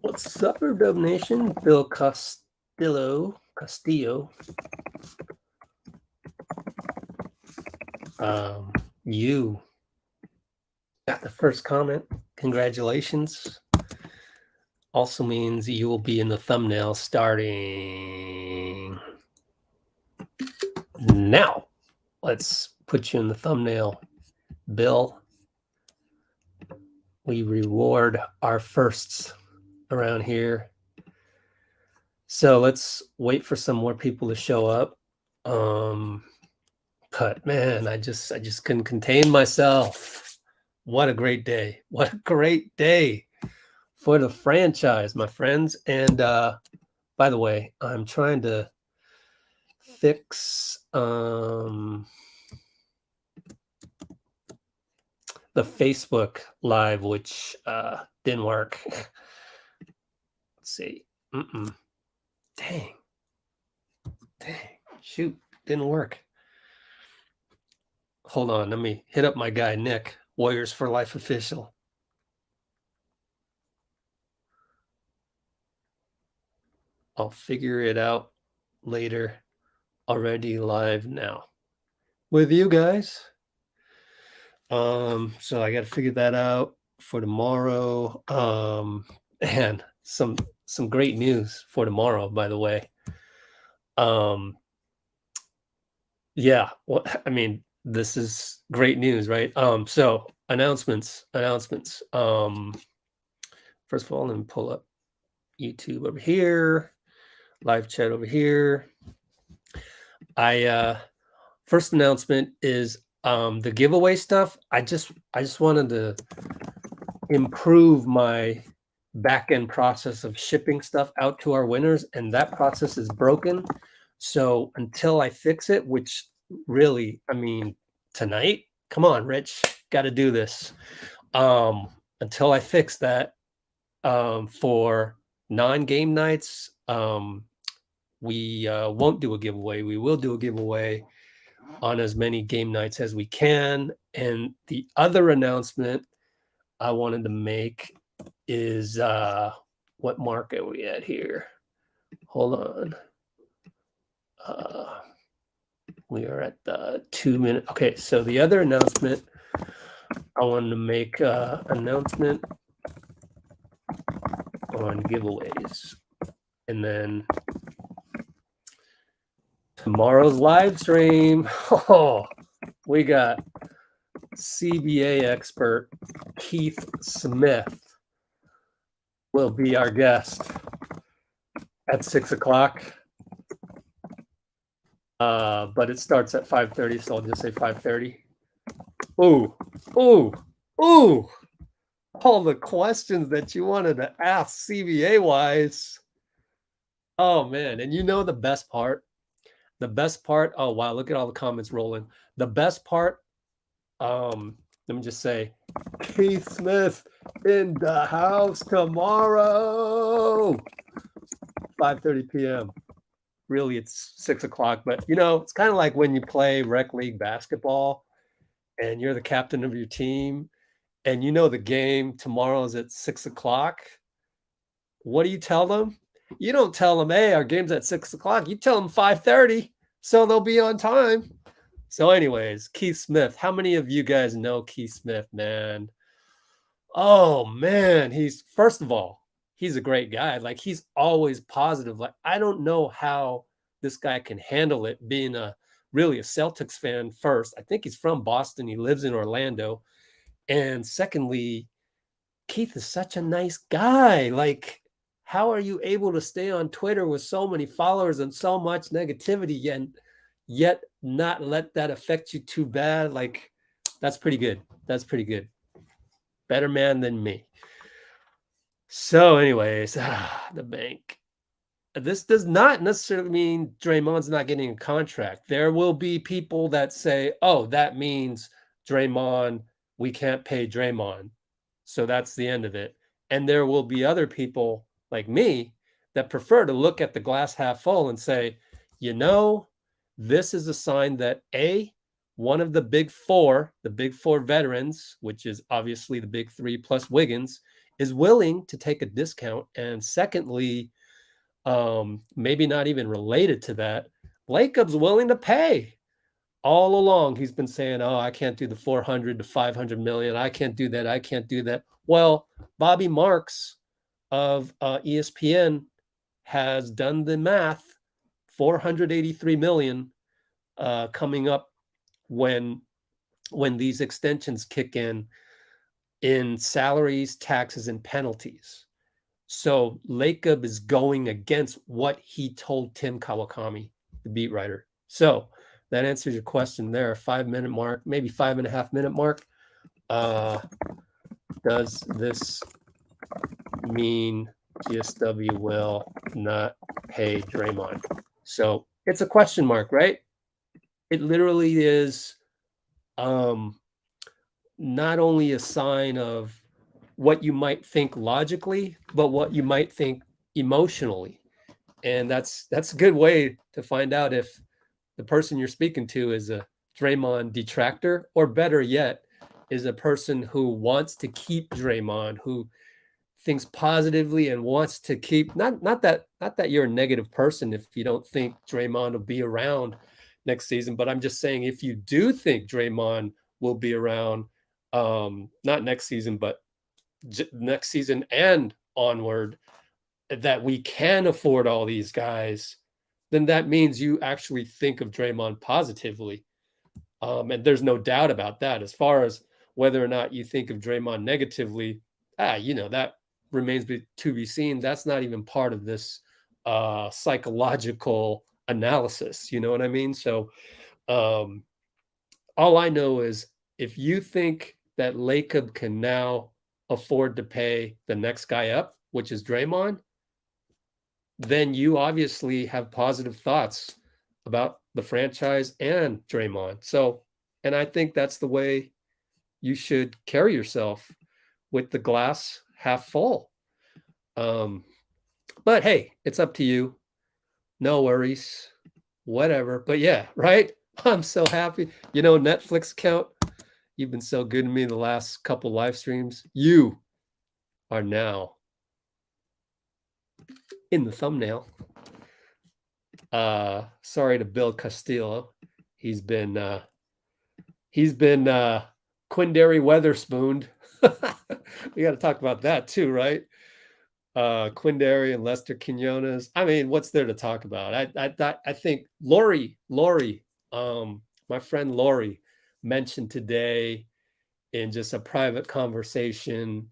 What's up, Dub Nation? Bill Castillo. You got the first comment. Congratulations. Also means you will be in the thumbnail starting now. Let's put you in the thumbnail, Bill. We reward our firsts around here. So let's wait for some more people to show up. But man, I just couldn't contain myself. What a great day. What a great day for the franchise, my friends. And by the way, I'm trying to fix the Facebook Live, which didn't work. Let's see. Dang. Shoot, didn't work. Hold on, let me hit up my guy, Nick, Warriors for Life official. I'll figure it out later. Already live now with you guys. So I got to figure that out for tomorrow. And some great news for tomorrow, by the way. Yeah, well, I mean, this is great news, right? So announcements. First of all, let me pull up YouTube over here, live chat over here. First announcement is the giveaway stuff. I just wanted to improve my back-end process of shipping stuff out to our winners, and that process is broken. So until I fix it, which really, I mean, tonight, come on, Rich, got to do this. Until I fix that, for non-game nights, we won't do a giveaway. We will do a giveaway on as many game nights as we can. And the other announcement I wanted to make is what mark are we at here? Hold on. We are at the 2 minute. Okay, so the other announcement I wanted to make announcement on giveaways, and then tomorrow's live stream. Oh, we got CBA expert Keith Smith will be our guest at 6 o'clock. But it starts at 5:30, so I'll just say 5:30. Ooh. All the questions that you wanted to ask CBA wise. Oh man, and you know the best part? The best part, oh wow, look at all the comments rolling. The best part, let me just say, Keith Smith in the house tomorrow, 5:30 p.m. Really, it's 6 o'clock, but you know, it's kind of like when you play rec league basketball and you're the captain of your team and you know the game tomorrow is at 6 o'clock. What do you tell them? You don't tell them, hey, our game's at 6 o'clock. You tell them 5:30, so they'll be on time. So anyways, Keith Smith, how many of you guys know Keith Smith, man? Oh man, first of all, he's a great guy. Like, he's always positive. Like, I don't know how this guy can handle it being really a Celtics fan first. I think he's from Boston. He lives in Orlando. And secondly, Keith is such a nice guy. Like, how are you able to stay on Twitter with so many followers and so much negativity and yet not let that affect you too bad? Like, that's pretty good. That's pretty good. Better man than me. So anyways, the bank. This does not necessarily mean Draymond's not getting a contract. There will be people that say, oh, that means Draymond, we can't pay Draymond. So that's the end of it. And there will be other people like me that prefer to look at the glass half full and say, you know, this is a sign that A, one of the big four veterans, which is obviously the big three plus Wiggins, is willing to take a discount. And secondly, maybe not even related to that, Lacob's willing to pay. All along, he's been saying, oh, I can't do the 400 to 500 million. I can't do that. I can't do that. Well, Bobby Marks of ESPN has done the math, 483 million coming up when these extensions kick in salaries, taxes, and penalties. So Lacob is going against what he told Tim Kawakami, the beat writer. So that answers your question there. 5 minute mark, maybe 5.5 minute mark. Does this mean GSW will not pay Draymond? So it's a question mark, right? It literally is not only a sign of what you might think logically, but what you might think emotionally. And that's a good way to find out if the person you're speaking to is a Draymond detractor, or better yet, is a person who wants to keep Draymond, who thinks positively and wants to keep not that you're a negative person if you don't think Draymond will be around next season, but I'm just saying if you do think Draymond will be around, not next season, but next season and onward, that we can afford all these guys, then that means you actually think of Draymond positively. And there's no doubt about that. As far as whether or not you think of Draymond negatively, that remains to be seen. That's not even part of this psychological analysis. You know what I mean? So all I know is if you think that Lacob can now afford to pay the next guy up, which is Draymond, then you obviously have positive thoughts about the franchise and Draymond. So, and I think that's the way you should carry yourself, with the glass half full. But hey, it's up to you. No worries, whatever. But yeah, right? I'm so happy. Netflix account, you've been so good to me the last couple live streams. You are now in the thumbnail. Sorry to Bill Castillo. He's been Quinndary Weatherspooned. We got to talk about that too, right? Quinndary and Lester Quinones. I mean, what's there to talk about? I think Lori, my friend Lori, mentioned today in just a private conversation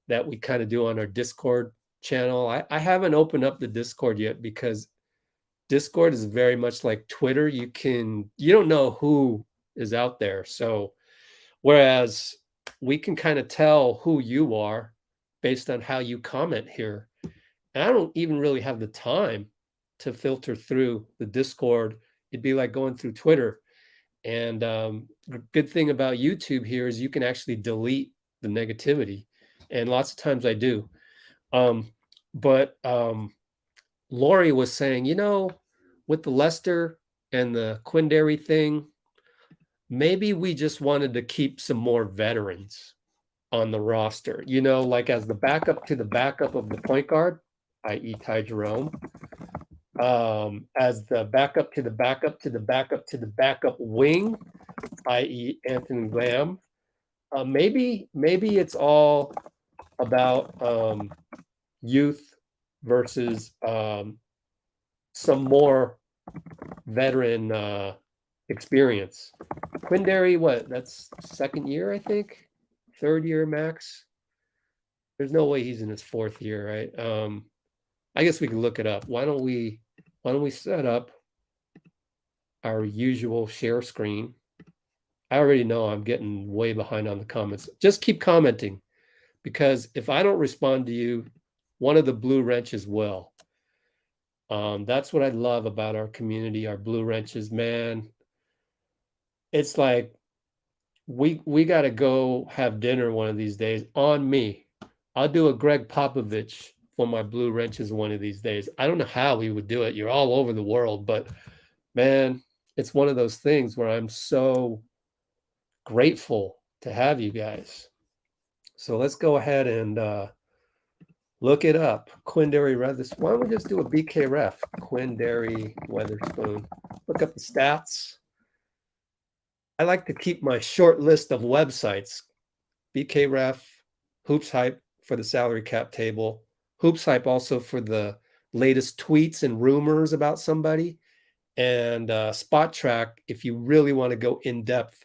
that we kind of do on our Discord channel. I haven't opened up the Discord yet because Discord is very much like Twitter. You don't know who is out there. So whereas we can kind of tell who you are based on how you comment here. And I don't even really have the time to filter through the Discord. It'd be like going through Twitter. And the good thing about YouTube here is you can actually delete the negativity. And lots of times I do. But Lori was saying, with the Lester and the Quinndary thing, maybe we just wanted to keep some more veterans on the roster, like as the backup to the backup of the point guard, i.e. Ty Jerome, as the backup to the backup to the backup to the backup wing, i.e. Anthony Lamb. Maybe it's all about youth versus some more veteran experience. Quinndary, that's second year, I think, third year max. There's no way he's in his fourth year, right? I guess we can look it up. Why don't we set up our usual share screen? I already know I'm getting way behind on the comments. Just keep commenting, because if I don't respond to you, one of the blue wrenches will. That's what I love about our community, our blue wrenches, man. It's like we got to go have dinner one of these days on me. I'll do a Greg Popovich for my blue wrenches one of these days. I don't know how we would do it. You're all over the world, but man, it's one of those things where I'm so grateful to have you guys. So let's go ahead and look it up. Quinndary Weatherspoon. Why don't we just do a BK ref? Quinndary Weatherspoon. Look up the stats. I like to keep my short list of websites. BK ref, Hoops Hype for the salary cap table. Hoops Hype also for the latest tweets and rumors about somebody. And Spot Track if you really want to go in depth.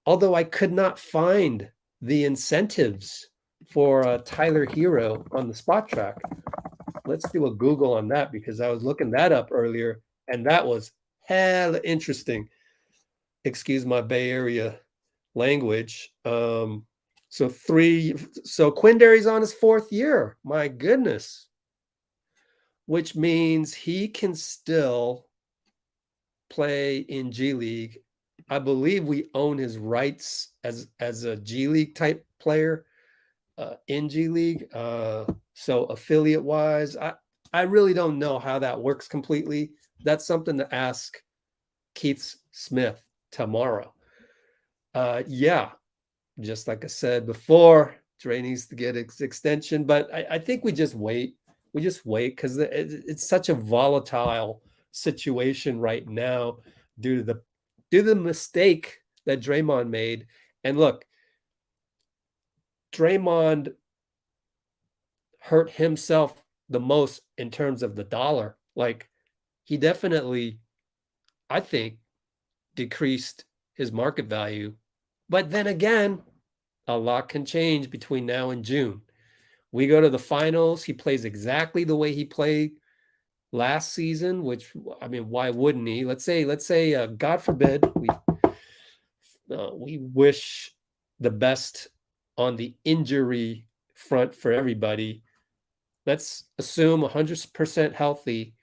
Although I could not find the incentives for Tyler Herro on the Spot Track. Let's do a Google on that because I was looking that up earlier and that was hella interesting. Excuse my Bay Area language. So Quinddary's on his 4th year. My goodness. Which means he can still play in G League. I believe we own his rights as a G League type player in G League. So affiliate wise, I really don't know how that works completely. That's something to ask Keith Smith tomorrow. Yeah, just like I said before, Dre needs to get his extension, but I think we just wait. We just wait because it's such a volatile situation right now due to the mistake that Draymond made. And look, Draymond hurt himself the most in terms of the dollar. Like he definitely, I think, decreased his market value. But then again, a lot can change between now and June. We go to the finals. He plays exactly the way he played last season, which, I mean, why wouldn't he? Let's say, God forbid, we wish the best on the injury front for everybody. Let's assume 100% healthy.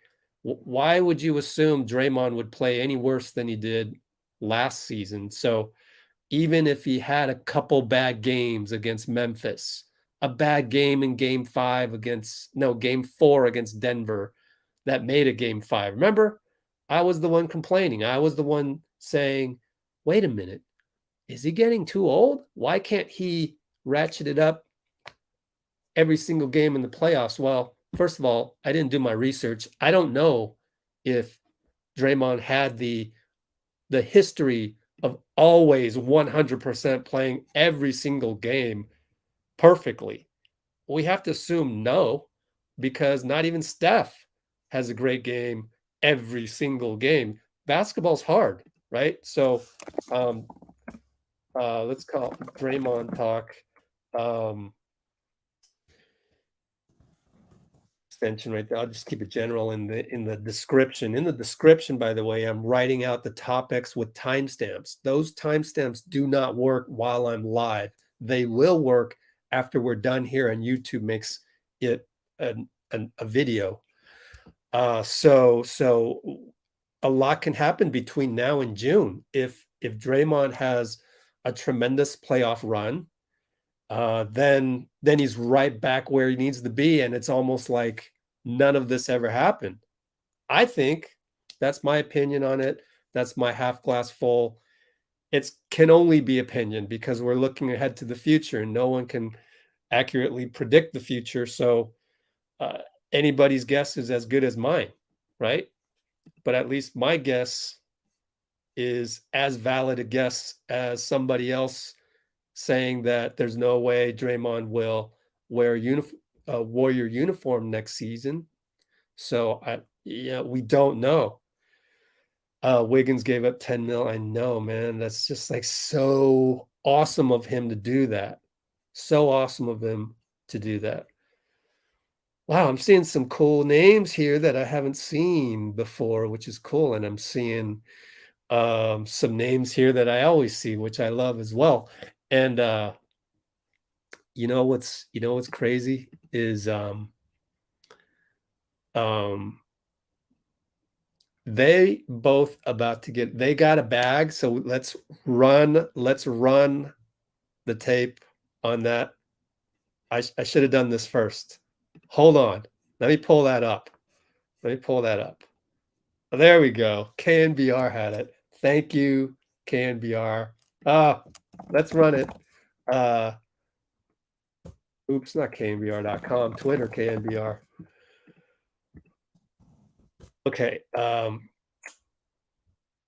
Why would you assume Draymond would play any worse than he did last season? So even if he had a couple bad games against Memphis, a bad game in game 4 against Denver that made a game 5. Remember, I was the one complaining. I was the one saying, wait a minute, is he getting too old? Why can't he ratchet it up every single game in the playoffs? Well, first of all, I didn't do my research. I don't know if Draymond had the history of always 100% playing every single game perfectly. We have to assume no, because not even Steph has a great game every single game. Basketball's hard, right? So let's call it Draymond talk. Extension right there. I'll just keep it general in the description. In the description, by the way, I'm writing out the topics with timestamps. Those timestamps do not work while I'm live. They will work after we're done here, and YouTube makes it a video. So a lot can happen between now and June. If Draymond has a tremendous playoff run, then he's right back where he needs to be, and it's almost like none of this ever happened. I think that's my opinion on it. That's my half glass full. It can only be opinion because we're looking ahead to the future, and no one can accurately predict the future. So anybody's guess is as good as mine, right? But at least my guess is as valid a guess as somebody else saying that there's no way Draymond will wear a Warrior uniform next season. So we don't know. Wiggins gave up 10 mil. I know, man. That's just like so awesome of him to do that. So awesome of him to do that. Wow, I'm seeing some cool names here that I haven't seen before, which is cool. And I'm seeing some names here that I always see, which I love as well. And you know what's crazy is they both they got a bag. So let's run the tape on that. I should have done this first. Hold on. Let me pull that up. There we go. KNBR had it. Thank you, KNBR. Let's run it. Oops, not knbr.com, Twitter, KNBR. Okay.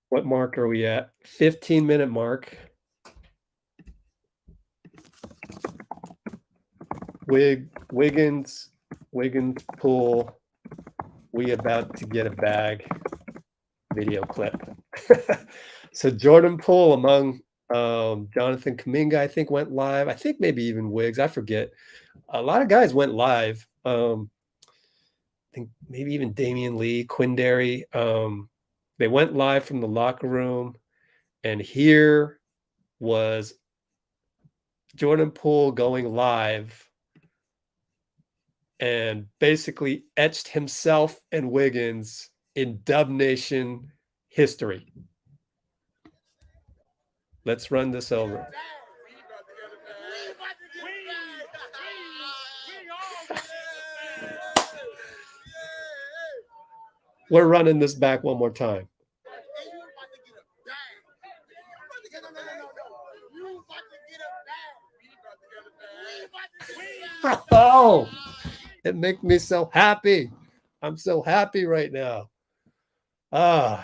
What mark are we at? 15-minute mark. Wiggins, Poole. We about to get a bag. Video clip. So Jordan Poole among Jonathan Kuminga, I think, went live. I think maybe even Wiggs. I forget. A lot of guys went live. I think maybe even Damian Lee, Quinndary. They went live from the locker room, and here was Jordan Poole going live and basically etched himself and Wiggins in Dub Nation history. Let's run this over. We're running this back one more time. Oh, it makes me so happy. I'm so happy right now.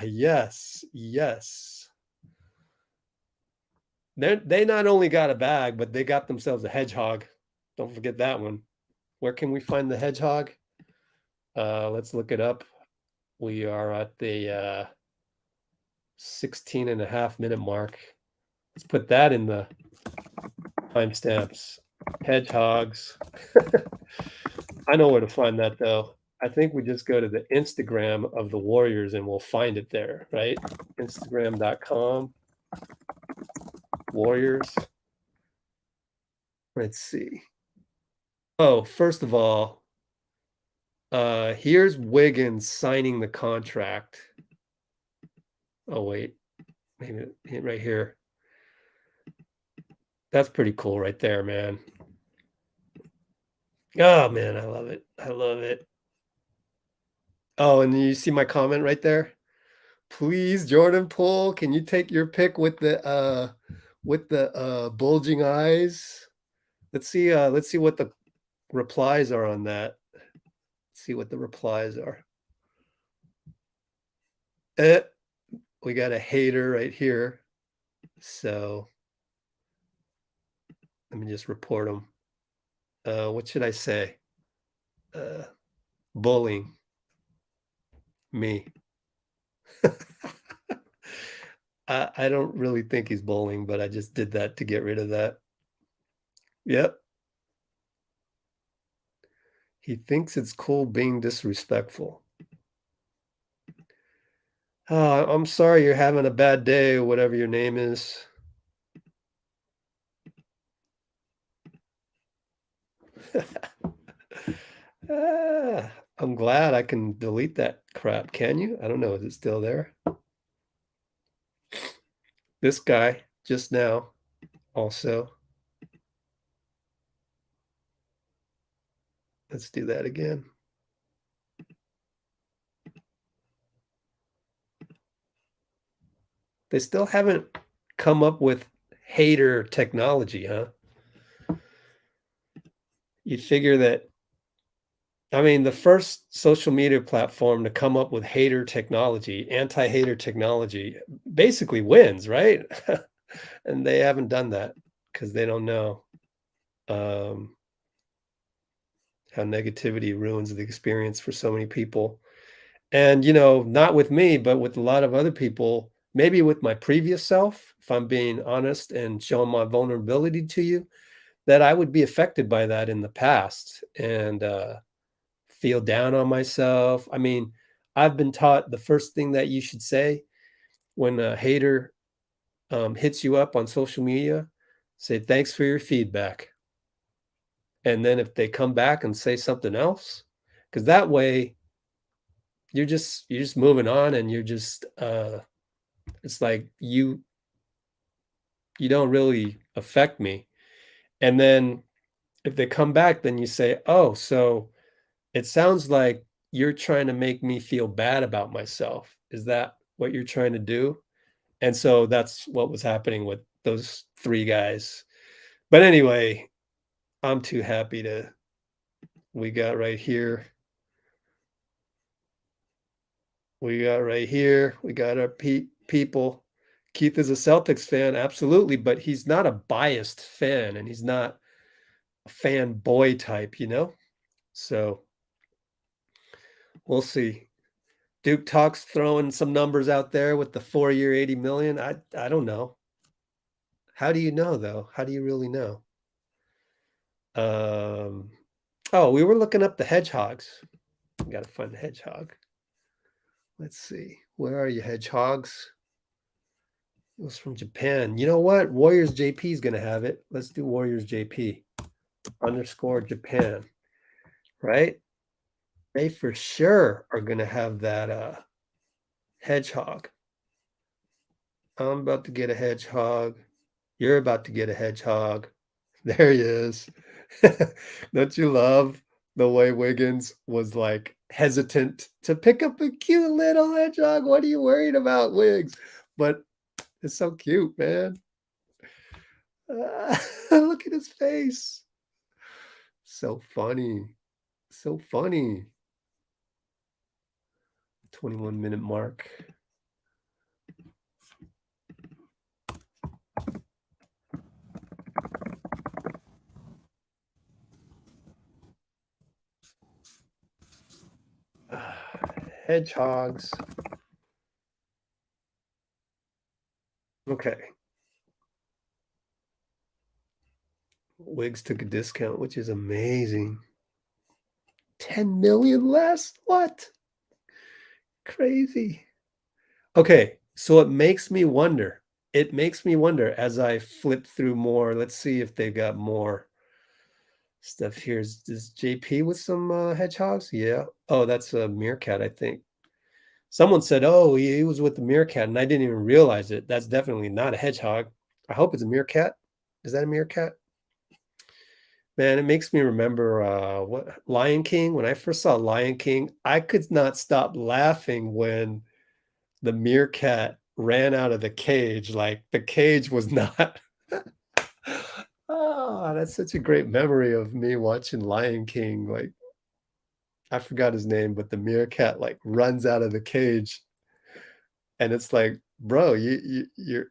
Yes. They not only got a bag, but they got themselves a hedgehog. Don't forget that one. Where can we find the hedgehog? Let's look it up. We are at the 16.5-minute mark. Let's put that in the timestamps. Hedgehogs. I know where to find that, though. I think we just go to the Instagram of the Warriors and we'll find it there, right? Instagram.com. Warriors. Let's see. Oh, first of all, here's Wiggins signing the contract. Oh, wait. Maybe right here. That's pretty cool right there, man. Oh, man, I love it. I love it. Oh, and you see my comment right there? Please, Jordan Poole, can you take your pick with the bulging eyes? Let's see what the replies are on that. Let's see what the replies are. We got a hater right here. So let me just report them. What should I say? Bullying me. I don't really think he's bullying, but I just did that to get rid of that. Yep. He thinks it's cool being disrespectful. I'm sorry you're having a bad day or whatever your name is. I'm glad I can delete that crap. Can you? I don't know. Is it still there? This guy just now also. Let's do that again. They still haven't come up with hater technology, huh? You figure that, I mean, the first social media platform to come up with hater technology, anti-hater technology, basically wins, right? And they haven't done that because they don't know how negativity ruins the experience for so many people. And, not with me, but with a lot of other people, maybe with my previous self, if I'm being honest and showing my vulnerability to you, that I would be affected by that in the past and feel down on myself. I mean, I've been taught the first thing that you should say when a hater hits you up on social media, say, thanks for your feedback. And then if they come back and say something else, because that way you're just moving on and you're just it's like you don't really affect me. And then if they come back, then you say, oh, so it sounds like you're trying to make me feel bad about myself. Is that what you're trying to do? And so that's what was happening with those 3 guys. But anyway, I'm too happy to we got right here. We got right here. We got our people. Keith is a Celtics fan, absolutely, but he's not a biased fan, and he's not a fanboy type, you know? So we'll see. Duke Talk's throwing some numbers out there with the 4-year, 80 million. I don't know. How do you know though? How do you really know? Oh, we were looking up the hedgehogs. We gotta find the hedgehog. Let's see. Where are you, hedgehogs? It was from Japan. You know what? Warriors JP is gonna have it. Let's do Warriors JP _ Japan. Right? They for sure are gonna have that hedgehog. I'm about to get a hedgehog. You're about to get a hedgehog. There he is. Don't you love the way Wiggins was like hesitant to pick up a cute little hedgehog? What are you worried about, Wiggs? But it's so cute, man. Look at his face. So funny. So funny. 21-minute mark. Hedgehogs. Okay. Wiggs took a discount, which is amazing. 10 million less? What? Crazy. Okay, so it makes me wonder. It makes me wonder as I flip through more. Let's see if they've got more stuff here. Is JP with some hedgehogs? Yeah. Oh, that's a meerkat, I think. Someone said, oh, he was with the meerkat, and I didn't even realize it. That's definitely not a hedgehog. I hope it's a meerkat. Is that a meerkat? Man, it makes me remember what Lion King. When I first saw Lion King, I could not stop laughing when the meerkat ran out of the cage. Like the cage was not. Oh, that's such a great memory of me watching Lion King. Like I forgot his name, but the meerkat like runs out of the cage, and it's like, bro, you're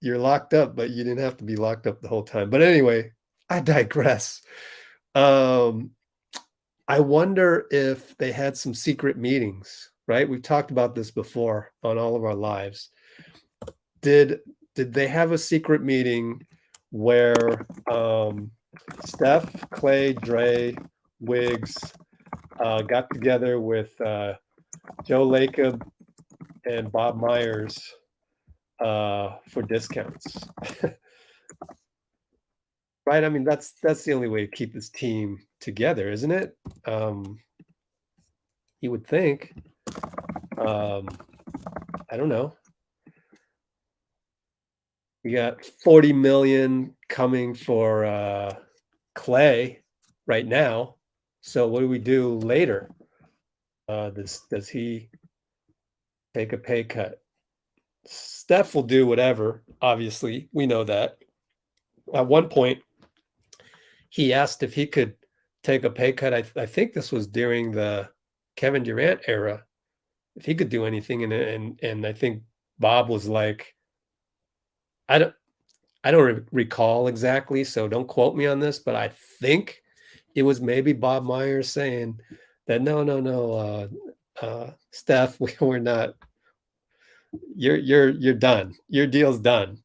locked up, but you didn't have to be locked up the whole time. But anyway, I digress. Um, I wonder if they had some secret meetings, right? We've talked about this before on all of our lives. Did they have a secret meeting where Steph, Klay, Dray, Wiggs got together with Joe Lacob and Bob Myers for discounts? Right? I mean, that's the only way to keep this team together, isn't it? You would think. I don't know. We got 40 million coming for Klay right now. So what do we do later? Does he take a pay cut? Steph will do whatever, obviously. We know that. At one point, he asked if he could take a pay cut. I think this was during the Kevin Durant era. If he could do anything, and I think Bob was like, I don't recall exactly, so don't quote me on this, but I think it was maybe Bob Myers saying that no, Steph, we're not. You're done. Your deal's done.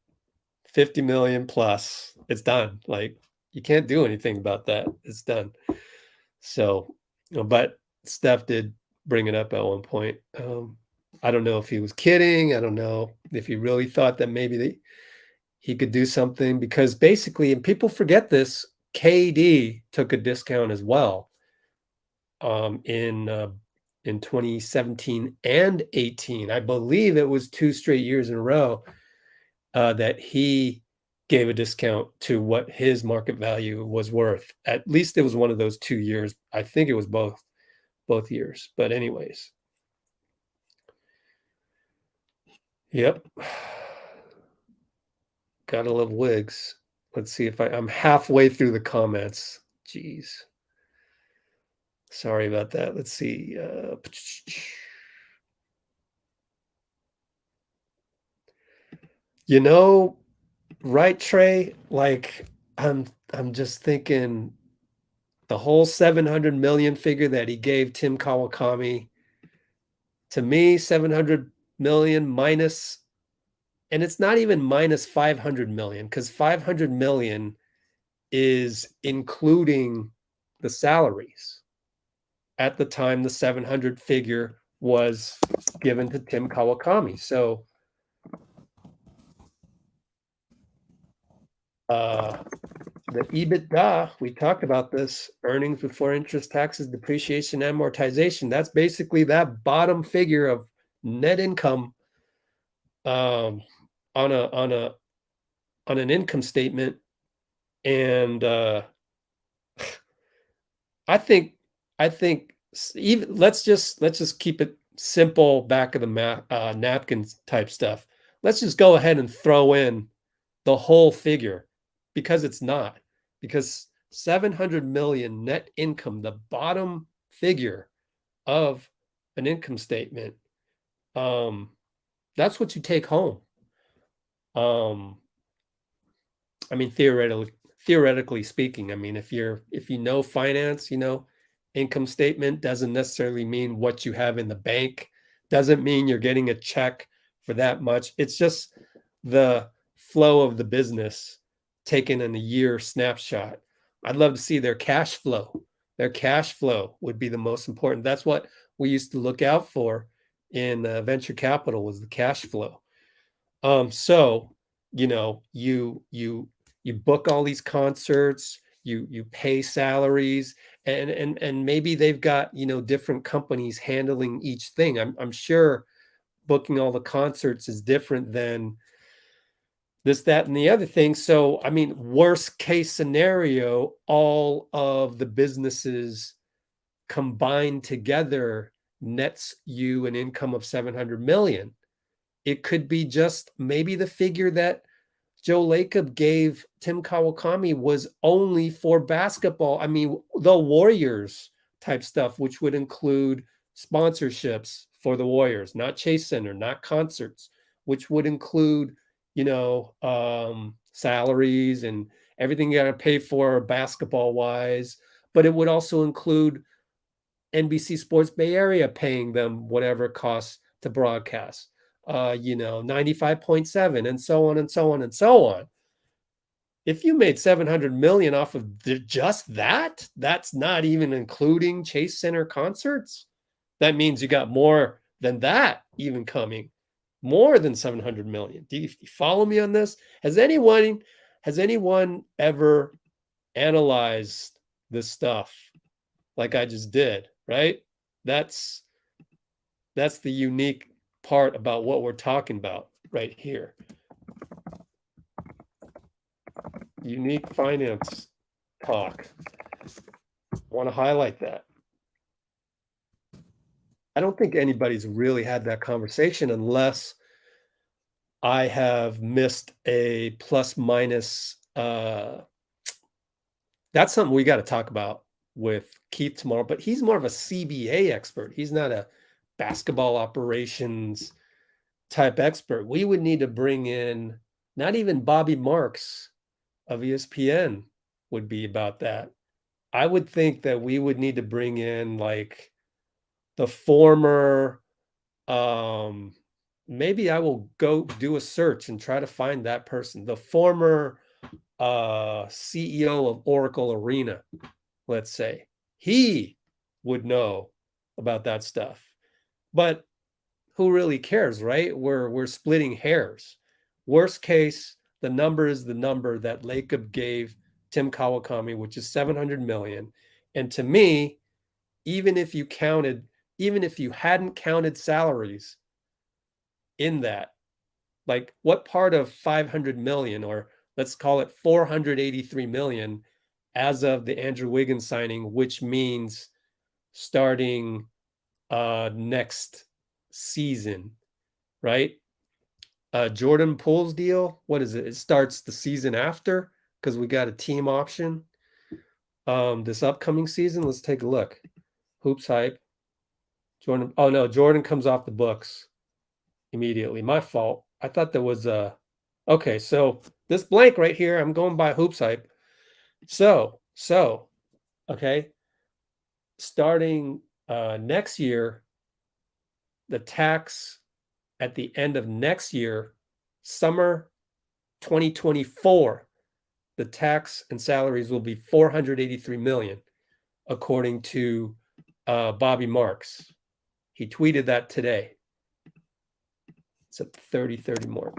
50 million plus. It's done. Like you can't do anything about that. It's done. So, but Steph did bring it up at one point. I don't know if he was kidding. I don't know if he really thought that maybe he could do something, because basically, and people forget this, KD took a discount as well in 2017 and 18. I believe it was 2 straight years in a row that he gave a discount to what his market value was worth. At least it was one of those 2 years. I think it was both. both years. But anyways. Yep. Gotta love Wiggs. Let's see if I'm halfway through the comments. Jeez. Sorry about that. Let's see. Right, Trey? Like, I'm just thinking the whole 700 million figure that he gave Tim Kawakami, to me, 700 million minus, and it's not even minus 500 million, because 500 million is including the salaries. At the time, the 700 figure was given to Tim Kawakami. So the EBITDA, we talked about this, earnings before interest, taxes, depreciation, amortization. That's basically that bottom figure of net income on an income statement. And I think even let's just keep it simple, back of the napkins type stuff. Let's just go ahead and throw in the whole figure, because it's not, because 700 million net income, the bottom figure of an income statement, that's what you take home. I mean, theoretically speaking, I mean, if you know finance, income statement doesn't necessarily mean what you have in the bank, doesn't mean you're getting a check for that much. It's just the flow of the business taken in a year snapshot. I'd love to see their cash flow. Their cash flow would be the most important. That's what we used to look out for in venture capital, was the cash flow. So you book all these concerts, you pay salaries, and maybe they've got different companies handling each thing. I'm sure booking all the concerts is different than this, that, and the other thing. So I mean, worst case scenario, all of the businesses combined together nets you an income of 700 million. It could be just maybe the figure that Joe Lacob gave Tim Kawakami was only for basketball. I mean, the Warriors type stuff, which would include sponsorships for the Warriors, not Chase Center, not concerts, which would include, salaries and everything you got to pay for basketball wise. But it would also include NBC Sports Bay Area paying them whatever it costs to broadcast. 95.7 and so on and so on and so on. If you made 700 million off of just that, that's not even including Chase Center concerts. That means you got more than that even coming, more than 700 million. Do you follow me on this? Has anyone ever analyzed this stuff like I just did, right? That's the unique part about what we're talking about right here. Unique finance talk. I want to highlight that. I don't think anybody's really had that conversation unless I have missed a plus minus. That's something we got to talk about with Keith tomorrow, but he's more of a CBA expert. He's not a basketball operations type expert. We would need to bring in, not even Bobby Marks of ESPN would be about that. I would think that we would need to bring in like the former, maybe I will go do a search and try to find that person, the former CEO of Oracle Arena, let's say. He would know about that stuff. But who really cares, right? We're splitting hairs. Worst case, the number is the number that Lacob gave Tim Kawakami, which is 700 million. And to me, even if you hadn't counted salaries in that, like what part of 500 million, or let's call it 483 million as of the Andrew Wiggins signing, which means starting next season, right? Jordan Poole's deal, what is it? It starts the season after because we got a team option. This upcoming season, let's take a look. Hoops Hype. Jordan. Oh no, Jordan comes off the books immediately. My fault. I thought there was a. Okay, so this blank right here, I'm going by Hoops Hype. So okay, starting next year, the tax at the end of next year, summer 2024, the tax and salaries will be 483 million, according to Bobby Marks. He tweeted that today. It's at 30 more.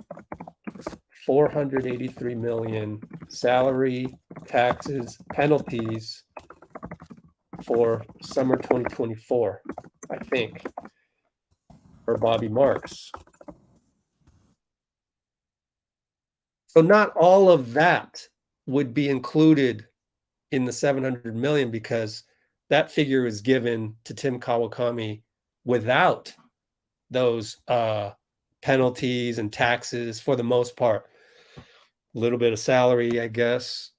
483 million salary, taxes, penalties for summer 2024, I think, for Bobby Marks. So not all of that would be included in the 700 million because that figure is given to Tim Kawakami without those penalties and taxes for the most part. A little bit of salary, I guess.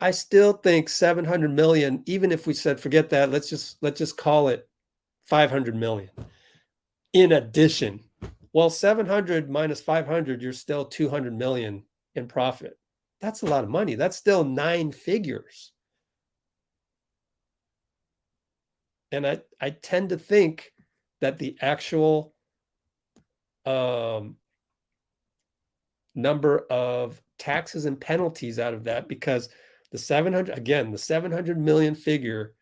I still think 700 million, even if we said forget that, let's just call it 500 million. In addition, well, 700 minus 500, you're still 200 million in profit. That's a lot of money. That's still 9 figures. And I tend to think that the actual number of taxes and penalties out of that, because the 700 million figure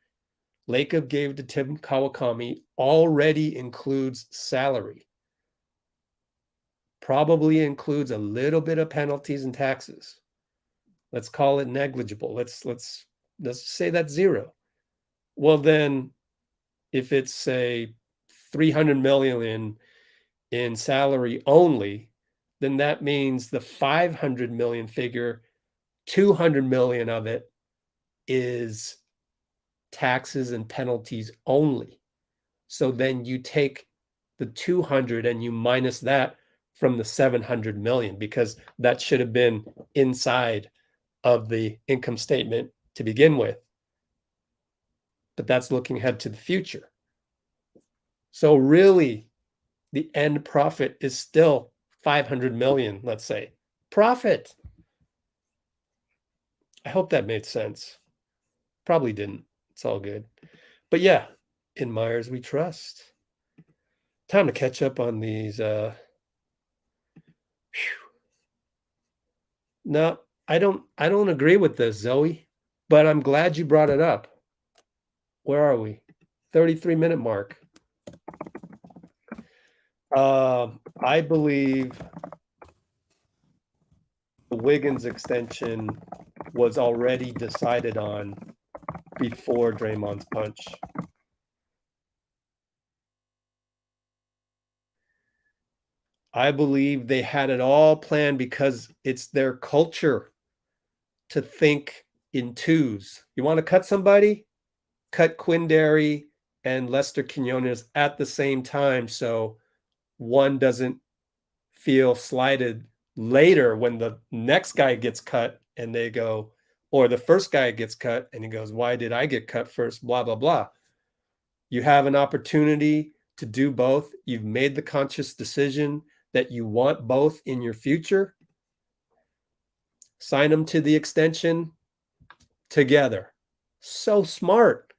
Lacob gave to Tim Kawakami already includes salary. Probably includes a little bit of penalties and taxes. Let's call it negligible. Let's say that's 0. Well, then if it's say 300 million in salary only, then that means the 500 million figure, 200 million of it is taxes and penalties only. So then you take the 200 and you minus that from the 700 million, because that should have been inside of the income statement to begin with. But that's looking ahead to the future. So really, the end profit is still 500 million, let's say. Profit. I hope that made sense. Probably didn't. It's all good. But yeah, in Myers we trust. Time to catch up on these. No, I don't agree with this, Zoe, but I'm glad you brought it up. Where are we? 33-minute mark. I believe the Wiggins extension was already decided on before Draymond's punch. I believe they had it all planned because it's their culture to think in twos. You want to cut somebody? Cut Quinndary and Lester Quinones at the same time, so one doesn't feel slighted later when the next guy gets cut and they go, or the first guy gets cut and he goes, why did I get cut first? Blah, blah, blah. You have an opportunity to do both. You've made the conscious decision that you want both in your future. Sign them to the extension together. So smart.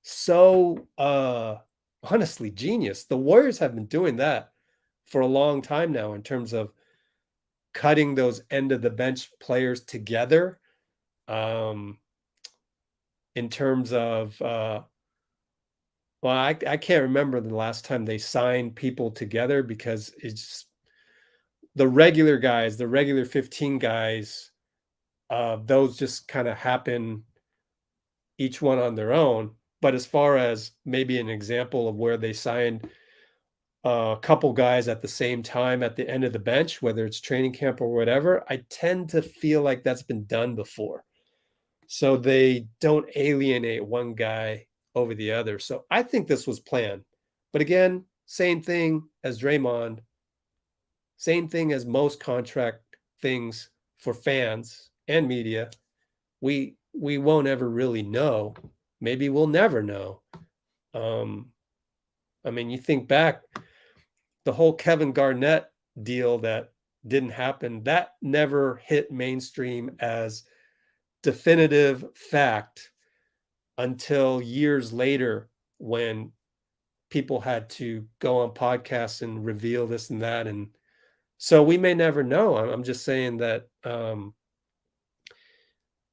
So honestly genius. The Warriors have been doing that for a long time now in terms of cutting those end of the bench players together. In terms of well, I can't remember the last time they signed people together, because it's the regular guys, the regular 15 guys, those just kind of happen each one on their own. But as far as maybe an example of where they signed a couple guys at the same time at the end of the bench, whether it's training camp or whatever, I tend to feel like that's been done before. So they don't alienate one guy over the other. So I think this was planned. But again, same thing as Draymond, same thing as most contract things for fans and media. We won't ever really know. Maybe we'll never know. I mean, you think back, the whole Kevin Garnett deal that didn't happen, that never hit mainstream as definitive fact until years later when people had to go on podcasts and reveal this and that. And so we may never know. I'm just saying that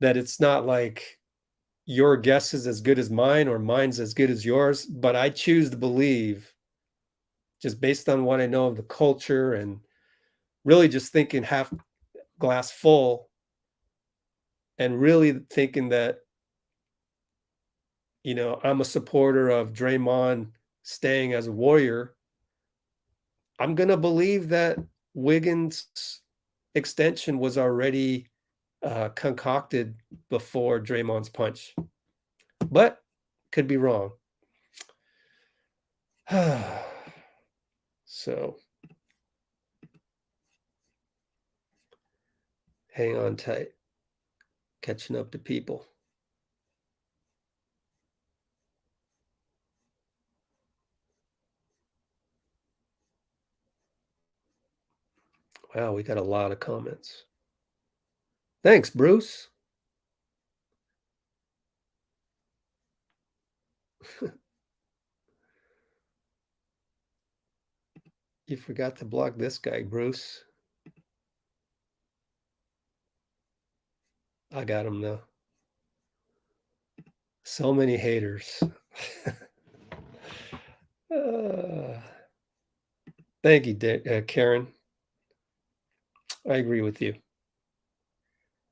that it's not like your guess is as good as mine or mine's as good as yours, but I choose to believe, just based on what I know of the culture and really just thinking half glass full, and really thinking that, you know, I'm a supporter of Draymond staying as a Warrior. I'm going to believe that Wiggins' extension was already concocted before Draymond's punch, but could be wrong. So hang on tight, catching up to people. Wow, we got a lot of comments. Thanks, Bruce. You forgot to block this guy, Bruce. I got him now. So many haters. Thank you, Karen. I agree with you.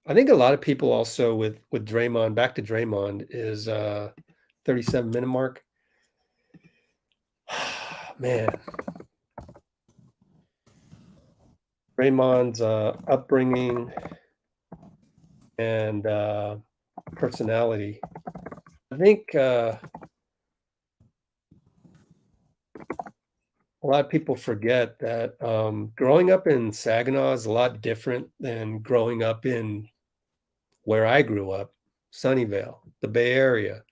I think a lot of people also with Draymond, back to Draymond, is 37-minute mark. Man, Draymond's upbringing and personality. I think a lot of people forget that growing up in Saginaw is a lot different than growing up in where I grew up, Sunnyvale, the Bay Area.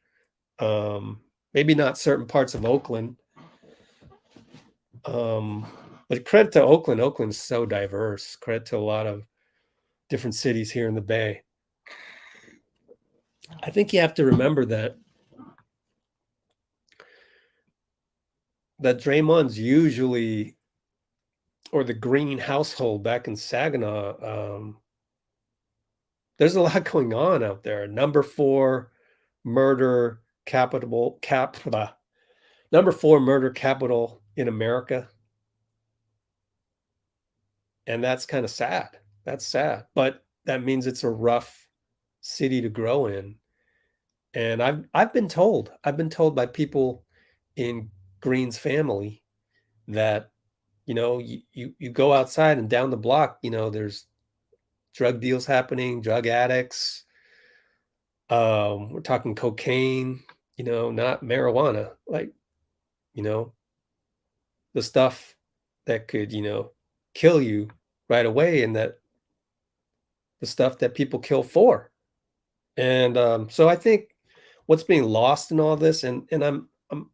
Maybe not certain parts of Oakland. But credit to Oakland. Oakland's so diverse. Credit to a lot of different cities here in the Bay. I think you have to remember that Draymond's usually, or the Green household back in Saginaw, there's a lot going on out there. Number 4 murder capital in America. And that's kind of sad. That's sad. But that means it's a rough city to grow in. And I've been told by people in Green's family that, you know, you go outside and down the block, you know, there's drug deals happening, drug addicts. We're talking cocaine, you know, not marijuana, like, you know, the stuff that could, you know, kill you right away, and that the stuff that people kill for. And so I think what's being lost in all this, and I'm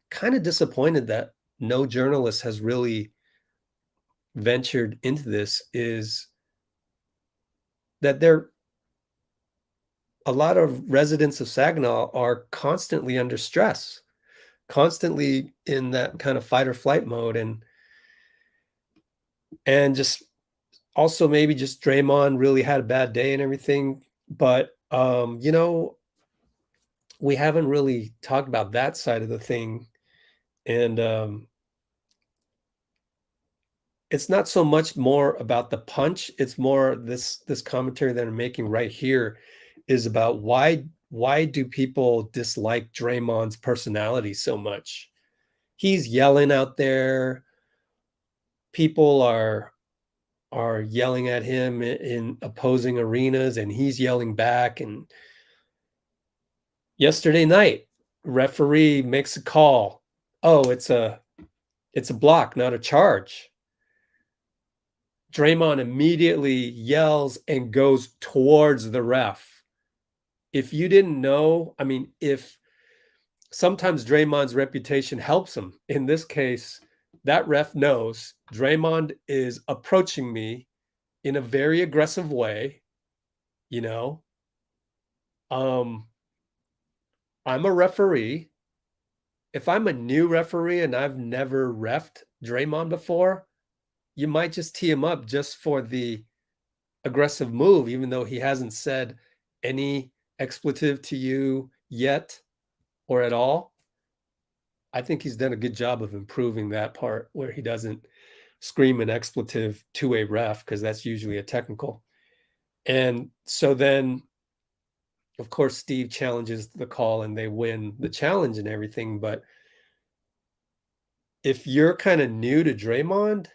kind of disappointed that no journalist has really ventured into this, is that a lot of residents of Saginaw are constantly under stress, constantly in that kind of fight or flight mode, and just also maybe just Draymond really had a bad day and everything. But you know, we haven't really talked about that side of the thing. And it's not so much more about the punch. It's more this commentary that I'm making right here is about why do people dislike Draymond's personality so much? He's yelling out there. People are yelling at him in opposing arenas, and he's yelling back. And yesterday night, referee makes a call. Oh, it's a block, not a charge. Draymond immediately yells and goes towards the ref. If you didn't know, I mean, if sometimes Draymond's reputation helps him. In this case, that ref knows Draymond is approaching me in a very aggressive way, you know. I'm a referee. If I'm a new referee and I've never reffed Draymond before, you might just tee him up just for the aggressive move, even though he hasn't said any expletive to you yet or at all. I think he's done a good job of improving that part where he doesn't scream an expletive to a ref, because that's usually a technical. And so then, of course, Steve challenges the call and they win the challenge and everything. But if you're kind of new to Draymond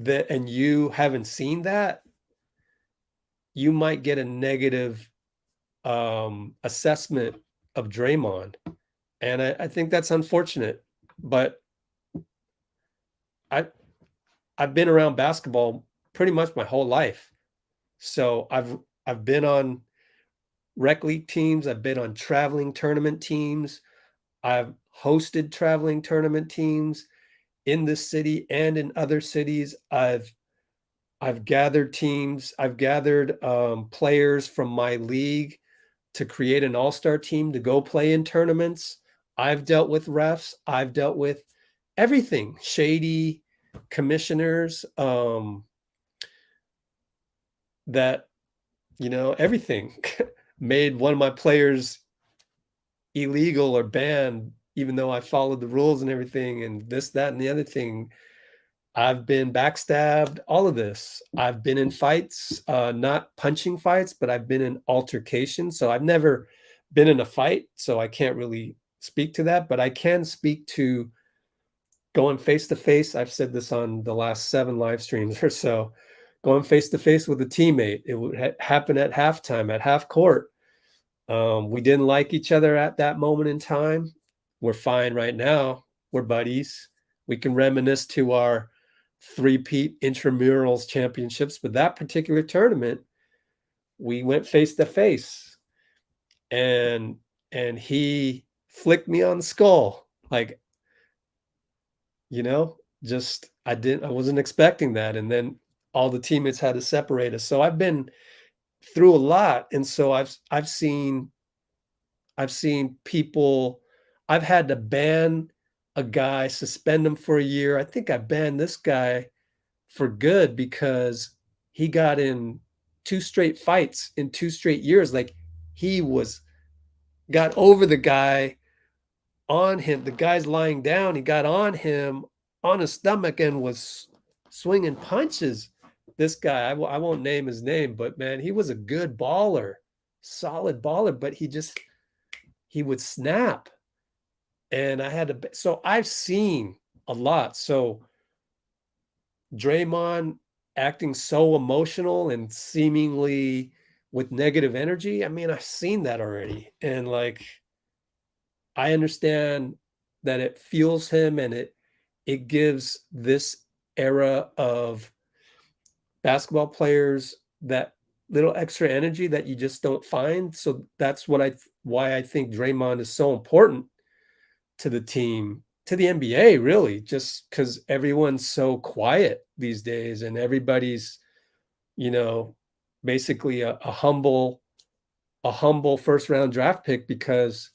and you haven't seen that, you might get a negative assessment of Draymond. And I think that's unfortunate. But I've been around basketball pretty much my whole life. So I've been on rec league teams, I've been on traveling tournament teams, I've hosted traveling tournament teams in this city and in other cities. I've gathered teams, I've gathered players from my league to create an all-star team to go play in tournaments. I've dealt with refs, I've dealt with everything, shady commissioners, that, everything made one of my players illegal or banned, even though I followed the rules and everything, and this, that, and the other thing. I've been backstabbed, all of this. I've been in fights, not punching fights, but I've been in altercations. So I've never been in a fight, so I can't really speak to that, but I can speak to going face to face. I've said this on the last 7 live streams or so. Going face to face with a teammate. It would happen at halftime, at half court. We didn't like each other at that moment in time. We're fine right now. We're buddies. We can reminisce to our three-peat intramurals championships, but that particular tournament, we went face to face, and he flicked me on the skull, like, just I wasn't expecting that, and then all the teammates had to separate us. So I've been through a lot, and so I've seen people. I've had to ban a guy, suspend him for a year. I think I banned this guy for good because he got in 2 straight fights in 2 straight years. Like, he got over the guy on him. The guy's lying down. He got on him on his stomach and was swinging punches. This guy, I won't name his name, but man, he was a good baller, solid baller, but he would snap. And I had to, so I've seen a lot. So Draymond acting so emotional and seemingly with negative energy, I mean, I've seen that already. And like, I understand that it fuels him and it gives this era of basketball players that little extra energy that you just don't find. So that's why I think Draymond is so important to the team, to the NBA, really, just because everyone's so quiet these days and everybody's, basically a humble first round draft pick because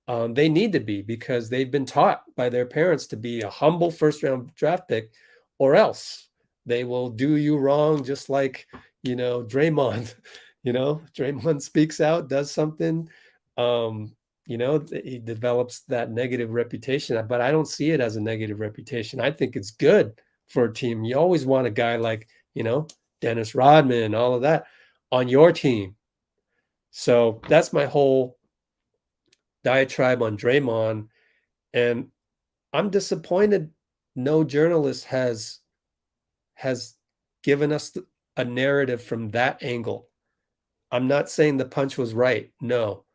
they need to be, because they've been taught by their parents to be a humble first round draft pick, or else they will do you wrong, just like, Draymond. Draymond speaks out, does something, he develops that negative reputation. But I don't see it as a negative reputation. I think it's good for a team. You always want a guy like, Dennis Rodman, all of that on your team. So that's my whole diatribe on Draymond. And I'm disappointed no journalist has given us a narrative from that angle. I'm not saying the punch was right. No.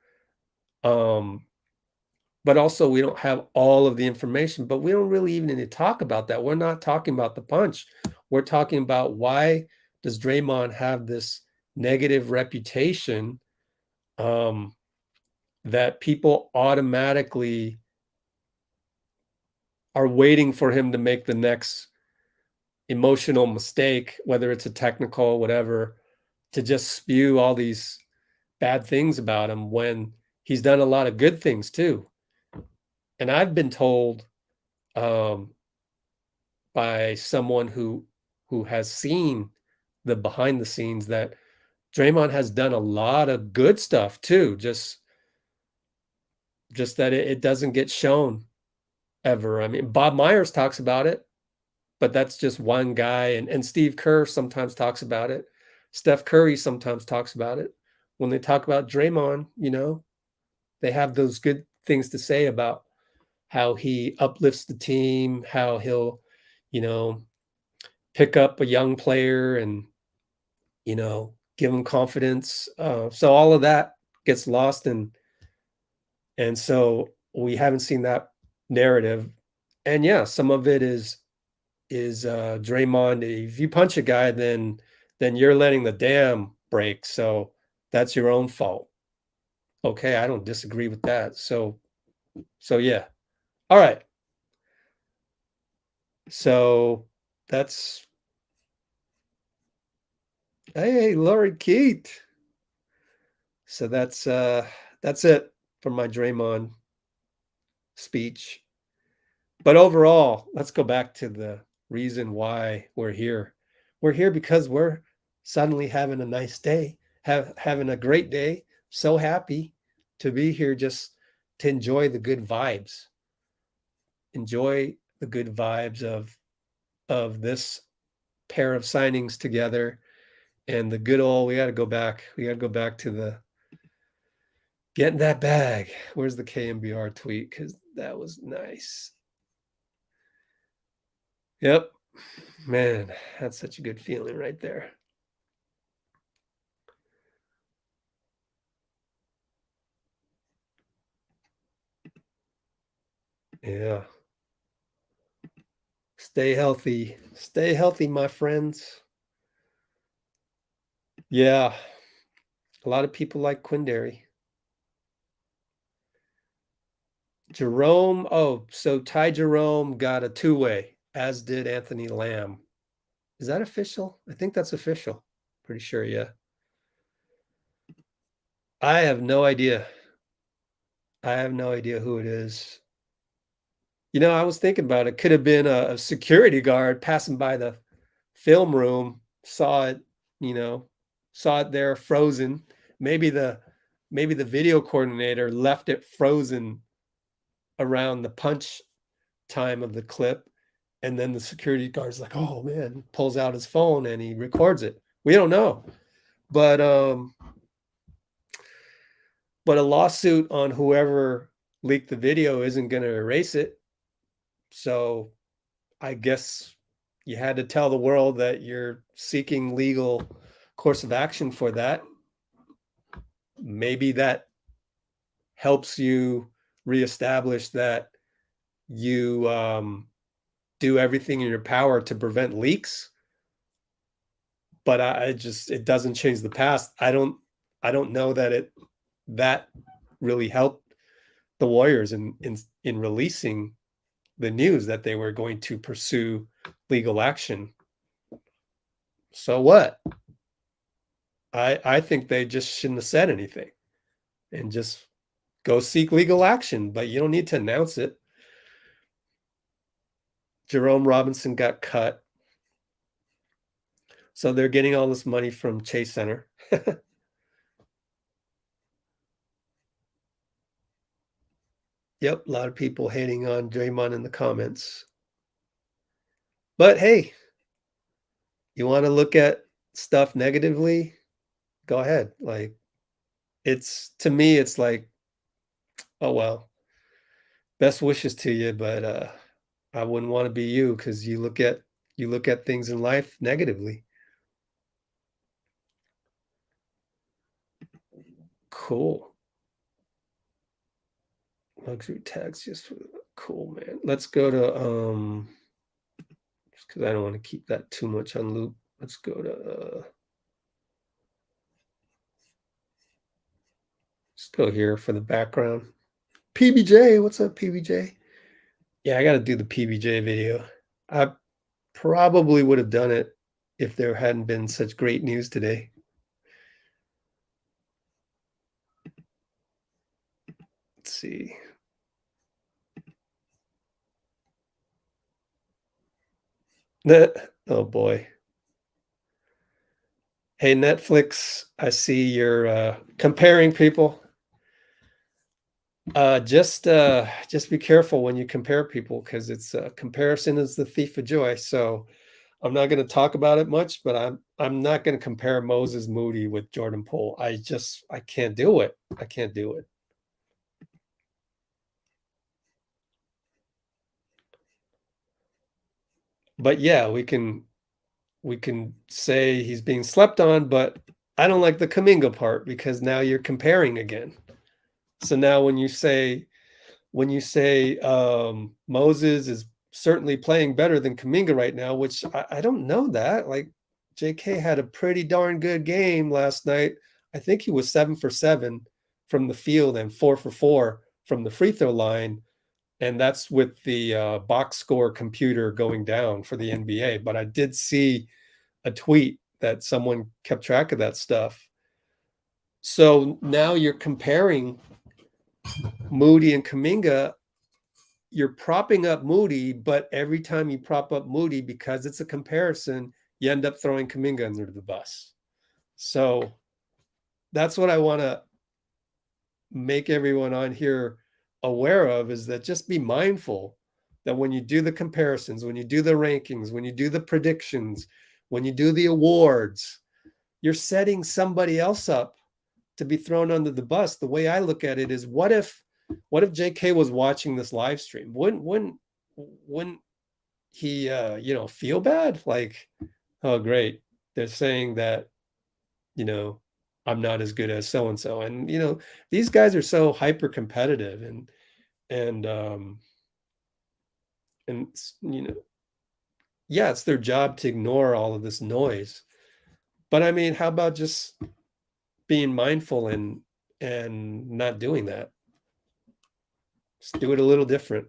but also we don't have all of the information, but we don't really even need to talk about that. We're not talking about the punch. We're talking about why does Draymond have this negative reputation that people automatically are waiting for him to make the next emotional mistake, whether it's a technical, whatever, to just spew all these bad things about him when he's done a lot of good things too. And I've been told by someone who has seen the behind the scenes that Draymond has done a lot of good stuff too. Just that it doesn't get shown ever. I mean, Bob Myers talks about it, but that's just one guy. And Steve Kerr sometimes talks about it. Steph Curry sometimes talks about it. When they talk about Draymond, they have those good things to say about how he uplifts the team, how he'll, you know, pick up a young player and, give him confidence. So all of that gets lost, and so we haven't seen that narrative. And yeah, some of it is Draymond. If you punch a guy, then you're letting the dam break. So that's your own fault. Okay, I don't disagree with that. So yeah. All right. So that's hey, Lori Keith. So that's it for my Draymond speech. But overall, let's go back to the reason why we're here. We're here because we're suddenly having a nice day, having a great day. So happy to be here just to enjoy the good vibes. Enjoy the good vibes of this pair of signings together and the good old we got to go back. We got to go back to the getting that bag. Where's the KMBR tweet? Because that was nice. Yep. Man, that's such a good feeling right there. Yeah. Stay healthy. Stay healthy, my friends. Yeah. A lot of people like Quinndary. Jerome. Oh, so Ty Jerome got a two-way, as did Anthony Lamb. Is that official? I think that's official. Pretty sure, yeah. I have no idea. I have no idea who it is. I was thinking about it. Could have been a security guard passing by the film room, saw it, you know, saw it there frozen. Maybe the video coordinator left it frozen around the punch time of the clip, and then the security guard's like, "Oh man," pulls out his phone and he records it. We don't know, but a lawsuit on whoever leaked the video isn't going to erase it. So I guess you had to tell the world that you're seeking legal course of action for that. Maybe that helps you reestablish that you do everything in your power to prevent leaks. But it doesn't change the past. I don't know that really helped the Warriors in releasing the news that they were going to pursue legal action. So what? I think they just shouldn't have said anything and just go seek legal action, but you don't need to announce it. Jerome Robinson got cut. So they're getting all this money from Chase Center. Yep, a lot of people hating on Draymond in the comments. But hey, you want to look at stuff negatively? Go ahead. Like it's to me, it's like, oh well, best wishes to you, but I wouldn't want to be you because you look at things in life negatively. Cool. luxury tags just for cool, man. Let's go to just because I don't want to keep that too much on loop. Let's go to let's go here for the background. PBJ, what's up, PBJ? Yeah, I got to do the PBJ video. I probably would have done it if there hadn't been such great news today. Let's see. Oh boy. Hey, Netflix, I see you're comparing people. Just be careful when you compare people, because it's comparison is the thief of joy. So I'm not going to talk about it much, but I'm not going to compare Moses Moody with Jordan Poole. I can't do it. I can't do it. But yeah, we can say he's being slept on, but I don't like the Kuminga part, because now you're comparing again. So now when you say Moses is certainly playing better than Kuminga right now, which I don't know that. Like, JK had a pretty darn good game last night. I think he was 7 for 7 from the field and 4 for 4 from the free throw line. And that's with the box score computer going down for the NBA. But I did see a tweet that someone kept track of that stuff. So now you're comparing Moody and Kuminga. You're propping up Moody, but every time you prop up Moody, because it's a comparison, you end up throwing Kuminga under the bus. So that's what I want to make everyone on here aware of, is that just be mindful that when you do the comparisons, when you do the rankings, when you do the predictions, when you do the awards, you're setting somebody else up to be thrown under the bus. The way I look at it is, what if JK was watching this live stream? Wouldn't he feel bad? Like, oh great, they're saying that, I'm not as good as so and so. And these guys are so hyper competitive, and yeah, it's their job to ignore all of this noise. But I mean, how about just being mindful and not doing that? Just do it a little different.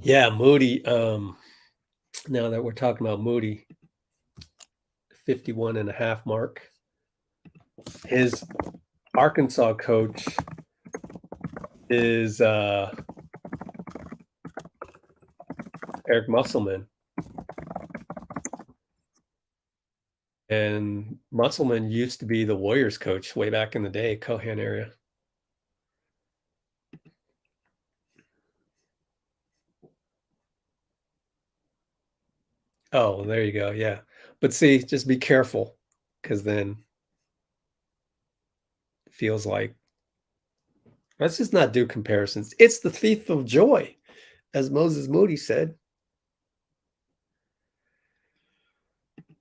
Yeah, Moody. Now that we're talking about Moody, 51.5 mark. His Arkansas coach is Eric Musselman. And Musselman used to be the Warriors coach way back in the day, Cohan area. Oh, there you go. Yeah. But see, just be careful, because then it feels like, let's just not do comparisons. It's the thief of joy, as Moses Moody said.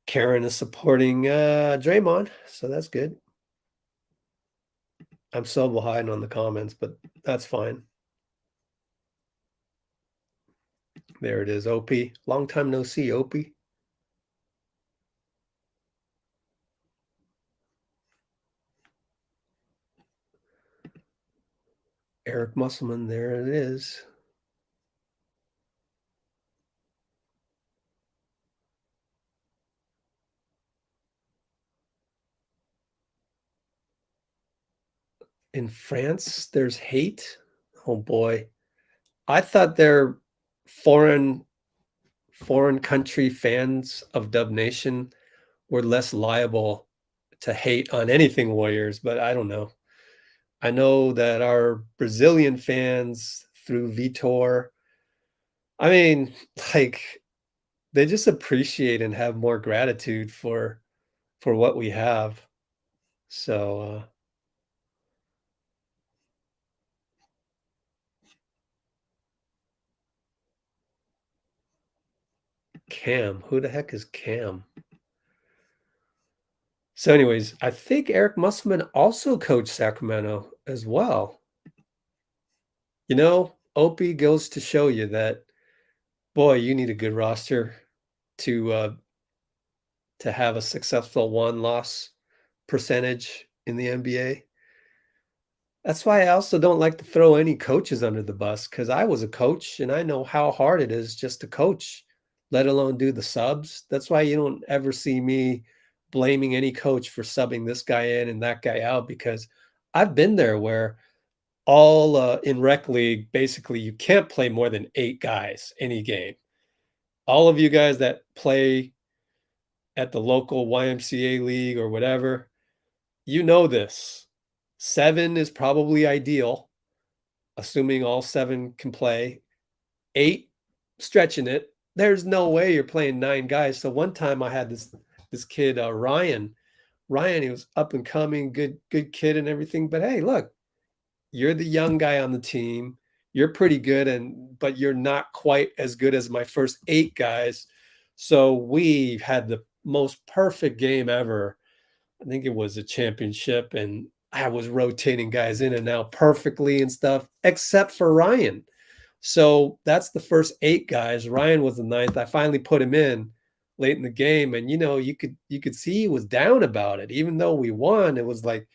Karen is supporting Draymond, so that's good. I'm so behind on the comments, but that's fine. There it is, Opie. Long time no see, Opie. Eric Musselman, there it is. In France, there's hate. Oh boy. I thought they're foreign country fans of Dub Nation were less liable to hate on anything Warriors, but I don't know. I know that our Brazilian fans through Vitor, I mean, like, they just appreciate and have more gratitude for what we have. So Cam, who the heck is Cam? So anyways, I think Eric Musselman also coached Sacramento as well. Opie goes to show you that, boy, you need a good roster to have a successful one-loss percentage in the NBA. That's why I also don't like to throw any coaches under the bus, because I was a coach and I know how hard it is just to coach, let alone do the subs. That's why you don't ever see me blaming any coach for subbing this guy in and that guy out, because I've been there where all in rec league, basically you can't play more than 8 guys any game. All of you guys that play at the local YMCA league or whatever, you know this. 7 is probably ideal, assuming all 7 can play. 8, stretching it. There's no way you're playing 9 guys. So one time I had this kid, Ryan. Ryan, he was up and coming, good kid and everything. But hey, look, you're the young guy on the team. You're pretty good, but you're not quite as good as my first 8 guys. So we had the most perfect game ever. I think it was a championship, and I was rotating guys in and out perfectly and stuff, except for Ryan. So that's the first 8 guys. Ryan was the 9th. I finally put him in late in the game, and you could see he was down about it. Even though we won, it was like,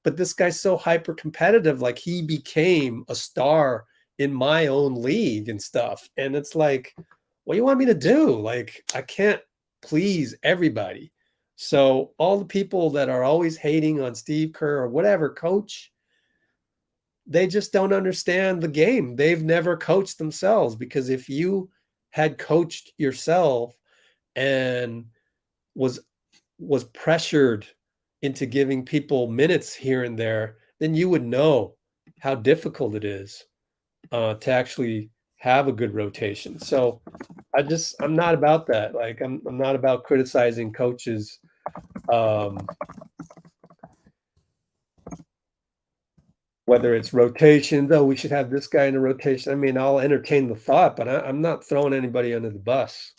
but this guy's so hyper competitive. Like, he became a star in my own league and stuff. And it's like, what do you want me to do? Like, I can't please everybody. So all the people that are always hating on Steve Kerr or whatever coach, they just don't understand the game. They've never coached themselves, because if you had coached yourself and was pressured into giving people minutes here and there, then you would know how difficult it is to actually have a good rotation. So I'm not about that. Like, I'm not about criticizing coaches. Whether it's rotations, oh, we should have this guy in a rotation. I mean, I'll entertain the thought, but I'm not throwing anybody under the bus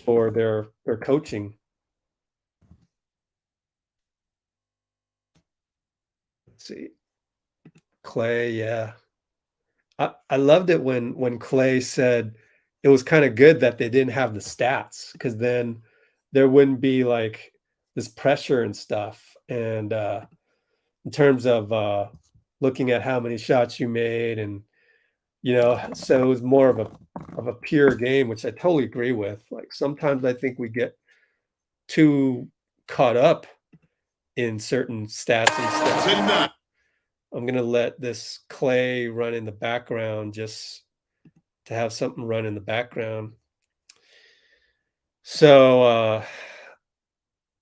for their coaching. Let's see. Klay, yeah. I loved it when Klay said it was kind of good that they didn't have the stats, because then there wouldn't be like this pressure and stuff. And in terms of looking at how many shots you made, and so it was more of a pure game, which I totally agree with. Like, sometimes I think we get too caught up in certain stats and stuff. I'm gonna let this Klay run in the background just to have something run in the background. So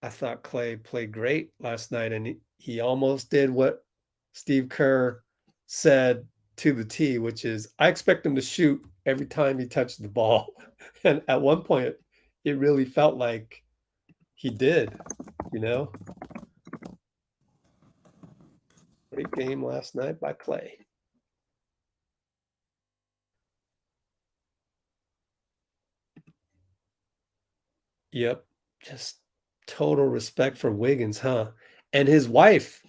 I thought Klay played great last night, and he almost did what Steve Kerr said to the T, which is, I expect him to shoot every time he touched the ball. And at one point, it really felt like he did, you know? Great game last night by Klay. Yep. Just total respect for Wiggins, huh? And his wife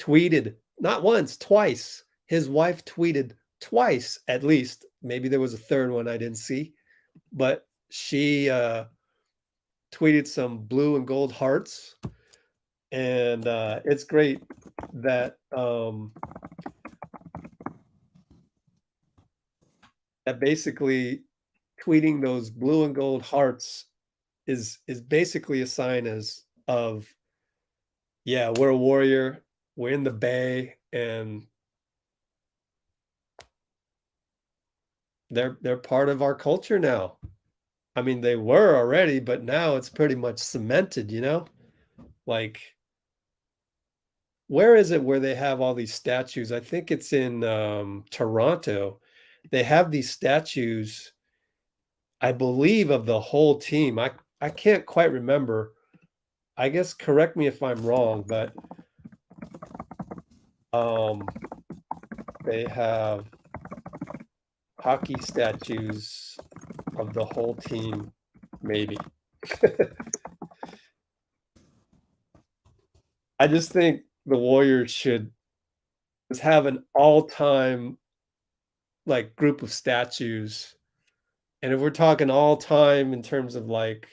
tweeted not once, twice. His wife tweeted twice, at least. Maybe there was a third one I didn't see, but she tweeted some blue and gold hearts. And it's great that that basically tweeting those blue and gold hearts is basically a sign of, yeah, we're a warrior, we're in the Bay, and they're part of our culture now. I mean, they were already, but now it's pretty much cemented, Like, where is it where they have all these statues? I think it's in Toronto. They have these statues, I believe, of the whole team. I can't quite remember. I guess correct me if I'm wrong, but they have hockey statues of the whole team, maybe. I just think the Warriors should just have an all-time, like, group of statues, and if we're talking all-time in terms of, like,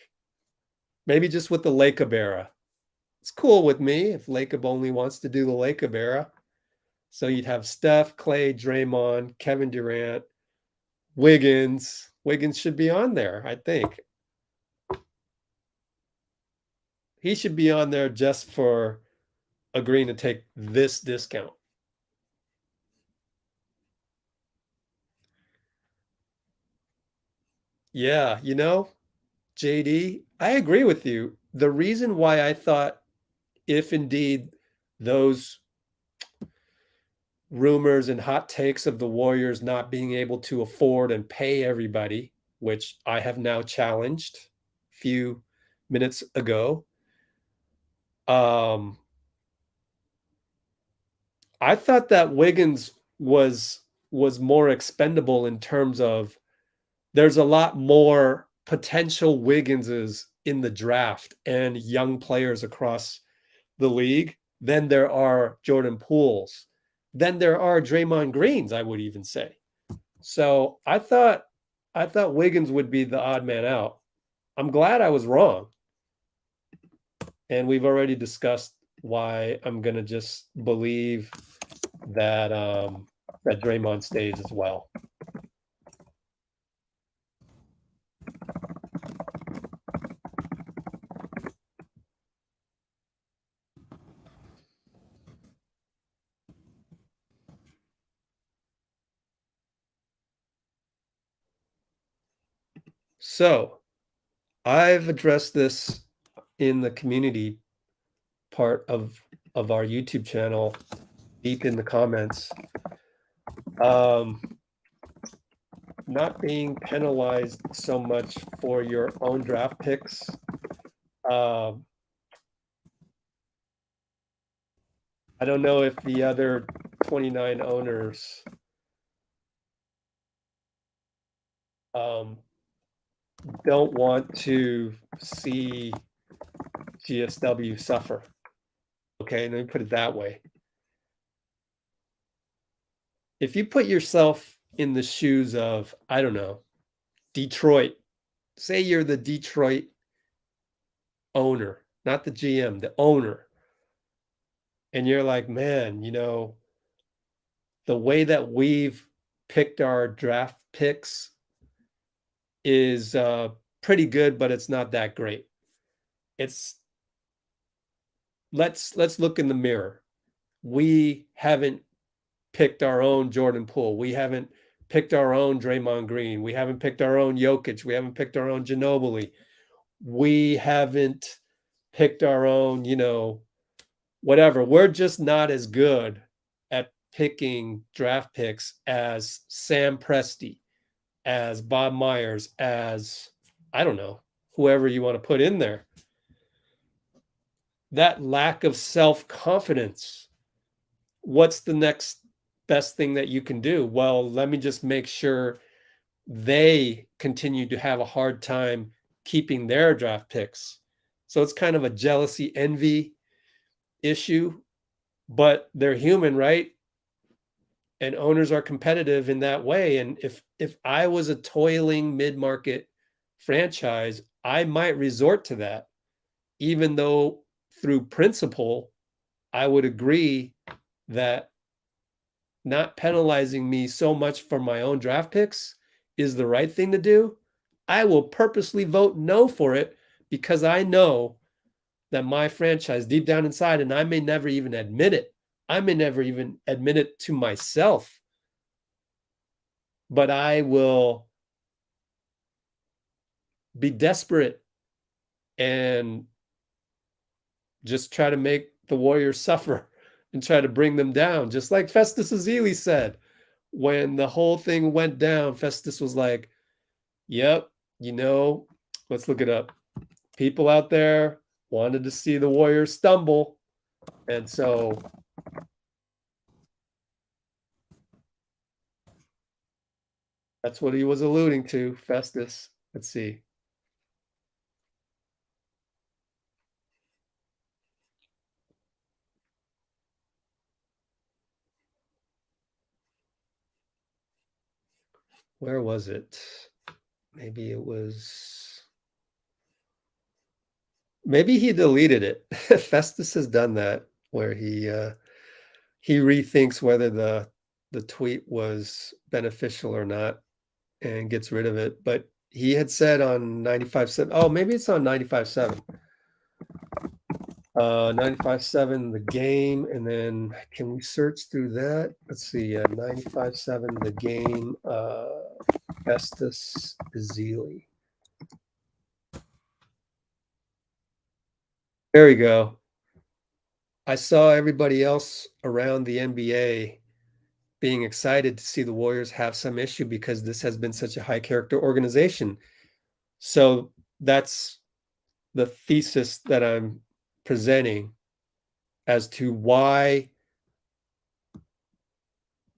maybe just with the Lacob era. It's cool with me if Lacob only wants to do the Lacob era. So you'd have Steph, Klay, Draymond, Kevin Durant, Wiggins. Wiggins should be on there, I think. He should be on there just for agreeing to take this discount. Yeah, JD, I agree with you. The reason why I thought if indeed those rumors and hot takes of the Warriors not being able to afford and pay everybody, which I have now challenged a few minutes ago. I thought that Wiggins was more expendable in terms of there's a lot more potential Wigginses in the draft and young players across the league than there are Jordan Pooles, than there are Draymond Greens, I would even say. So I thought Wiggins would be the odd man out. I'm glad I was wrong. And we've already discussed why I'm gonna just believe that that Draymond stays as well. So I've addressed this in the community part of our YouTube channel, deep in the comments. Not being penalized so much for your own draft picks. I don't know if the other 29 owners don't want to see GSW suffer. Okay, let me put it that way. If you put yourself in the shoes of, I don't know, Detroit, say you're the Detroit owner, not the GM, the owner, and you're like, man, the way that we've picked our draft picks is pretty good, but it's not that great. It's let's look in the mirror. We haven't picked our own Jordan Poole. We haven't picked our own Draymond Green. We haven't picked our own Jokic. We haven't picked our own Ginobili. We haven't picked our own, whatever. We're just not as good at picking draft picks as Sam Presti, as Bob Myers, as I don't know, whoever you want to put in there. That lack of self-confidence. What's the next best thing that you can do? Well, let me just make sure they continue to have a hard time keeping their draft picks. So it's kind of a jealousy, envy issue, but they're human, right? And owners are competitive in that way. And if I was a toiling mid-market franchise, I might resort to that, even though through principle, I would agree that not penalizing me so much for my own draft picks is the right thing to do. I will purposely vote no for it because I know that my franchise deep down inside, and I may never even admit it, I may never even admit it to myself, but I will be desperate and just try to make the Warriors suffer and try to bring them down. Just like Festus Ezeli said, when the whole thing went down, Festus was like, yep, let's look it up. People out there wanted to see the Warriors stumble. And so that's what he was alluding to, Festus. Let's see. where was it? Maybe it was, maybe he deleted it. Festus has done that, where he rethinks whether the tweet was beneficial or not and gets rid of it. But he had said on 95.7, oh, maybe it's on 95.7. 95.7 the game, and then can we search through that? Let's see, 95.7 the game, Festus Ezeli. There we go. I saw everybody else around the NBA being excited to see the Warriors have some issue because this has been such a high character organization. So that's the thesis that I'm presenting as to why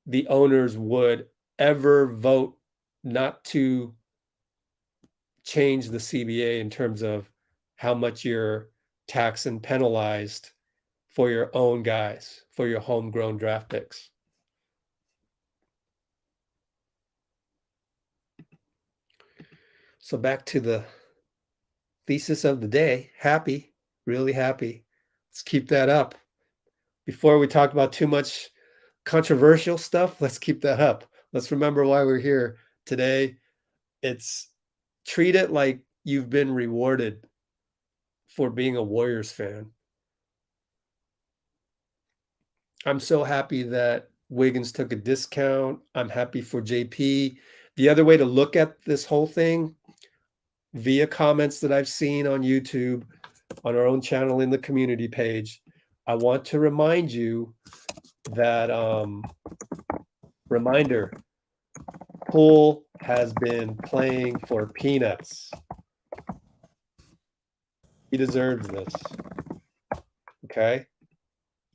the owners would ever vote not to change the CBA in terms of how much you're taxed and penalized for your own guys, for your homegrown draft picks. So back to the thesis of the day. Happy, really happy. Let's keep that up. Before we talk about too much controversial stuff, let's keep that up. Let's remember why we're here today. It's treat it like you've been rewarded for being a Warriors fan. I'm so happy that Wiggins took a discount. I'm happy for JP. The other way to look at this whole thing, via comments that I've seen on YouTube, on our own channel in the community page, I want to remind you that reminder, Poole has been playing for peanuts. He deserves this. Okay?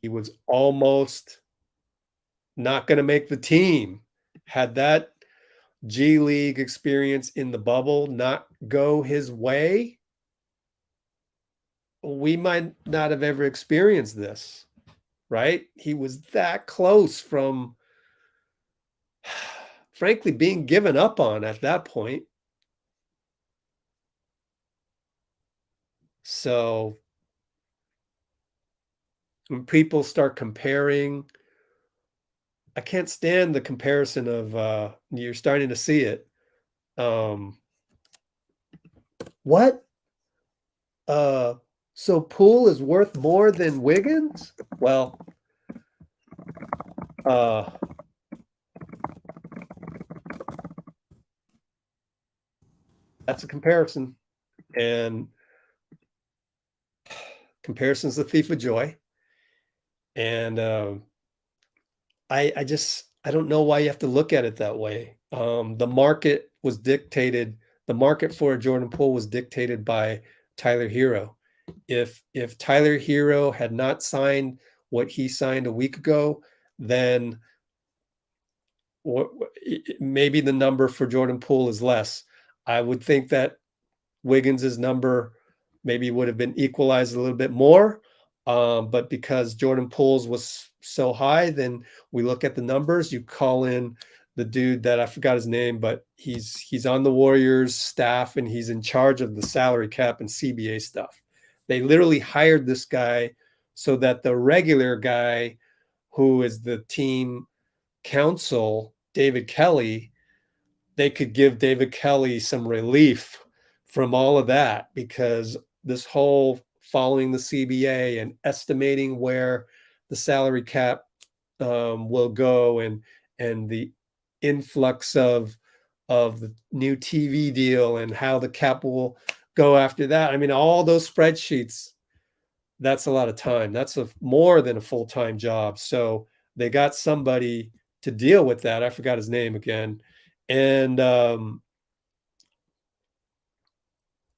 He was almost not going to make the team. Had that G League experience in the bubble not go his way, we might not have ever experienced this, right? He was that close from, frankly, being given up on at that point. So when people start comparing, I can't stand the comparison of you're starting to see it. What? So Poole is worth more than Wiggins? Well, that's a comparison, and comparison's the thief of joy. And I don't know why you have to look at it that way. The market for Jordan Poole was dictated by Tyler Herro. If Tyler Herro had not signed what he signed a week ago, then maybe the number for Jordan Poole is less. I would think that Wiggins's number maybe would have been equalized a little bit more. But because Jordan Poole's was so high, then we look at the numbers. You call in the dude that I forgot his name, but he's on the Warriors staff and he's in charge of the salary cap and CBA stuff. They literally hired this guy so that the regular guy, who is the team counsel, David Kelly, they could give David Kelly some relief from all of that, because this whole following the CBA and estimating where the salary cap will go, and the influx of the new TV deal and how the cap will go after that. I mean, all those spreadsheets, that's a lot of time. That's more than a full-time job. So they got somebody to deal with that. I forgot his name again. And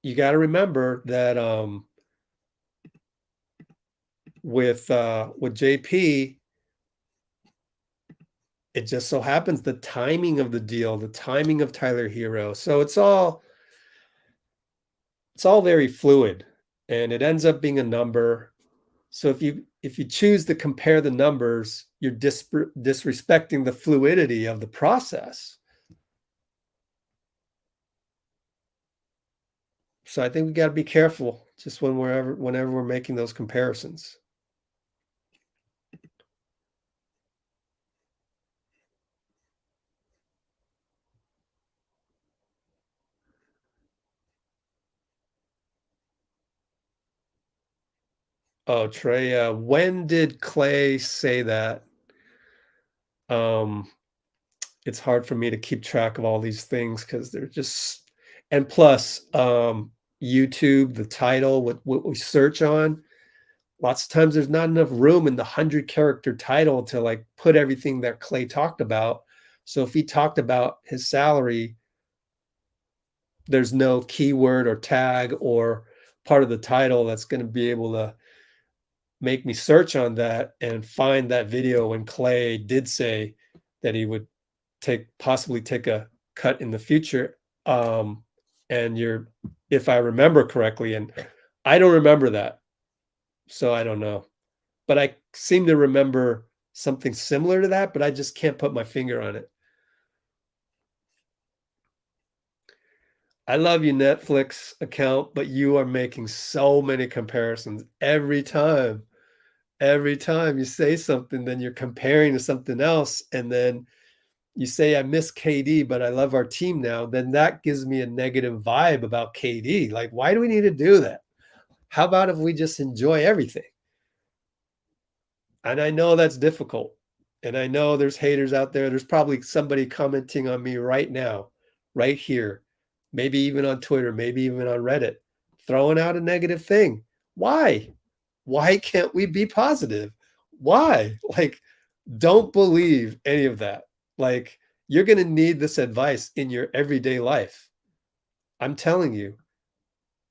you got to remember that with JP, it just so happens the timing of the deal, the timing of Tyler Herro. So it's all very fluid, and it ends up being a number. So if you choose to compare the numbers, you're disrespecting the fluidity of the process. So I think we got to be careful just whenever we're making those comparisons. Oh, Trey, when did Klay say that? It's hard for me to keep track of all these things because they're just, and plus, YouTube, the title, what we search on, lots of times there's not enough room in the 100-character title to like put everything that Klay talked about. So if he talked about his salary, there's no keyword or tag or part of the title that's going to be able to make me search on that and find that video when Klay did say that he would possibly take a cut in the future. And if I remember correctly, and I don't remember that, so I don't know, but I seem to remember something similar to that, but I just can't put my finger on it. I love your Netflix account, but you are making so many comparisons every time. Every time you say something, then you're comparing to something else, and then you say, I miss KD, but I love our team now, then that gives me a negative vibe about KD. Like, why do we need to do that? How about if we just enjoy everything? And I know that's difficult. And I know there's haters out there. There's probably somebody commenting on me right now, right here, maybe even on Twitter, maybe even on Reddit, throwing out a negative thing. Why? Why can't we be positive? Why? Like, don't believe any of that. Like, you're going to need this advice in your everyday life. I'm telling you,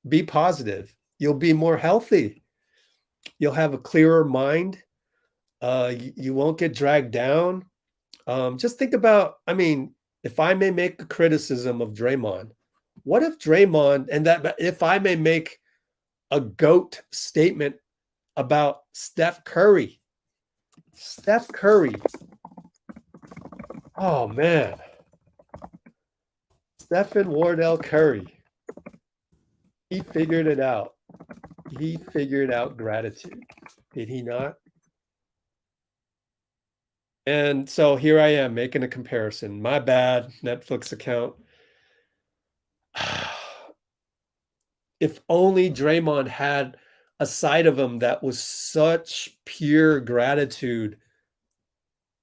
be positive. You'll be more healthy. You'll have a clearer mind. You won't get dragged down. Just think about, I mean, if I may make a criticism of Draymond, what if Draymond, and that if I may make a GOAT statement about Steph Curry? Steph Curry. Oh, man. Stephen Wardell Curry. He figured it out. He figured out gratitude. Did he not? And so here I am making a comparison. My bad, Netflix account. If only Draymond had a side of him that was such pure gratitude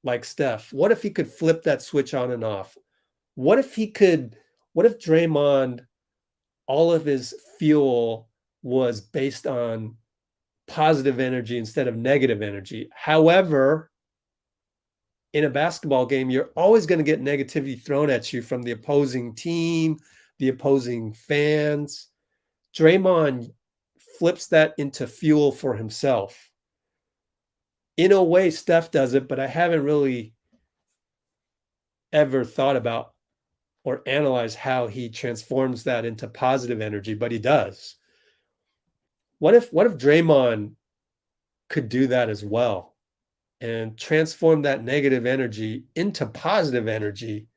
like Steph. What if he could flip that switch on and off? What if Draymond, all of his fuel was based on positive energy instead of negative energy? However, in a basketball game, you're always going to get negativity thrown at you from the opposing team, the opposing fans. Draymond flips that into fuel for himself. In a way, Steph does it, but I haven't really ever thought about or analyzed how he transforms that into positive energy, but he does. What if Draymond could do that as well and transform that negative energy into positive energy?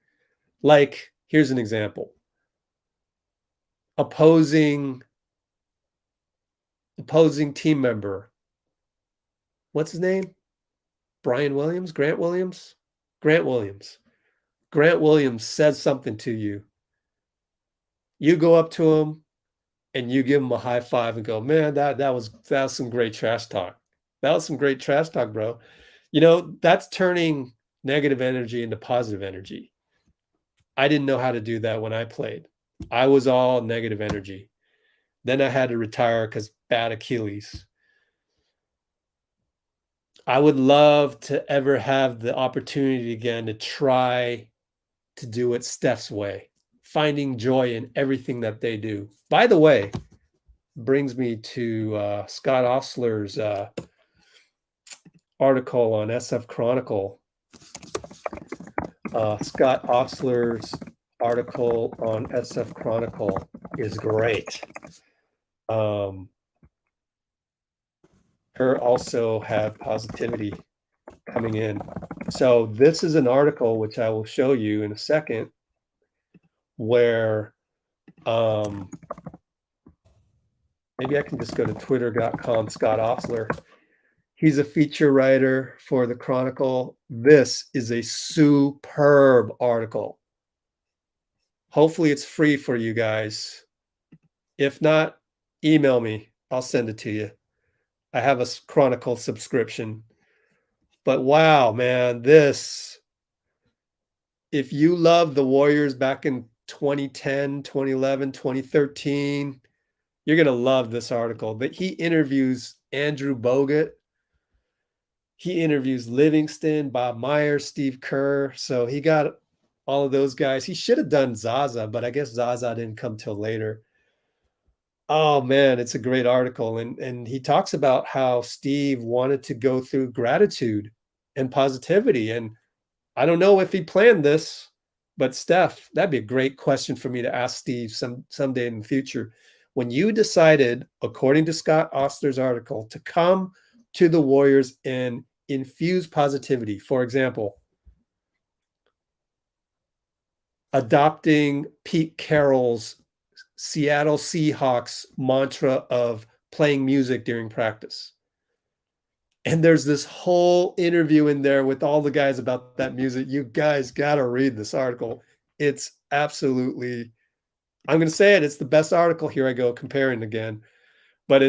Like, here's an example. Opposing team member. What's his name? Grant Williams? Grant Williams. Grant Williams says something to you. You go up to him and you give him a high five and go, man, that was some great trash talk. That was some great trash talk, bro. You know, that's turning negative energy into positive energy. I didn't know how to do that when I played. I was all negative energy. Then I had to retire because bad Achilles. I would love to ever have the opportunity again to try to do it Steph's way, finding joy in everything that they do. By the way, brings me to Scott Ostler's article on SF Chronicle. Scott Ostler's article on SF Chronicle is great. Kerr also had positivity coming in. So this is an article which I will show you in a second, where maybe I can just go to twitter.com, Scott Ostler. He's a feature writer for the Chronicle. This is a superb article. Hopefully it's free for you guys. If not, email me. I'll send it to you. I have a Chronicle subscription. But wow, man, if you love the Warriors back in 2010, 2011, 2013, you're going to love this article. But he interviews Andrew Bogut. He interviews Livingston, Bob Myers, Steve Kerr. So he got all of those guys. He should have done Zaza, but I guess Zaza didn't come till later. Oh man, it's a great article. And he talks about how Steve wanted to go through gratitude and positivity. And I don't know if he planned this, but Steph, that'd be a great question for me to ask Steve someday in the future. When you decided, according to Scott Ostler's article, to come to the Warriors and infuse positivity, for example, adopting Pete Carroll's Seattle Seahawks mantra of playing music during practice. And there's this whole interview in there with all the guys about that music. You guys got to read this article. It's absolutely, I'm going to say it, it's the best article. Here I go comparing again. But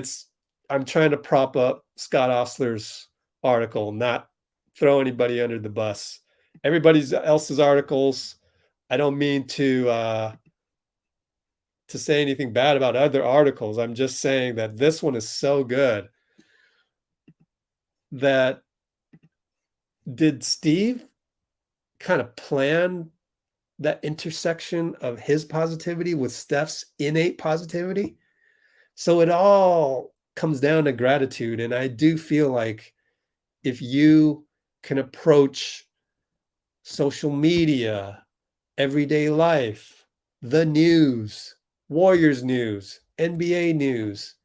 I'm trying to prop up Scott Ostler's article, not throw anybody under the bus. Everybody else's articles, I don't mean to say anything bad about other articles. I'm just saying that this one is so good. That did Steve kind of plan that intersection of his positivity with Steph's innate positivity? So it all comes down to gratitude. And I do feel like if you can approach social media, everyday life, the news, Warriors news, NBA news,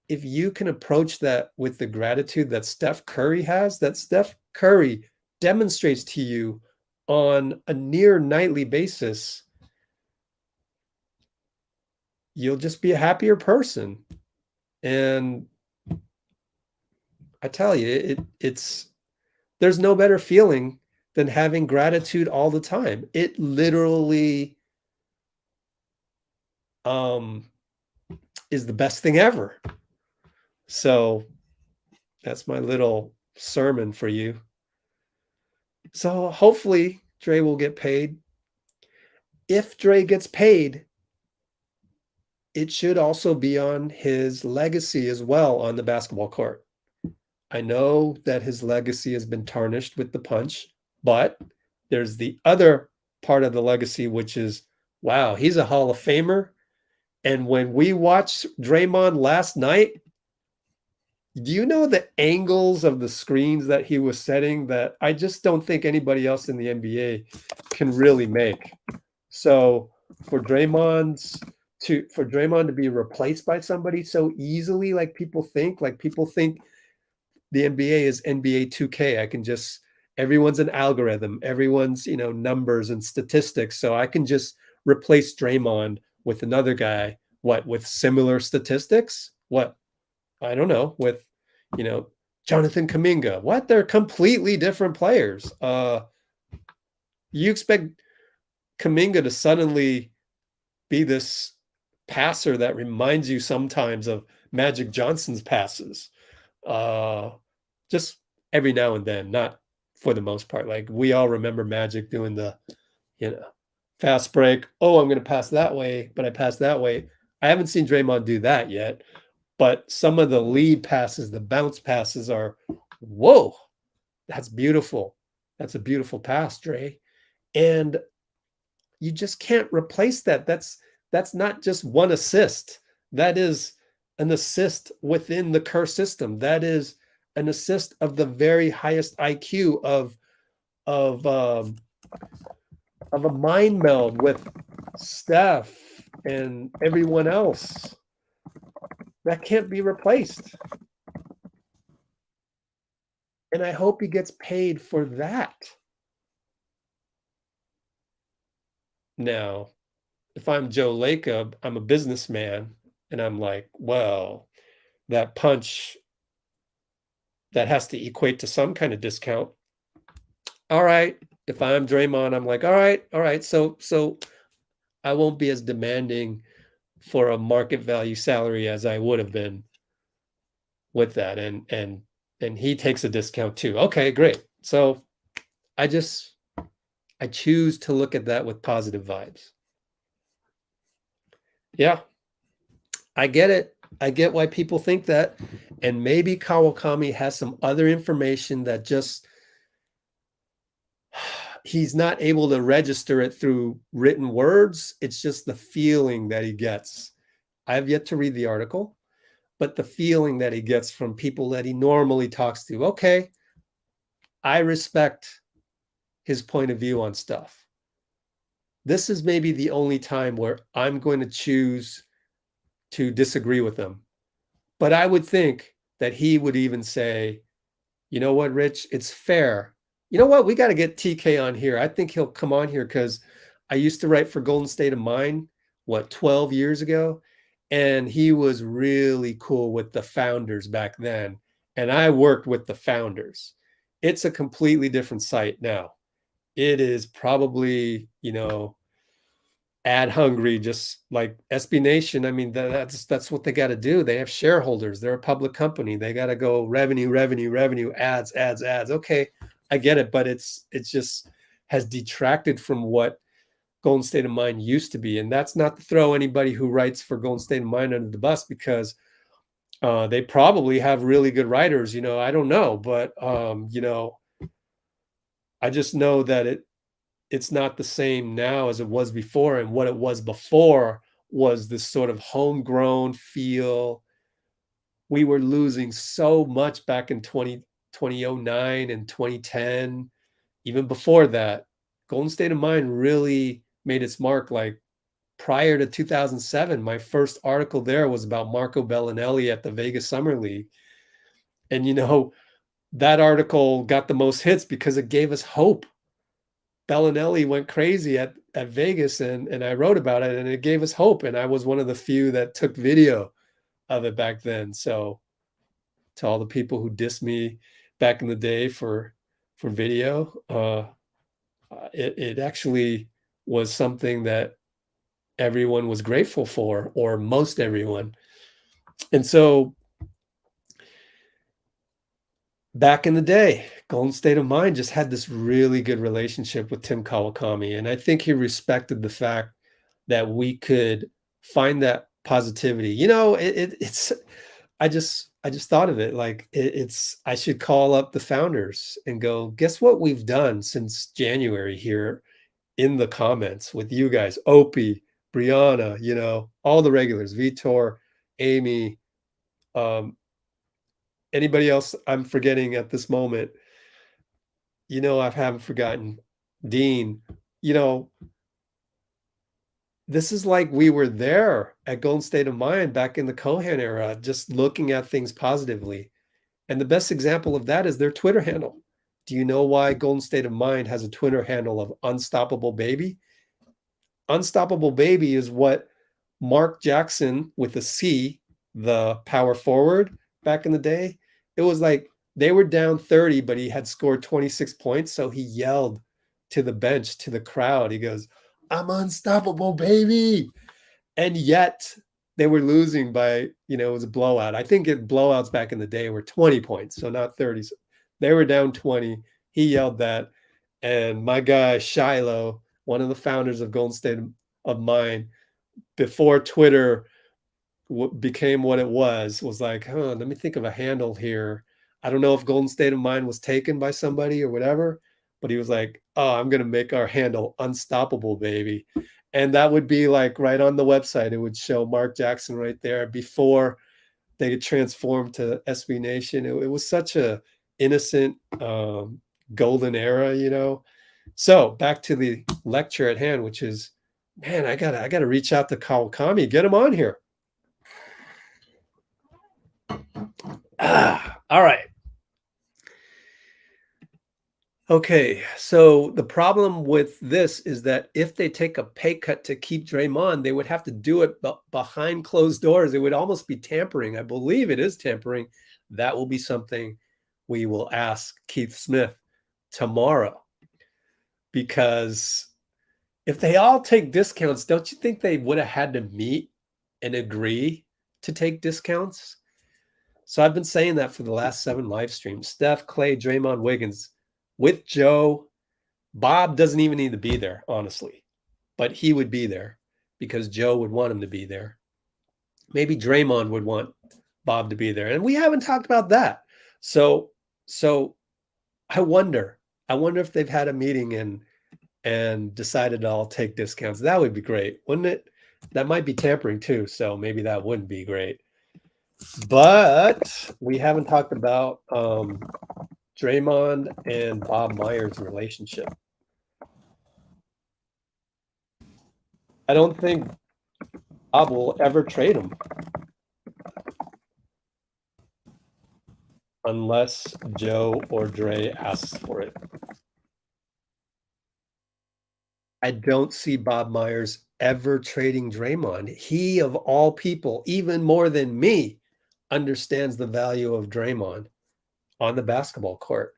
if you can approach that with the gratitude that Steph Curry has, that Steph Curry demonstrates to you on a near nightly basis, you'll just be a happier person. And I tell you, there's no better feeling than having gratitude all the time. It literally is the best thing ever. So that's my little sermon for you. So hopefully Dre will get paid. If Dre gets paid, it should also be on his legacy as well on the basketball court. I know that his legacy has been tarnished with the punch, but there's the other part of the legacy, which is, wow, he's a Hall of Famer. And when we watched Draymond last night, do you know the angles of the screens that he was setting that I just don't think anybody else in the NBA can really make? So for Draymond to be replaced by somebody so easily, like people think the NBA is NBA 2K. Everyone's an algorithm, everyone's, numbers and statistics. So I can just replace Draymond with another guy, with similar statistics? I don't know, with, Jonathan Kuminga. They're completely different players. You expect Kuminga to suddenly be this passer that reminds you sometimes of Magic Johnson's passes. Just every now and then, not for the most part. Like we all remember Magic doing the, fast break. Oh, I'm going to pass that way, but I passed that way. I haven't seen Draymond do that yet, but some of the lead passes, the bounce passes are, whoa, that's beautiful. That's a beautiful pass, Dre. And you just can't replace that. That's not just one assist. That is an assist within the Kerr system. That is an assist of the very highest IQ of a mind meld with Steph and everyone else. That can't be replaced. And I hope he gets paid for that. Now, if I'm Joe Lacob, I'm a businessman. And I'm like, well, that punch, that has to equate to some kind of discount. All right. If I'm Draymond, I'm like, all right. So I won't be as demanding for a market value salary as I would have been with that. And he takes a discount too. Okay, great. So I choose to look at that with positive vibes. Yeah, I get it. I get why people think that. And maybe Kawakami has some other information that just he's not able to register it through written words. It's just the feeling that he gets. I have yet to read the article, but the feeling that he gets from people that he normally talks to. Okay, I respect his point of view on stuff. This is maybe the only time where I'm going to choose to disagree with him. But I would think that he would even say, you know what, Rich, it's fair. You know what? We got to get TK on here. I think he'll come on here because I used to write for Golden State of Mind, 12 years ago? And he was really cool with the founders back then. And I worked with the founders. It's a completely different site now. It is probably, ad hungry, just like SB Nation. I mean, that's what they got to do. They have shareholders. They're a public company. They got to go revenue, ads. Okay, I get it, but it's just has detracted from what Golden State of Mind used to be, and that's not to throw anybody who writes for Golden State of Mind under the bus because they probably have really good writers. I don't know, but I just know that it's not the same now as it was before. And what it was before was this sort of homegrown feel. We were losing so much back in 2009 and 2010. Even before that, Golden State of Mind really made its mark. Like prior to 2007, my first article there was about Marco Bellinelli at the Vegas Summer League. And, that article got the most hits because it gave us hope. Bellinelli went crazy at Vegas, and I wrote about it, and it gave us hope. And I was one of the few that took video of it back then. So to all the people who dissed me back in the day for video, it actually was something that everyone was grateful for, or most everyone. And so back in the day, Golden State of Mind just had this really good relationship with Tim Kawakami. And I think he respected the fact that we could find that positivity. It's I just thought of it like it's I should call up the founders and go, guess what we've done since January here in the comments with you guys, Opie, Brianna, all the regulars, Vitor, Amy, anybody else I'm forgetting at this moment. I haven't forgotten Dean. This is like we were there at Golden State of Mind back in the Cohan era, just looking at things positively. And the best example of that is their Twitter handle. Do you know why Golden State of Mind has a Twitter handle of Unstoppable Baby? Unstoppable Baby is what Mark Jackson with a C, the power forward back in the day, it was like they were down 30, but he had scored 26 points. So he yelled to the bench, to the crowd. He goes, I'm unstoppable, baby. And yet they were losing by, it was a blowout. I think blowouts back in the day were 20 points, so not 30. So they were down 20. He yelled that. And my guy, Shiloh, one of the founders of Golden State of Mind, before Twitter became what it was like, let me think of a handle here. I don't know if Golden State of Mind was taken by somebody or whatever, but he was like, oh, I'm going to make our handle Unstoppable, baby. And that would be like right on the website. It would show Mark Jackson right there before they get transformed to SB Nation. It was such a innocent, golden era, So back to the lecture at hand, which is, man, I gotta reach out to Kawakami, get him on here. All right. Okay, so the problem with this is that if they take a pay cut to keep Draymond, they would have to do it behind closed doors. It would almost be tampering. I believe it is tampering. That will be something we will ask Keith Smith tomorrow, because if they all take discounts, don't you think they would have had to meet and agree to take discounts? So I've been saying that for the last 7 live streams. Steph, Klay, Draymond, Wiggins with Joe. Bob doesn't even need to be there, honestly, but he would be there because Joe would want him to be there. Maybe Draymond would want Bob to be there, and we haven't talked about that. So I wonder if they've had a meeting and decided to all take discounts. That would be great, wouldn't it? That might be tampering too, so maybe that wouldn't be great. But we haven't talked about Draymond and Bob Myers' relationship. I don't think Bob will ever trade him unless Joe or Dre asks for it. I don't see Bob Myers ever trading Draymond. He, of all people, even more than me, understands the value of Draymond on the basketball court.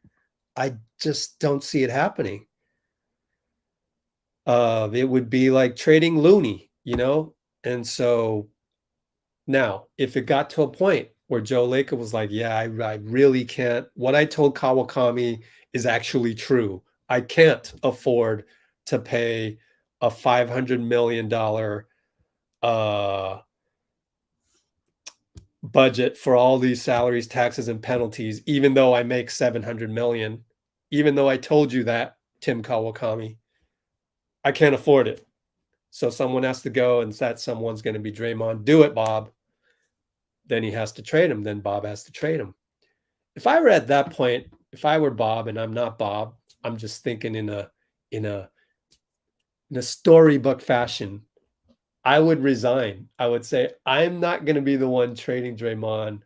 I just don't see it happening. It would be like trading Looney, And so now, if it got to a point where Joe Lacob was like, yeah, I really can't, what I told Kawakami is actually true. I can't afford to pay a $500 million budget for all these salaries, taxes, and penalties, even though I make $700 million, even though I told you that, Tim Kawakami, I can't afford it. So someone has to go, and that someone's going to be Draymond. Do it, Bob. Then he has to trade him. Then Bob has to trade him. If I were at that point, if I were Bob, and I'm not Bob, I'm just thinking in a storybook fashion, I would resign. I would say, I'm not going to be the one trading Draymond.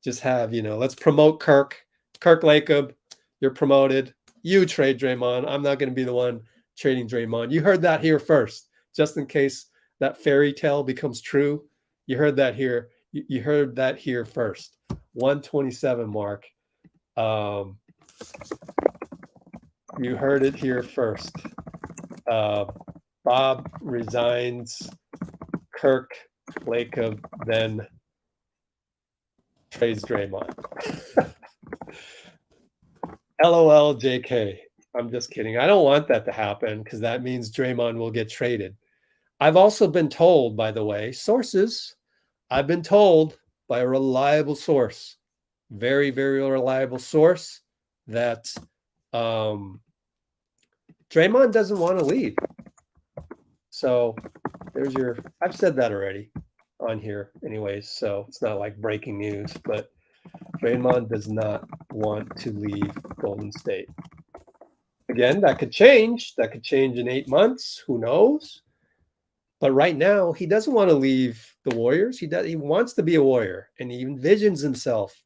Just have, let's promote Kirk Lacob. You're promoted. You trade Draymond. I'm not going to be the one trading Draymond. You heard that here first, just in case that fairy tale becomes true. You heard that here. You heard that here first. 127, Mark. You heard it here first. Bob resigns. Kirk Lacob then trades Draymond. LOL, JK. I'm just kidding. I don't want that to happen because that means Draymond will get traded. I've also been told, by the way, sources, I've been told by a reliable source, very, very reliable source, that Draymond doesn't want to leave. So there's I've said that already on here anyways, so it's not like breaking news, but Draymond does not want to leave Golden State. Again, that could change. That could change in 8 months. Who knows? But right now, he doesn't want to leave the Warriors. He wants to be a Warrior, and he envisions himself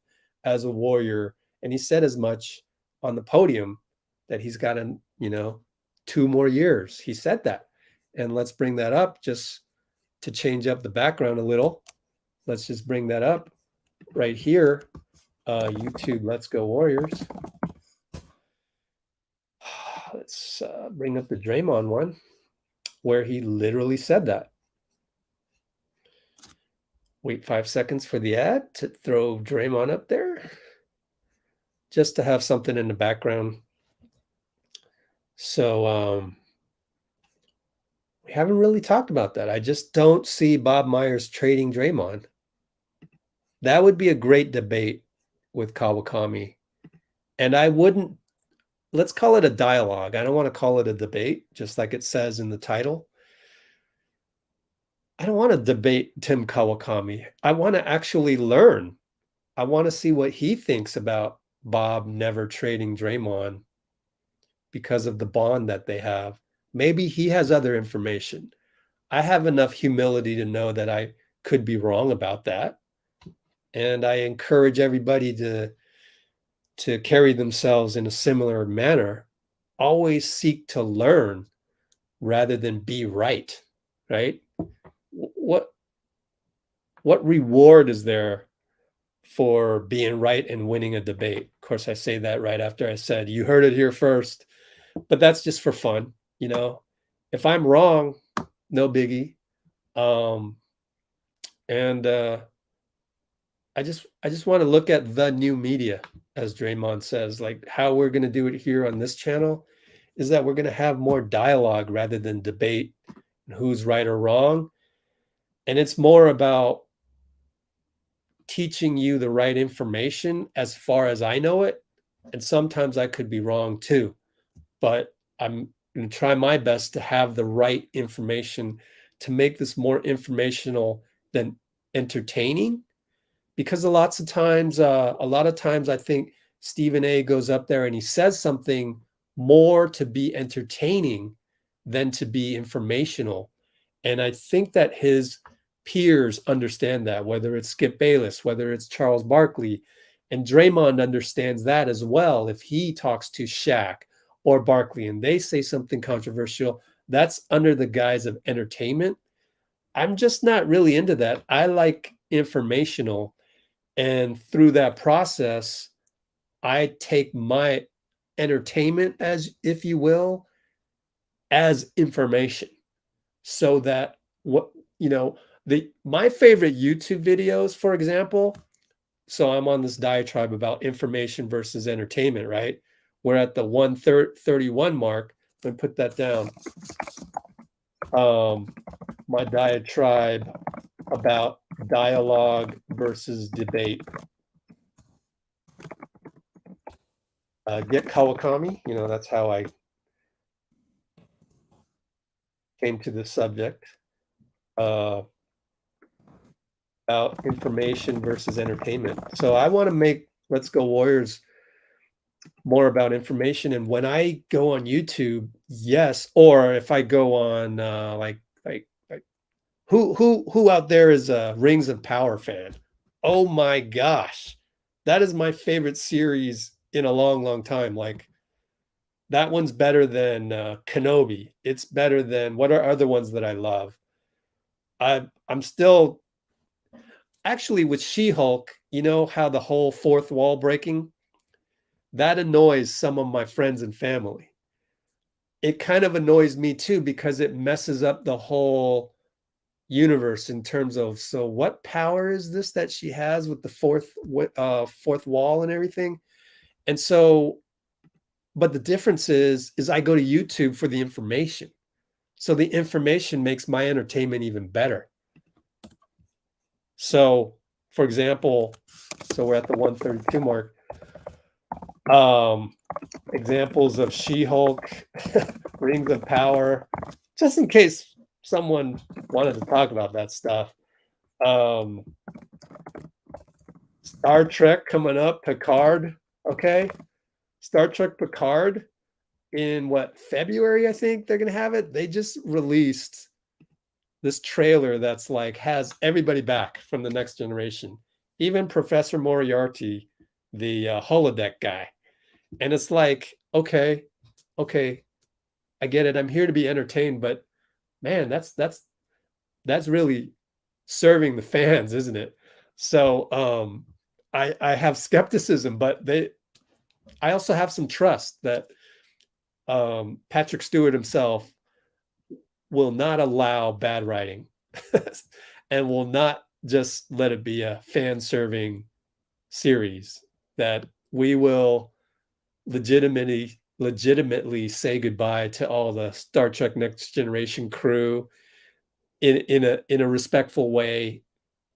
as a Warrior. And he said as much on the podium that he's got 2 more years. He said that. And let's bring that up just to change up the background a little. Let's just bring that up right here. YouTube, Let's Go Warriors. Let's bring up the Draymond one, where he literally said that. Wait 5 seconds for the ad to throw Draymond up there, just to have something in the background. So we haven't really talked about that. I just don't see Bob Myers trading Draymond. That would be a great debate with Kawakami. And I wouldn't, let's call it a dialogue. I don't want to call it a debate, just like it says in the title. I don't want to debate Tim Kawakami. I want to actually learn. I want to see what he thinks about Bob never trading Draymond because of the bond that they have. Maybe he has other information. I have enough humility to know that I could be wrong about that. And I encourage everybody to carry themselves in a similar manner always seek to learn rather than be right, right? What reward is there for being right and winning a debate? Of course, I say that right after I said, you heard it here first, but that's just for fun, you know? If I'm wrong, no biggie. And I just want to look at the new media, as Draymond says, like how we're going to do it here on this channel is that we're going to have more dialogue rather than debate who's right or wrong. And it's more about teaching you the right information as far as I know it. And sometimes I could be wrong too, but I'm going to try my best to have the right information to make this more informational than entertaining. Because a lot of times I think Stephen A goes up there and he says something more to be entertaining than to be informational. And I think that his peers understand that, whether it's Skip Bayless, whether it's Charles Barkley, and Draymond understands that as well. If he talks to Shaq or Barkley and they say something controversial, that's under the guise of entertainment. I'm just not really into that. I like informational. And through that process, I take my entertainment, as if you will, as information. So that my favorite YouTube videos, for example, so I'm on this diatribe about information versus entertainment, right? We're at the 131 mark. Let me put that down. My diatribe about dialogue versus debate. Get Kawakami, that's how I came to this subject about information versus entertainment. So I want to make Let's Go Warriors more about information. And when I go on YouTube, yes, or if I go on like who out there is a Rings of Power fan? Oh my gosh, that is my favorite series in a long time. Like that one's better than Kenobi. It's better than what are other ones that I love? I'm still actually with She-Hulk. You know how the whole fourth wall breaking that annoys some of my friends and family. It kind of annoys me too because it messes up the whole universe in terms of, so what power is this that she has with the fourth wall and everything? And so, but the difference is I go to YouTube for the information. So the information makes my entertainment even better. So, for example, so we're at the 132 mark. Examples of She-Hulk, Rings of Power, just in case someone wanted to talk about that stuff. Star Trek coming up, Picard, okay? Star Trek Picard in February, I think they're going to have it. They just released this trailer that's like has everybody back from the Next Generation, even Professor Moriarty, the holodeck guy. And it's like, okay, I get it. I'm here to be entertained, but man, that's really serving the fans, isn't it? So I have skepticism, but I also have some trust that Patrick Stewart himself will not allow bad writing and will not just let it be a fan-serving series, that we will legitimately say goodbye to all the Star Trek Next Generation crew in a respectful way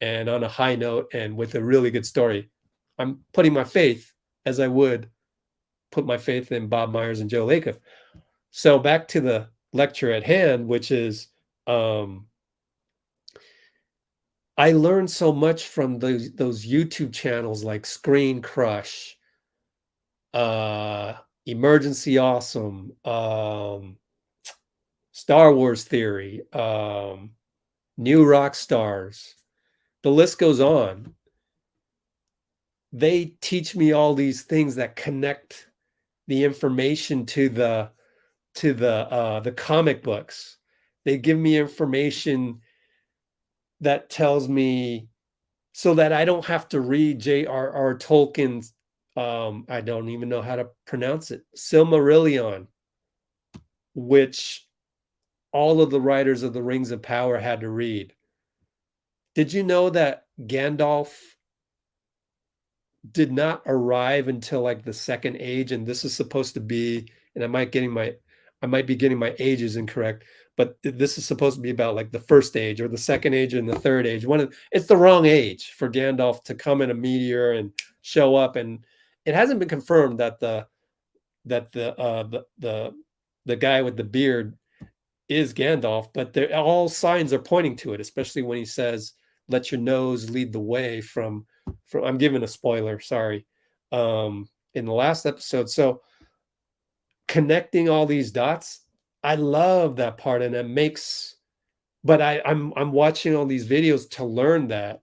and on a high note and with a really good story. I'm putting my faith, as I would put my faith in Bob Myers and Joe Lacob. So back to the lecture at hand, which is I learned so much from those YouTube channels like Screen Crush, Emergency Awesome, Star Wars Theory, New Rock Stars. The list goes on. They teach me all these things that connect the information to the comic books. They give me information that tells me so that I don't have to read J.R.R. Tolkien's I don't even know how to pronounce it, Silmarillion, which all of the writers of the Rings of Power had to read. Did you know that Gandalf did not arrive until like the second age? And this is supposed to be, and I might be getting my ages incorrect, but this is supposed to be about like the first age or the second age and the third age. It's the wrong age for Gandalf to come in a meteor and show up. And it hasn't been confirmed that the guy with the beard is Gandalf, but all signs are pointing to it, especially when he says, "Let your nose lead the way." From I'm giving a spoiler, sorry, in the last episode. So connecting all these dots, I love that part, and it makes. But I'm watching all these videos to learn that,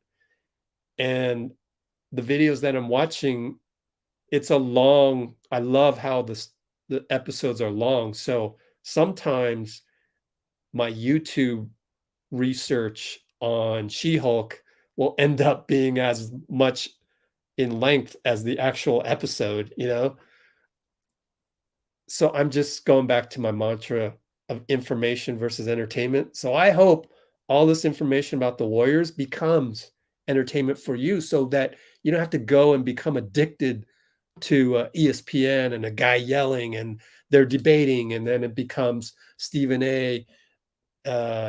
and the videos that I'm watching, it's a long. I love how the episodes are long, so sometimes my YouTube research on She-Hulk will end up being as much in length as the actual episode, you know? So I'm just going back to my mantra of information versus entertainment. So I hope all this information about the Warriors becomes entertainment for you so that you don't have to go and become addicted to ESPN and a guy yelling and they're debating, and then it becomes Stephen A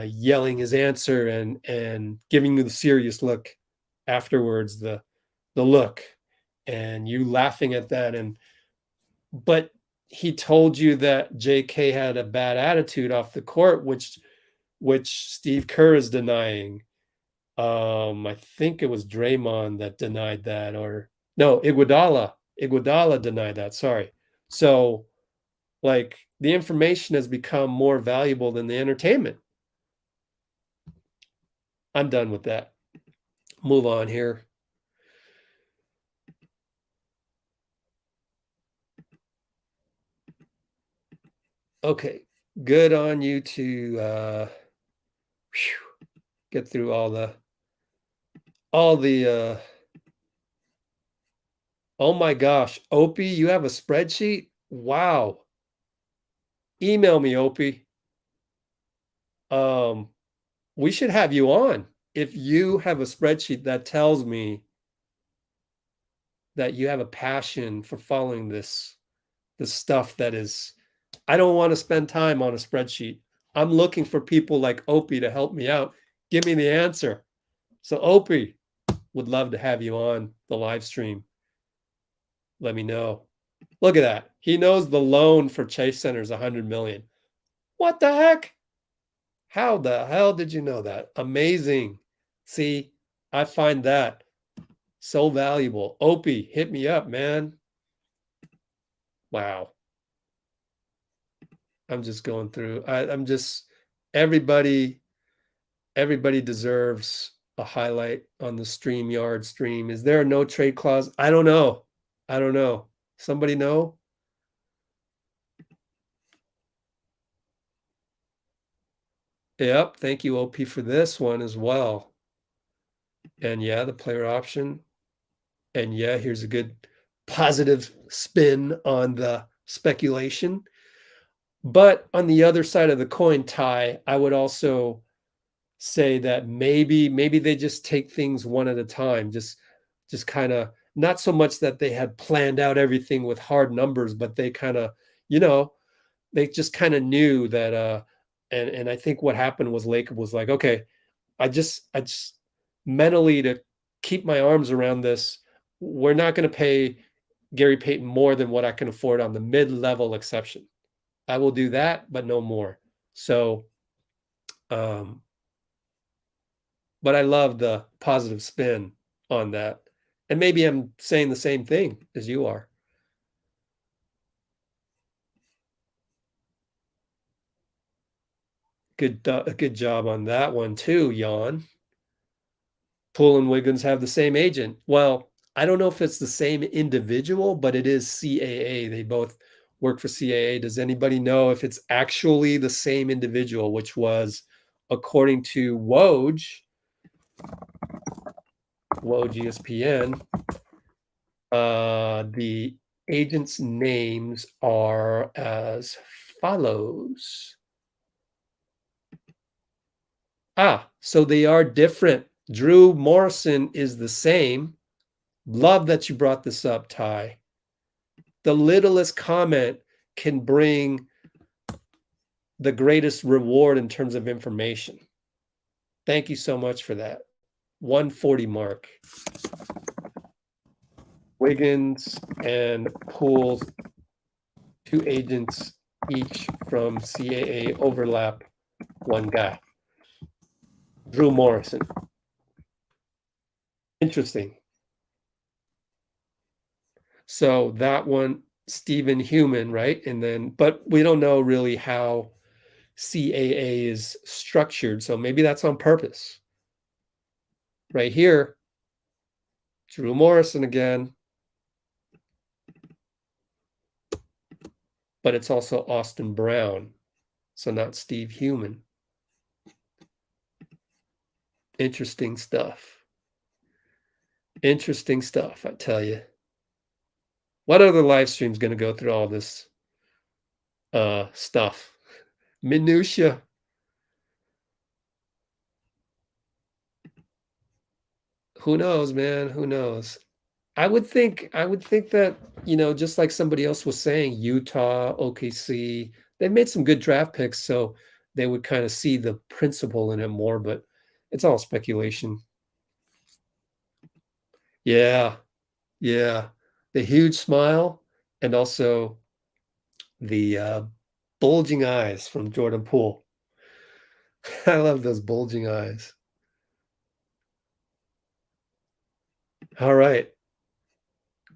yelling his answer and giving you the serious look afterwards, the look, and you laughing at that. But he told you that JK had a bad attitude off the court, which Steve Kerr is denying. I think it was Draymond that denied that, or no, Iguodala denied that. Sorry. So like the information has become more valuable than the entertainment. I'm done with that. Move on here. Okay, good on you to get through all the oh my gosh, Opie, you have a spreadsheet? Wow. Email me, Opie. We should have you on. If you have a spreadsheet that tells me that you have a passion for following this stuff that is, I don't want to spend time on a spreadsheet. I'm looking for people like Opie to help me out. Give me the answer. So Opie, would love to have you on the live stream. Let me know. Look at that. He knows the loan for Chase Center is 100 million. What the heck? How the hell did you know that? Amazing. See, I find that so valuable. Opie, hit me up, man. Wow. I'm just going through. I'm just everybody deserves a highlight on the StreamYard stream. Is there a no trade clause? I don't know. Somebody know? Yep. Thank you, OP, for this one as well. And yeah, the player option. And yeah, here's a good positive spin on the speculation. But on the other side of the coin, Ty, I would also say that maybe they just take things one at a time, just kind of, not so much that they had planned out everything with hard numbers, but they kind of, they just kind of knew that and I think what happened was Lacob was like, okay, I just mentally, to keep my arms around this, we're not going to pay Gary Payton more than what I can afford on the mid-level exception. I will do that, but no more. So but I love the positive spin on that. And maybe I'm saying the same thing as you are. Good job on that one too, Jan. Poole and Wiggins have the same agent. Well, I don't know if it's the same individual, but it is CAA. They both worked for CAA. Does anybody know if it's actually the same individual, which was, according to Woj ESPN, the agents' names are as follows. So they are different. Drew Morrison is the same. Love that you brought this up, Ty. The littlest comment can bring the greatest reward in terms of information. Thank you so much for that. 140 mark. Wiggins and Poole, 2 agents each from CAA overlap, 1 guy. Drew Morrison. Interesting. So that one, Stephen Human, right? And then, but we don't know really how CAA is structured. So maybe that's on purpose. Right here, Drew Morrison again. But it's also Austin Brown. So not Steve Human. Interesting stuff. Interesting stuff, I tell you. What other live stream's going to go through all this stuff? Minutia. Who knows, man? Who knows? I would think that, just like somebody else was saying, Utah, OKC, they made some good draft picks, so they would kind of see the principle in it more, but it's all speculation. Yeah. The huge smile and also the bulging eyes from Jordan Poole. I love those bulging eyes. All right.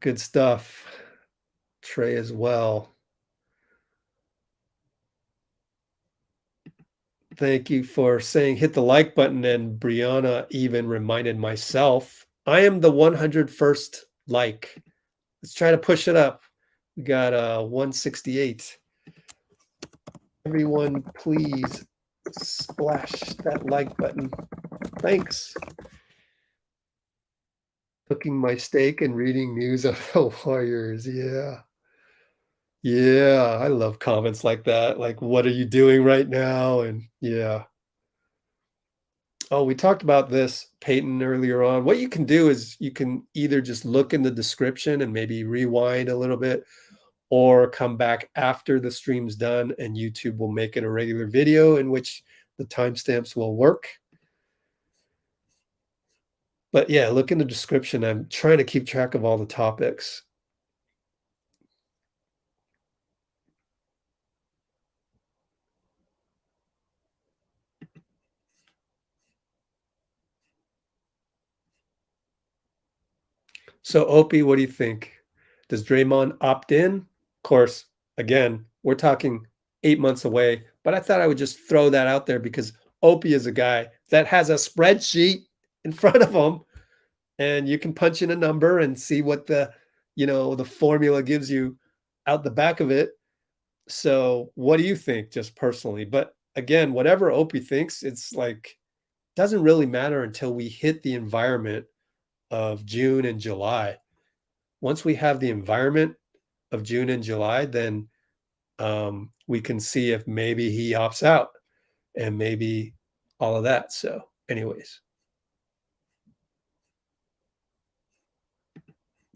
Good stuff. Trey as well. Thank you for saying hit the like button, and Brianna even reminded myself. I am the 101st like. Let's try to push it up. We got 168. Everyone, please splash that like button. Thanks. Cooking my steak and reading news of the Warriors. Yeah, I love comments like that. Like, what are you doing right now? And yeah. Oh, we talked about this, Peyton, earlier on. What you can do is you can either just look in the description and maybe rewind a little bit, or come back after the stream's done and YouTube will make it a regular video in which the timestamps will work. But yeah, look in the description. I'm trying to keep track of all the topics. So Opie, what do you think? Does Draymond opt in? Of course, again, we're talking 8 months away, but I thought I would just throw that out there because Opie is a guy that has a spreadsheet in front of him, and you can punch in a number and see what the formula gives you out the back of it. So what do you think, just personally? But again, whatever Opie thinks, it's like, doesn't really matter until we hit the environment of June and July. Once we have the environment of June and July, then we can see if maybe he opts out and maybe all of that. So anyways,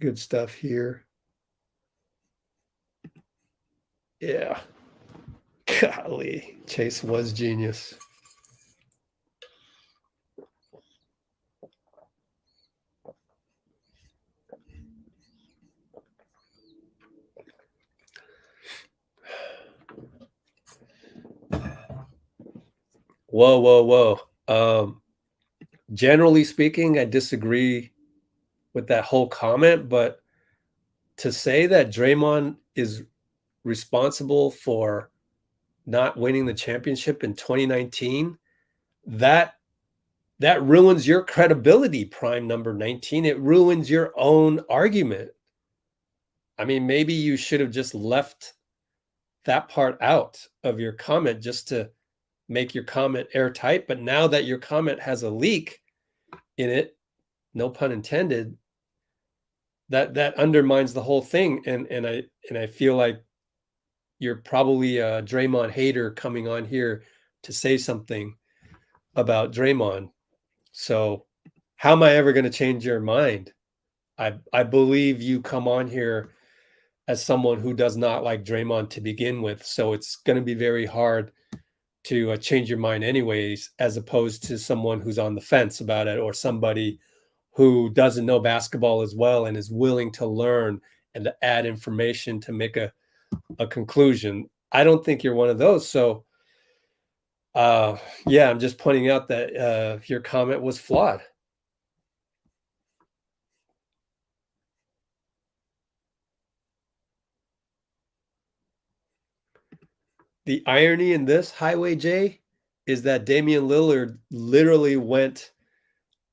good stuff here. Yeah. Golly, Chase was genius. Whoa. Generally speaking, I disagree with that whole comment, but to say that Draymond is responsible for not winning the championship in 2019, that ruins your credibility, prime number 19. It ruins your own argument. I mean, maybe you should have just left that part out of your comment just to make your comment airtight. But now that your comment has a leak in it, no pun intended, that undermines the whole thing. And I feel like you're probably a Draymond hater coming on here to say something about Draymond. So how am I ever going to change your mind? I believe you come on here as someone who does not like Draymond to begin with. So it's going to be very hard to change your mind anyways, as opposed to someone who's on the fence about it, or somebody who doesn't know basketball as well and is willing to learn and to add information to make a conclusion. I don't think you're one of those. So yeah, I'm just pointing out that your comment was flawed. The irony in this, Highway J, is that Damian Lillard literally went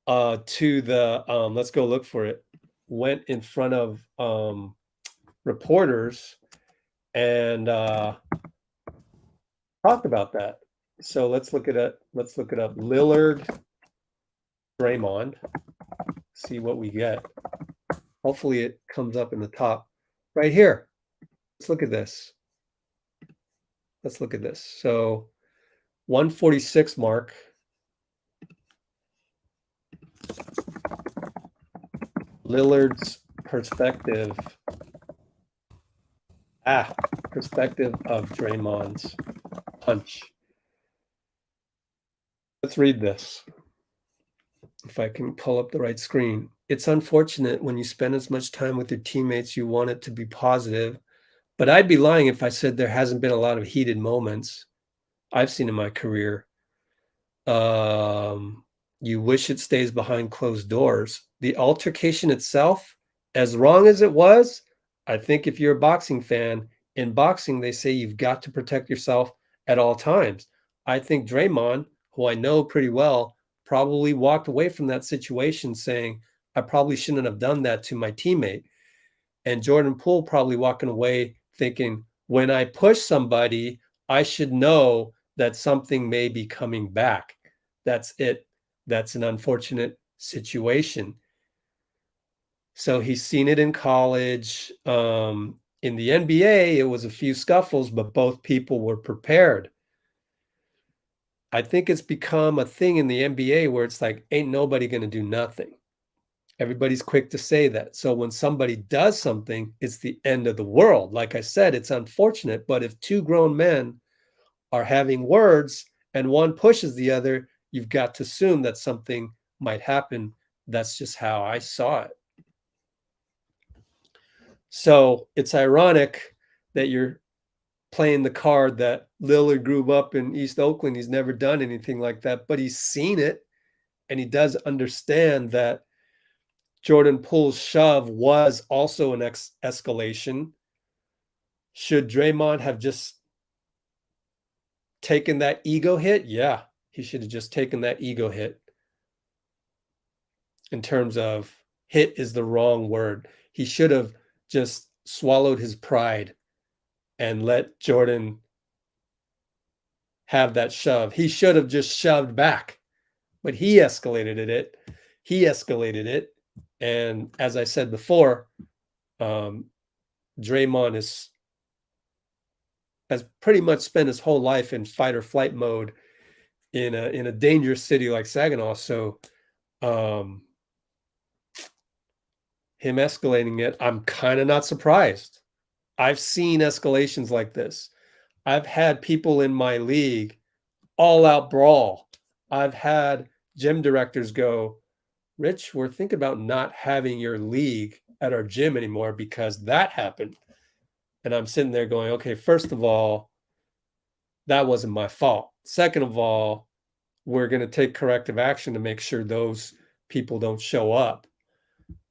to the let's go look for it, went in front of reporters and talked about that. So let's look it up. Let's look it up. Lillard, Draymond. See what we get. Hopefully it comes up in the top right here. Let's look at this. Let's look at this. So 146 mark. Lillard's perspective. Perspective of Draymond's punch. Let's read this. If I can pull up the right screen. It's unfortunate when you spend as much time with your teammates, you want it to be positive, but I'd be lying if I said there hasn't been a lot of heated moments I've seen in my career. You wish it stays behind closed doors. The altercation itself, as wrong as it was, I think if you're a boxing fan, in boxing, they say you've got to protect yourself at all times. I think Draymond, who I know pretty well, probably walked away from that situation saying, I probably shouldn't have done that to my teammate. And Jordan Poole probably walking away thinking, when I push somebody, I should know that something may be coming back. That's it. That's an unfortunate situation. So he's seen it in college. In the NBA, it was a few scuffles, but both people were prepared. I think it's become a thing in the NBA where it's like, ain't nobody going to do nothing. Everybody's quick to say that. So when somebody does something, it's the end of the world. Like I said, it's unfortunate, but if two grown men are having words and one pushes the other, you've got to assume that something might happen. That's just how I saw it. So it's ironic that you're playing the card that Lillard grew up in East Oakland. He's never done anything like that, but he's seen it, and he does understand that Jordan Poole's shove was also an escalation. Should Draymond have just taken that ego hit? Yeah, he should have just taken that ego hit. In terms of hit is the wrong word. He should have just swallowed his pride and let Jordan have that shove. He should have just shoved back, but he escalated it. He escalated it. And as I said before, Draymond has pretty much spent his whole life in fight or flight mode in a dangerous city like Saginaw. So him escalating it, I'm kind of not surprised. I've seen escalations like this. I've had people in my league all out brawl. I've had gym directors go, Rich, we're thinking about not having your league at our gym anymore because that happened. And I'm sitting there going, okay, first of all, that wasn't my fault. Second of all, we're going to take corrective action to make sure those people don't show up.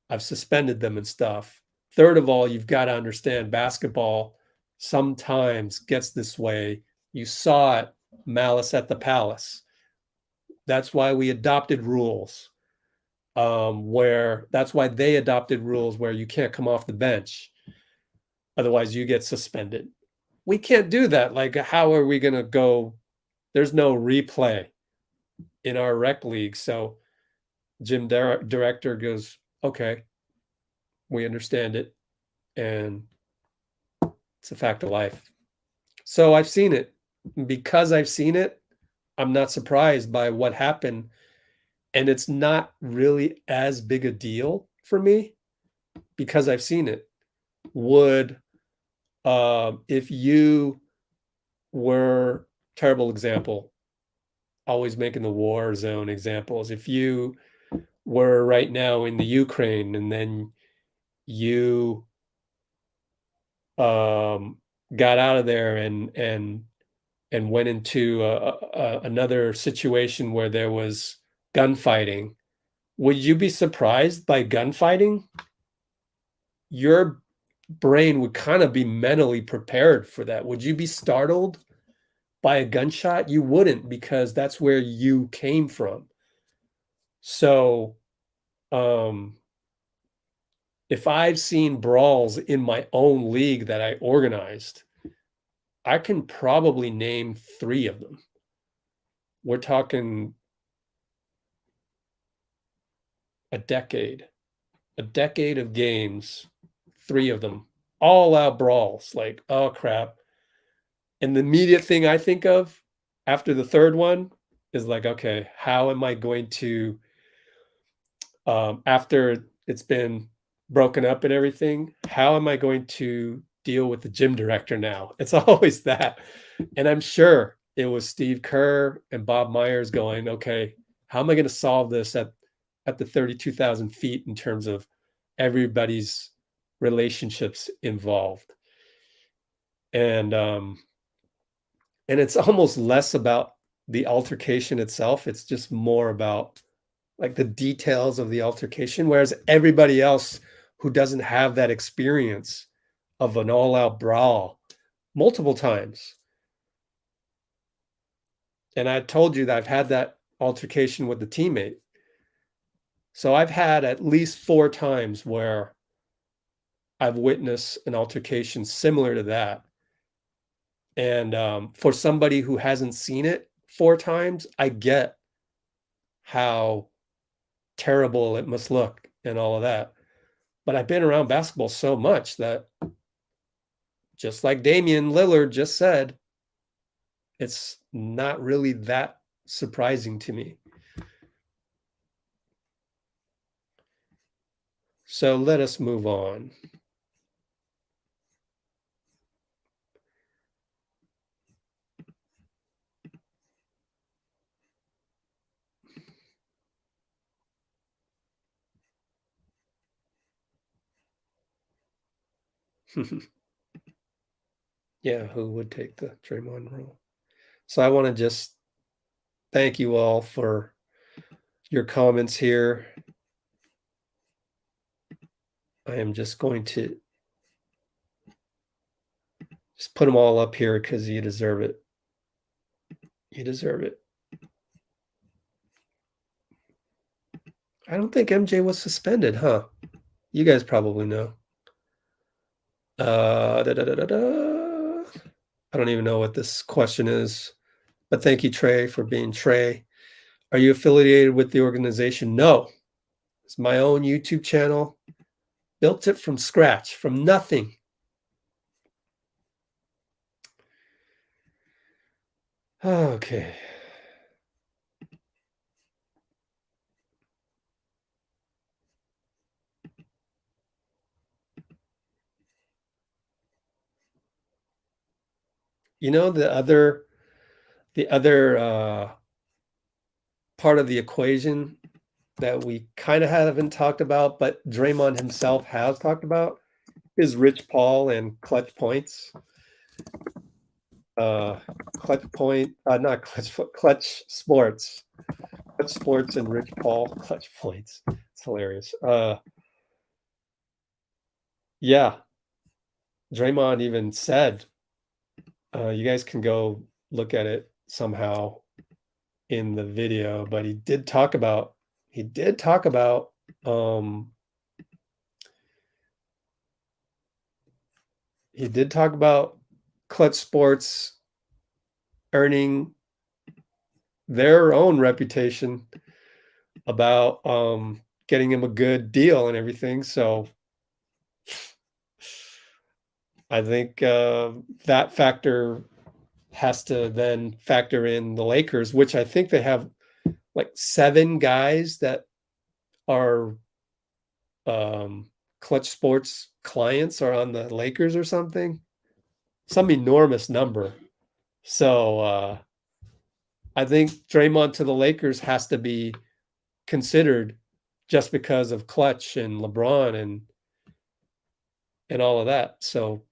I've suspended them and stuff. Third of all, you've got to understand basketball sometimes gets this way. You saw it, malice at the palace. That's why we adopted rules that's why they adopted rules where you can't come off the bench. Otherwise, you get suspended. we can't do that. Like, how are we going to go? There's no replay in our rec league. So gym director goes, okay, we understand it. And it's a fact of life. So I've seen it. Because I've seen it, I'm not surprised by what happened. And it's not really as big a deal for me because I've seen it. Would, if you were, terrible example, always making the war zone examples. If you were right now in the Ukraine and then you got out of there and went into another situation where there was gunfighting, would you be surprised by gunfighting? Your brain would kind of be mentally prepared for that. Would you be startled by a gunshot? You wouldn't, because that's where you came from. So, if I've seen brawls in my own league that I organized, I can probably name 3 of them. We're talking a decade of games, 3 of them, all out brawls. Like, oh crap. And the immediate thing I think of after the 3rd one is like, okay, how am I going to, after it's been broken up and everything, how am I going to deal with the gym director now? It's always that. And I'm sure it was Steve Kerr and Bob Myers going, okay, how am I going to solve this at the 32,000 feet in terms of everybody's relationships involved? And it's almost less about the altercation itself. It's just more about like the details of the altercation, whereas everybody else who doesn't have that experience of an all-out brawl multiple times. And I told you that I've had that altercation with the teammate. So I've had at least 4 times where I've witnessed an altercation similar to that. And for somebody who hasn't seen it 4 times, I get how terrible it must look and all of that. But I've been around basketball so much that, just like Damian Lillard just said, it's not really that surprising to me. So let us move on. Yeah, who would take the Draymond role? So I want to just thank you all for your comments here. I am just going to just put them all up here because you deserve it. You deserve it. I don't think MJ was suspended, huh? You guys probably know. I don't even know what this question is, but thank you, Trey, for being Trey. Are you affiliated with the organization? No. It's my own YouTube channel. Built it from scratch, from nothing. Okay. You know, the other part of the equation that we kind of haven't talked about, but Draymond himself has talked about, is Rich Paul and clutch points. Clutch point, not clutch, clutch sports. Clutch sports and Rich Paul clutch points. It's hilarious. Yeah. Draymond even said, you guys can go look at it somehow in the video, but he did talk about Clutch Sports earning their own reputation about getting him a good deal and everything. So I think that factor has to then factor in the Lakers, which I think they have like 7 guys that are Clutch Sports clients are on the Lakers or something. Some enormous number. So I think Draymond to the Lakers has to be considered just because of Clutch and LeBron and all of that. So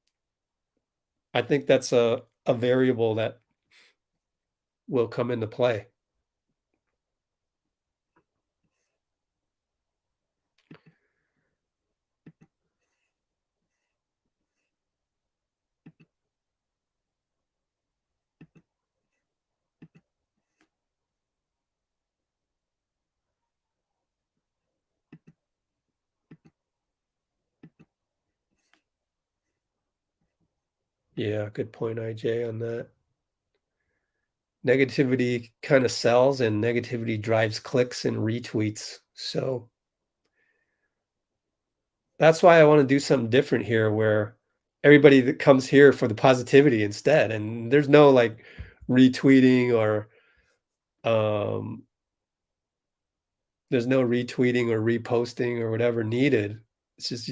I think that's a variable that will come into play. Yeah, good point, IJ, on that. Negativity kind of sells and negativity drives clicks and retweets. So that's why I want to do something different here where everybody that comes here for the positivity instead. And there's no like retweeting or there's no retweeting or reposting or whatever needed. It's just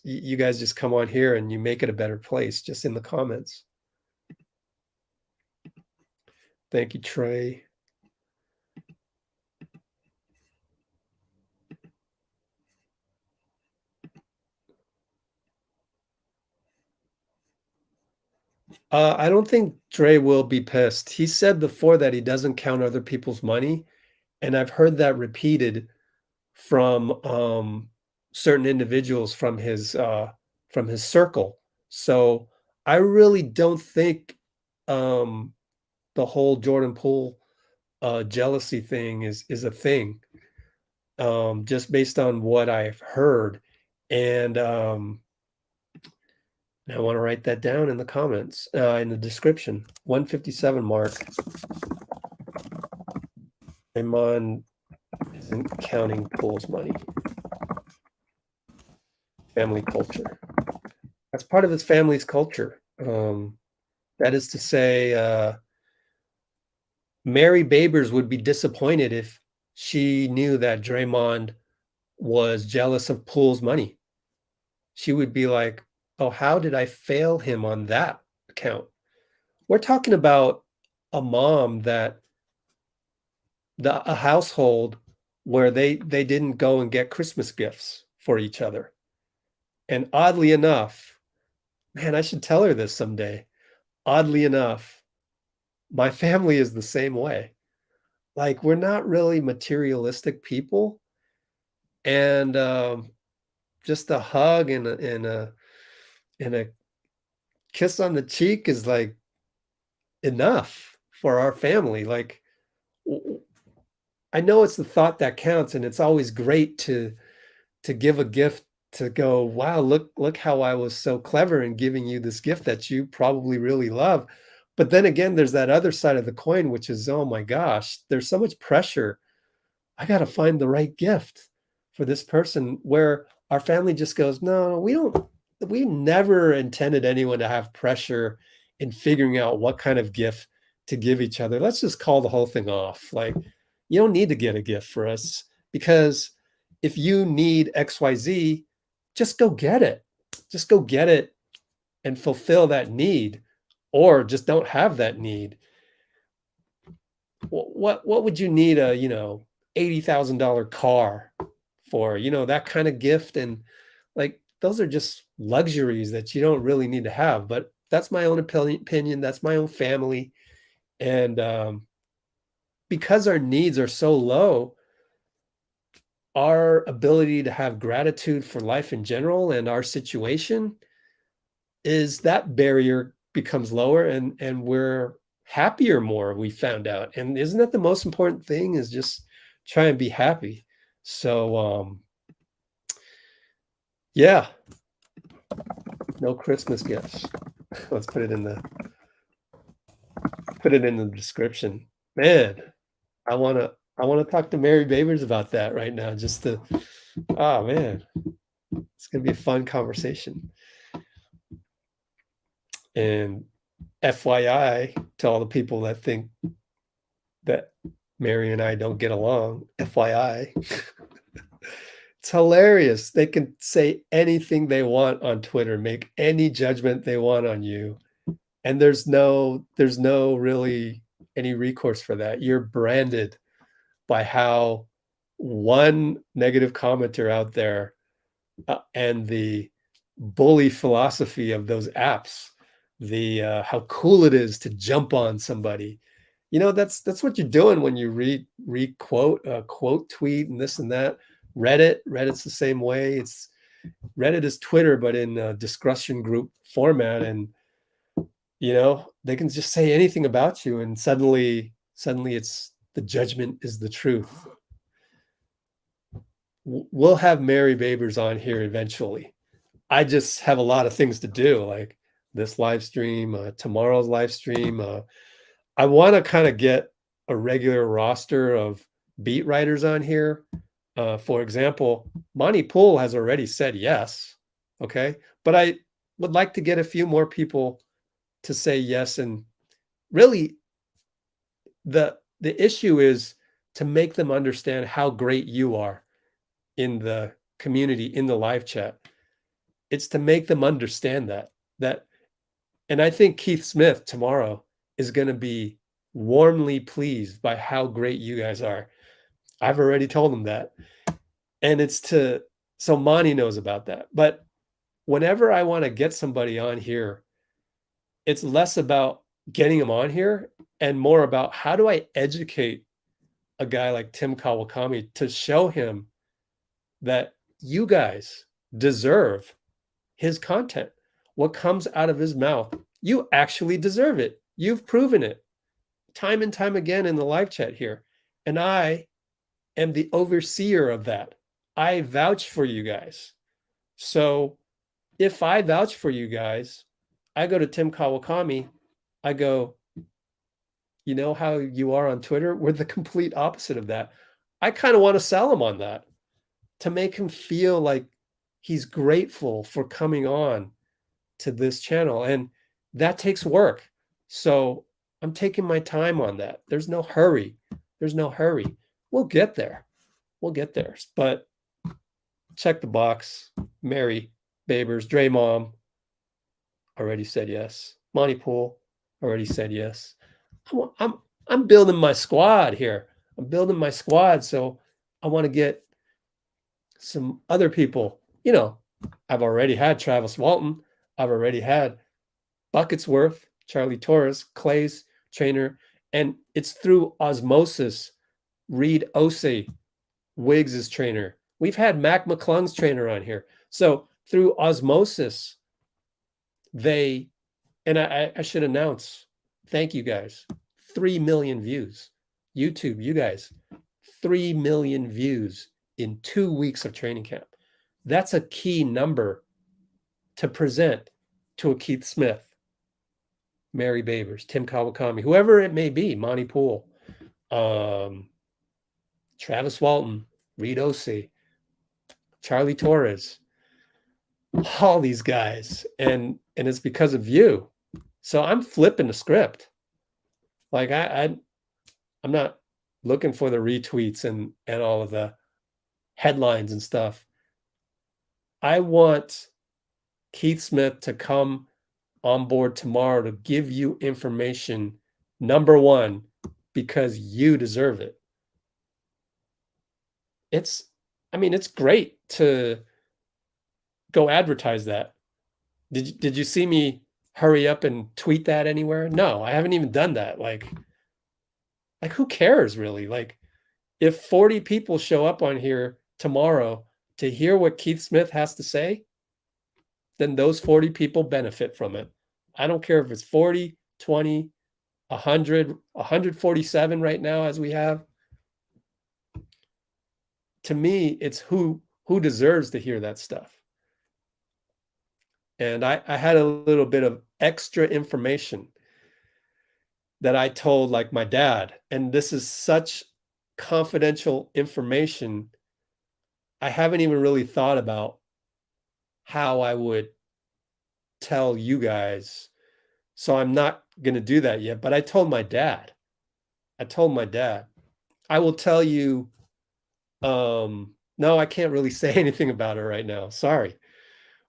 you guys just come on here and you make it a better place just in the comments. Thank you, Trey. I don't think Dre will be pissed. He said before that he doesn't count other people's money, and I've heard that repeated from certain individuals from his circle. So I really don't think the whole Jordan Poole jealousy thing is a thing. Just based on what I've heard, and I want to write that down in the comments, in the description. 157 mark. Draymond isn't counting Poole's money. Family culture. That's part of his family's culture. That is to say, Mary Babers would be disappointed if she knew that Draymond was jealous of Poole's money. She would be like, oh, how did I fail him on that account? We're talking about a mom that a household where they didn't go and get Christmas gifts for each other. And oddly enough, man, I should tell her this someday. Oddly enough, my family is the same way. Like, we're not really materialistic people. And just a hug and a kiss on the cheek is like enough for our family. Like, I know it's the thought that counts, and it's always great to give a gift, to go, wow, look how I was so clever in giving you this gift that you probably really love. But then again, there's that other side of the coin, which is, oh my gosh, there's so much pressure. I got to find the right gift for this person, where our family just goes, no, we never intended anyone to have pressure in figuring out what kind of gift to give each other. Let's just call the whole thing off. Like, you don't need to get a gift for us, because if you need XYZ, just go get it. Just go get it and fulfill that need, or just don't have that need. What would you need a, $80,000 car for, that kind of gift? And like, those are just luxuries that you don't really need to have. But that's my own opinion. That's my own family. And because our needs are so low, our ability to have gratitude for life in general and our situation, is that barrier becomes lower, and we're happier more, we found out. And isn't that the most important thing, is just try and be happy? So yeah, no Christmas gifts. Let's put it in the description. Man, I wanna talk to Mary Babers about that right now. Just to, oh man, it's gonna be a fun conversation. And FYI to all the people that think that Mary and I don't get along, FYI, it's hilarious. They can say anything they want on Twitter, make any judgment they want on you, and there's no really any recourse for that. You're branded by how one negative commenter out there and the bully philosophy of those apps, the how cool it is to jump on somebody. You know, that's what you're doing when you quote tweet and this and that. Reddit's the same way. It's Reddit is Twitter, but in a discussion group format, and you know, they can just say anything about you, and suddenly it's the judgment is the truth. We'll have Mary Babers on here eventually. I just have a lot of things to do, like this live stream, tomorrow's live stream. I want to kind of get a regular roster of beat writers on here. For example, Monty Poole has already said yes. Okay. But I would like to get a few more people to say yes. And really, the issue is to make them understand how great you are in the community, in the live chat. It's to make them understand that, and I think Keith Smith tomorrow is going to be warmly pleased by how great you guys are. I've already told him that. And it's so Monty knows about that. But whenever I want to get somebody on here, it's less about getting them on here and more about how do I educate a guy like Tim Kawakami to show him that you guys deserve his content. What comes out of his mouth, you actually deserve it. You've proven it time and time again in the live chat here. And I am the overseer of that. I vouch for you guys. So if I vouch for you guys, I go to Tim Kawakami, I go, you know how you are on Twitter? We're the complete opposite of that. I kind of want to sell him on that to make him feel like he's grateful for coming on to this channel. And that takes work. So I'm taking my time on that. There's no hurry. We'll get there. But check the box. Mary Babers, Dre Mom already said yes. Monty Poole already said yes. I'm building my squad here. So I want to get some other people. You know, I've already had Travis Walton. I've already had Bucketsworth, Charlie Torres, Clay's trainer, and it's through osmosis. Reed Osei, Wiggs' trainer. We've had Mac McClung's trainer on here. So through osmosis, and I should announce, thank you guys, 3 million views. YouTube, you guys, 3 million views in 2 weeks of training camp. That's a key number to present to a Keith Smith, Mary Babers, Tim Kawakami, whoever it may be, Monty Poole, Travis Walton, Reed Osei, Charlie Torres, all these guys. And it's because of you. So I'm flipping the script. Like I'm not looking for the retweets and all of the headlines and stuff. I want Keith Smith to come on board tomorrow to give you information, number one, because you deserve it. It's great to go advertise that. Did you see me hurry up and tweet that anywhere? No, I haven't even done that. Like who cares really? Like if 40 people show up on here tomorrow to hear what Keith Smith has to say, then those 40 people benefit from it. I don't care if it's 40, 20, 100, 147 right now as we have. To me, it's who deserves to hear that stuff. And I had a little bit of extra information that I told like my dad, and this is such confidential information. I haven't even really thought about how I would tell you guys. So I'm not going to do that yet, but I told my dad. I will tell you no, I can't really say anything about it right now. Sorry.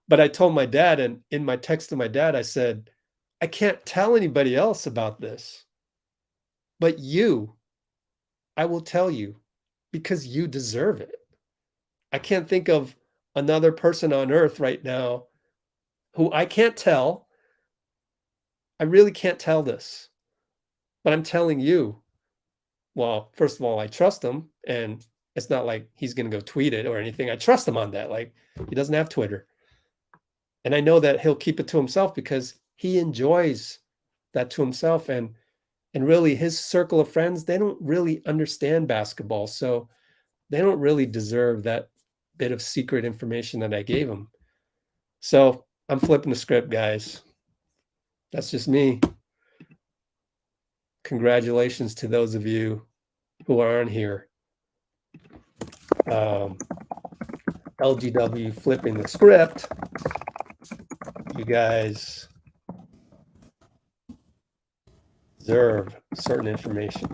But I told my dad, and in my text to my dad I said, I can't tell anybody else about this. But you, I will tell you because you deserve it. I can't think of another person on earth right now who I can't tell. I really can't tell this, but I'm telling you. Well, first of all, I trust him, and it's not like he's going to go tweet it or anything. I trust him on that. Like, he doesn't have Twitter. And I know that he'll keep it to himself because he enjoys that to himself. And really his circle of friends, they don't really understand basketball. So they don't really deserve that bit of secret information that I gave them. So I'm flipping the script, guys. That's just me. Congratulations to those of you who are on here. LGW flipping the script. You guys deserve certain information.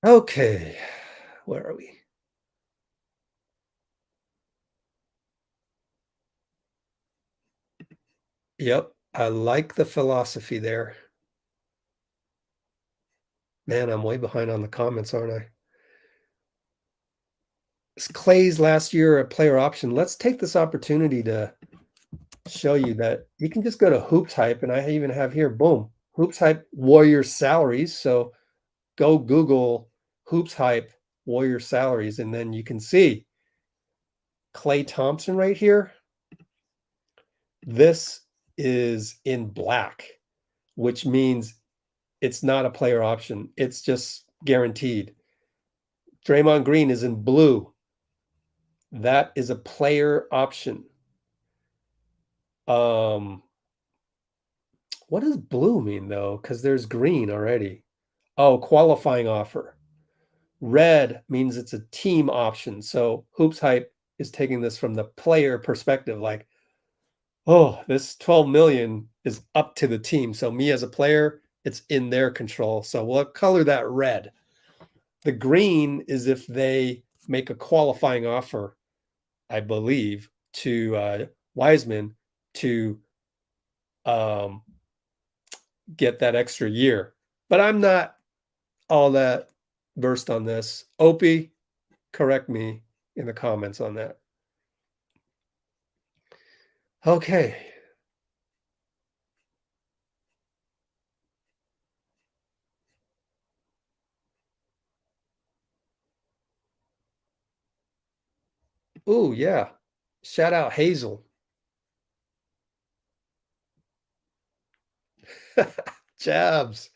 Okay, where are we? Yep, I like the philosophy there. Man, I'm way behind on the comments, aren't I? Is Klay's last year a player option? Let's take this opportunity to show you that you can just go to Hoops Hype, and I even have here, boom, Hoops Hype Warriors salaries. So go Google Hoops Hype Warriors salaries, and then you can see Klay Thompson right here. This is in black, which means it's not a player option. It's just guaranteed. Draymond Green is in blue. That is a player option. What does blue mean though? Because there's green already. Oh, qualifying offer. Red means it's a team option. So Hoops Hype is taking this from the player perspective, like, oh, this 12 million is up to the team. So me as a player, it's in their control. So we'll color that red. The green is if they make a qualifying offer, I believe, to Wiseman to get that extra year. But I'm not all that versed on this. Opie, correct me in the comments on that. Okay. Ooh, yeah. Shout out Hazel. Jabs.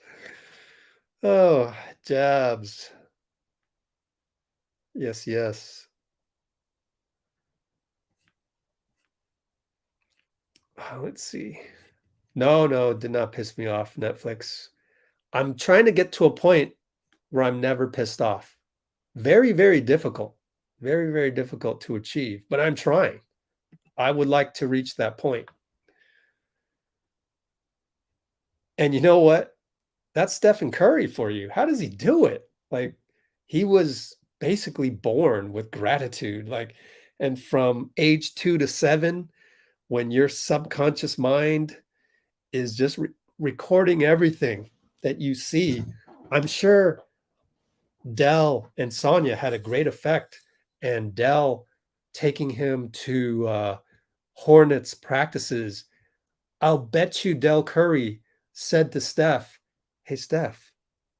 Oh, jabs. Yes, yes. Let's see. No, did not piss me off, Netflix. I'm trying to get to a point where I'm never pissed off. Very, very difficult. Very, very difficult to achieve, but I'm trying. I would like to reach that point. And you know what? That's Stephen Curry for you. How does he do it? Like, he was basically born with gratitude. Like, and from age 2 to 7, when your subconscious mind is just recording everything that you see, I'm sure Dell and Sonia had a great effect. And Dell taking him to Hornets practices. I'll bet you Del Curry said to Steph, hey, Steph,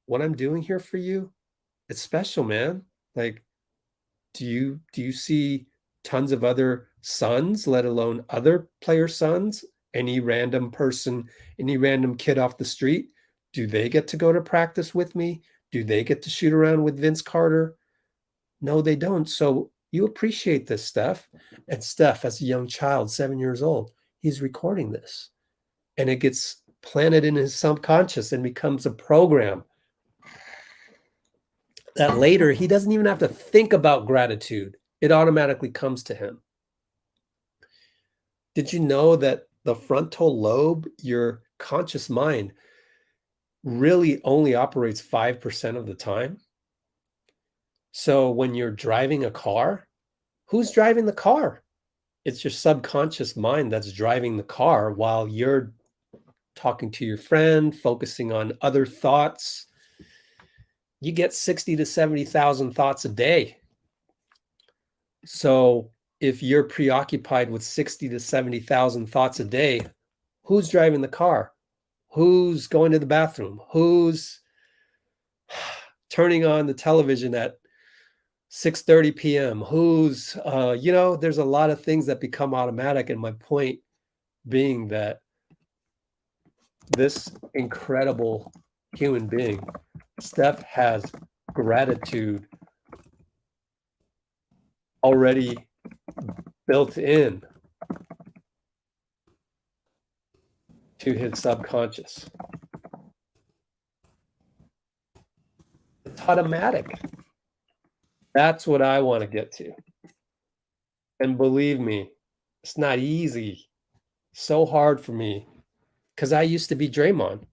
what I'm doing here for you, it's special, man. Like, do you see tons of other sons, let alone other player sons? Any random person, any random kid off the street, do they get to go to practice with me? Do they get to shoot around with Vince Carter? No, they don't. So you appreciate this stuff. And Steph, as a young child, 7 years old, he's recording this. And it gets planted in his subconscious and becomes a program that later he doesn't even have to think about gratitude. It automatically comes to him. Did you know that the frontal lobe, your conscious mind, really only operates 5% of the time? So when you're driving a car, who's driving the car? It's your subconscious mind that's driving the car while you're talking to your friend, focusing on other thoughts. You get 60 to 70,000 thoughts a day. So if you're preoccupied with 60 to 70,000 thoughts a day, who's driving the car? Who's going to the bathroom? Who's turning on the television at 6:30 p.m.? Who's, there's a lot of things that become automatic. And my point being that this incredible human being, Steph, has gratitude already built in to his subconscious. It's automatic. That's what I want to get to. And believe me, it's not easy. So hard for me because I used to be Draymond.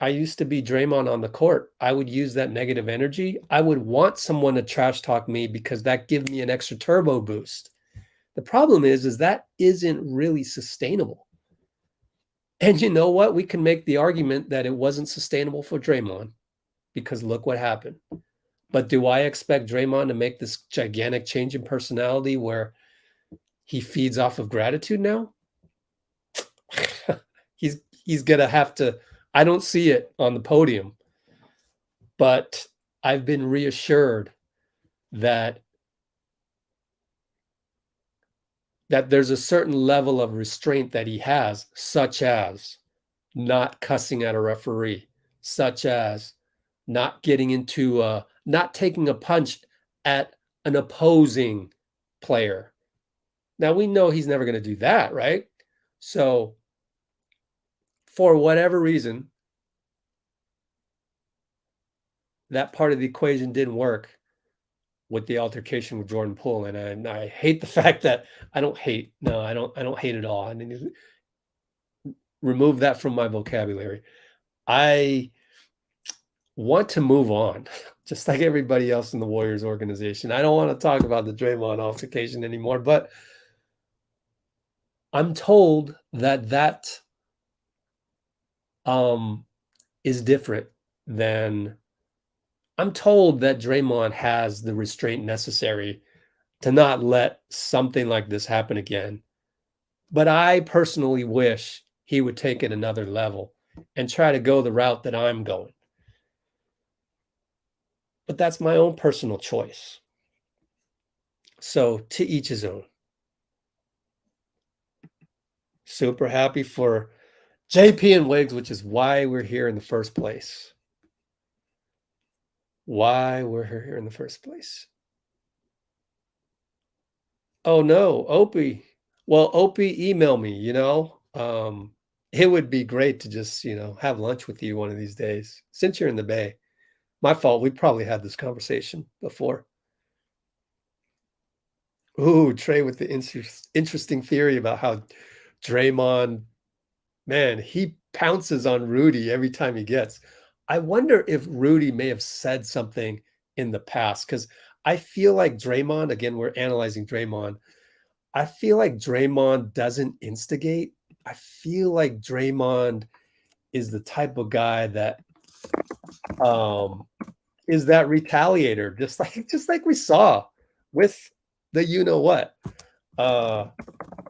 I used to be Draymond on the court. I would use that negative energy. I would want someone to trash talk me because that gives me an extra turbo boost. The problem is that isn't really sustainable. And you know what? We can make the argument that it wasn't sustainable for Draymond because look what happened. But do I expect Draymond to make this gigantic change in personality where he feeds off of gratitude now? He's going to have to. I don't see it on the podium, but I've been reassured that there's a certain level of restraint that he has, such as not cussing at a referee, such as not getting into not taking a punch at an opposing player. Now we know he's never going to do that, right? So for whatever reason, that part of the equation didn't work with the altercation with Jordan Poole. And I hate the fact that I don't hate at all. I mean, remove that from my vocabulary. I want to move on, just like everybody else in the Warriors organization. I don't want to talk about the Draymond altercation anymore, but I'm told that is different than I'm told that Draymond has the restraint necessary to not let something like this happen again. But I personally wish he would take it another level and try to go the route that I'm going. But that's my own personal choice. So to each his own. Super happy for JP and Wiggs, which is why we're here in the first place. Why we're here in the first place. Oh no, Opie. Well, Opie, email me, it would be great to just, have lunch with you one of these days. Since you're in the Bay. My fault. We probably had this conversation before. Ooh, Trey with the interesting theory about how Draymond, man, he pounces on Rudy every time he gets. I wonder if Rudy may have said something in the past because I feel like Draymond, again, we're analyzing Draymond. I feel like Draymond doesn't instigate. I feel like Draymond is the type of guy that is that retaliator, just like we saw with the what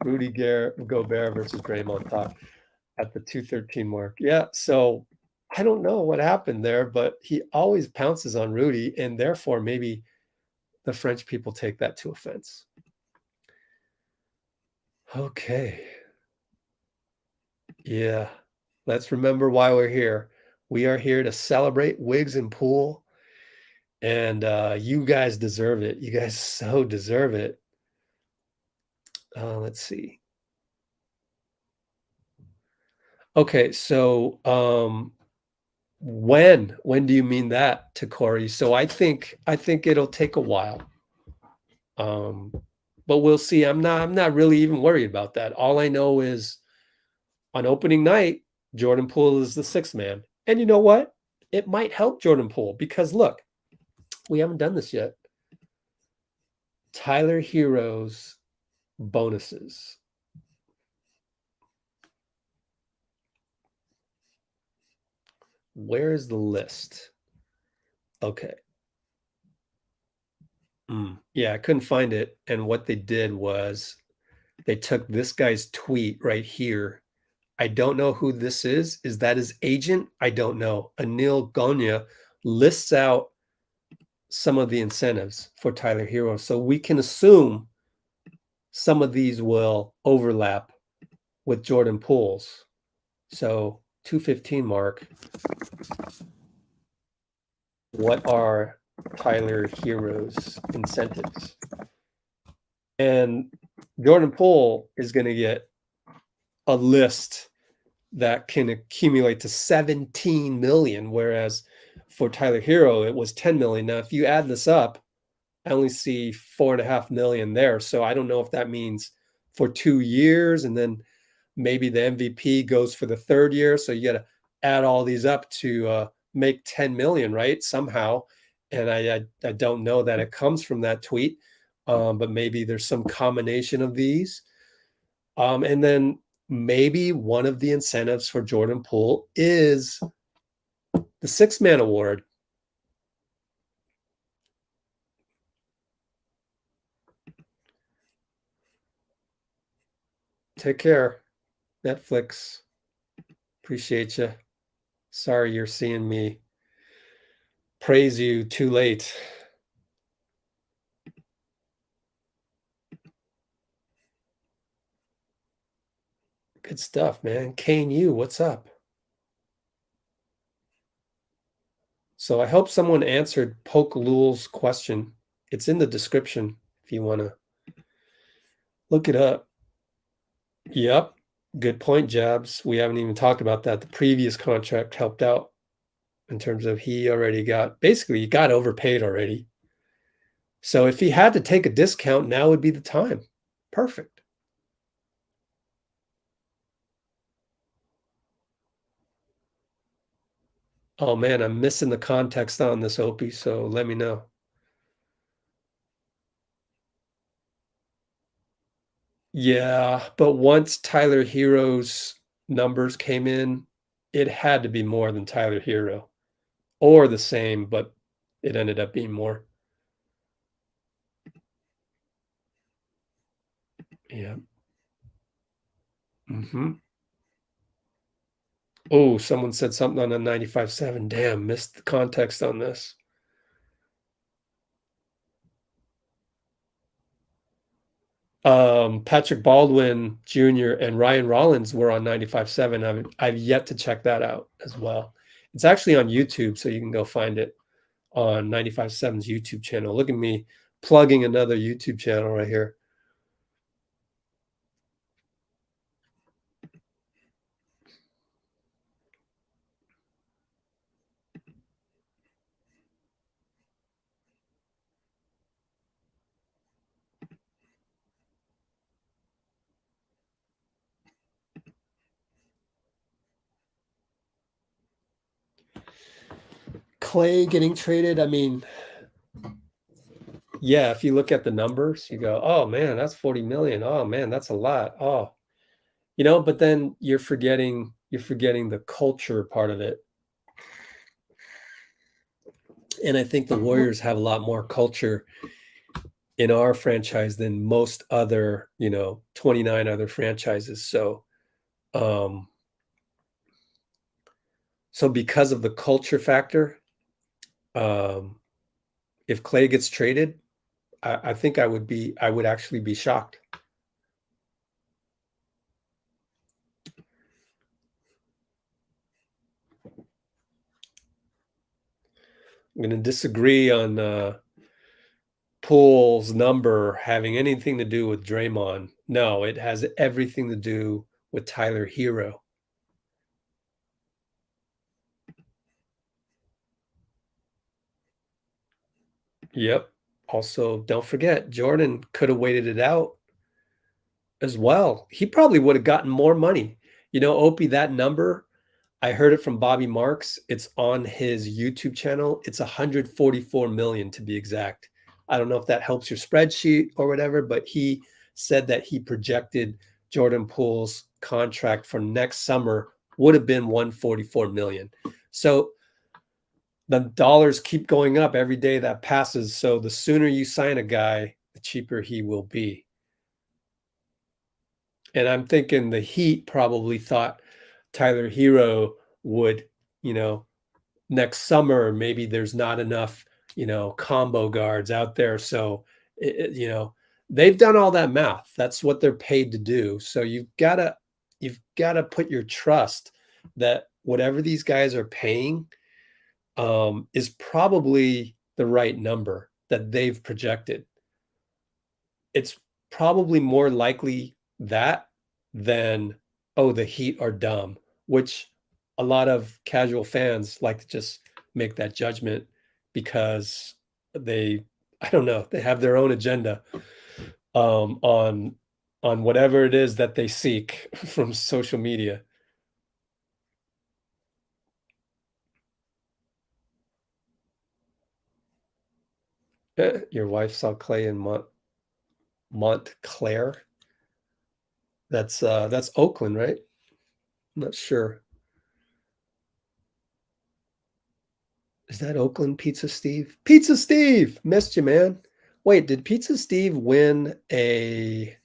Rudy Gobert versus Draymond talk at the 2:13 mark. Yeah, so I don't know what happened there, but he always pounces on Rudy, and therefore maybe the French people take that to offense. Okay. Yeah, let's remember why we're here. We are here to celebrate Wiggins and Poole, and you guys deserve it. You guys so deserve it. Let's see. Okay, so when do you mean that to Corey? So I think it'll take a while. But we'll see. I'm not really even worried about that. All I know is on opening night, Jordan Poole is the sixth man. And you know what? It might help Jordan Poole because look, we haven't done this yet. Tyler Herro's bonuses. Where is the list? Okay. Yeah, I couldn't find it. And what they did was they took this guy's tweet right here. I don't know who this is. Is that his agent? I don't know. Anil Gonya lists out some of the incentives for Tyler Herro. So we can assume some of these will overlap with Jordan Poole's. So 215 mark. What are Tyler Herro's incentives? And Jordan Poole is going to get a list that can accumulate to 17 million, whereas for Tyler Herro, it was 10 million. Now, if you add this up, I only see 4.5 million there. So I don't know if that means for 2 years and then maybe the MVP goes for the third year. So you got to add all these up to make 10 million, right? Somehow. And I don't know that it comes from that tweet, but maybe there's some combination of these. And then maybe one of the incentives for Jordan Poole is the six man award. Take care, Netflix. Appreciate you. Sorry you're seeing me praise you too late. Good stuff, man. Kane, you, what's up? So I hope someone answered Poke Lul's question. It's in the description if you want to look it up. Yep. Good point, Jabs. We haven't even talked about that. The previous contract helped out in terms of he already got basically he got overpaid already. So if he had to take a discount, now would be the time. Perfect. Oh man, I'm missing the context on this, Opie, so let me know. Yeah, but once Tyler Herro's numbers came in, it had to be more than Tyler Herro or the same, but it ended up being more. Yeah. Oh, someone said something on a 95.7. Damn, missed the context on this. Patrick Baldwin Jr. and Ryan Rollins were on 95.7. I've yet to check that out as well. It's actually on YouTube, so you can go find it on 95.7's YouTube channel. Look at me plugging another YouTube channel right here. Klay getting traded. I mean, yeah, if you look at the numbers, you go, oh man, that's 40 million. Oh man, that's a lot. Oh, but then you're forgetting the culture part of it. And I think the Warriors have a lot more culture in our franchise than most other, 29 other franchises. So because of the culture factor, if Klay gets traded, I think I would actually be shocked. I'm going to disagree on Poole's number having anything to do with Draymond. No, it has everything to do with Tyler Herro. Yep. Also, don't forget, Jordan could have waited it out as well. He probably would have gotten more money. Opie, that number, I heard it from Bobby Marks. It's on his YouTube channel. It's 144 million to be exact. I don't know if that helps your spreadsheet or whatever, but he said that he projected Jordan Poole's contract for next summer would have been 144 million. So the dollars keep going up every day that passes. So the sooner you sign a guy, the cheaper he will be. And I'm thinking the Heat probably thought Tyler Herro would, next summer, maybe there's not enough, combo guards out there. So, they've done all that math. That's what they're paid to do. So you've got to put your trust that whatever these guys are paying is probably the right number that they've projected. It's probably more likely that than, oh, the Heat are dumb, which a lot of casual fans like to just make that judgment because I don't know, they have their own agenda on whatever it is that they seek from social media. Your wife saw Clay in Montclair. That's Oakland, right? I'm not sure. Is that Oakland Pizza Steve? Pizza Steve! Missed you, man. Wait, did Pizza Steve win a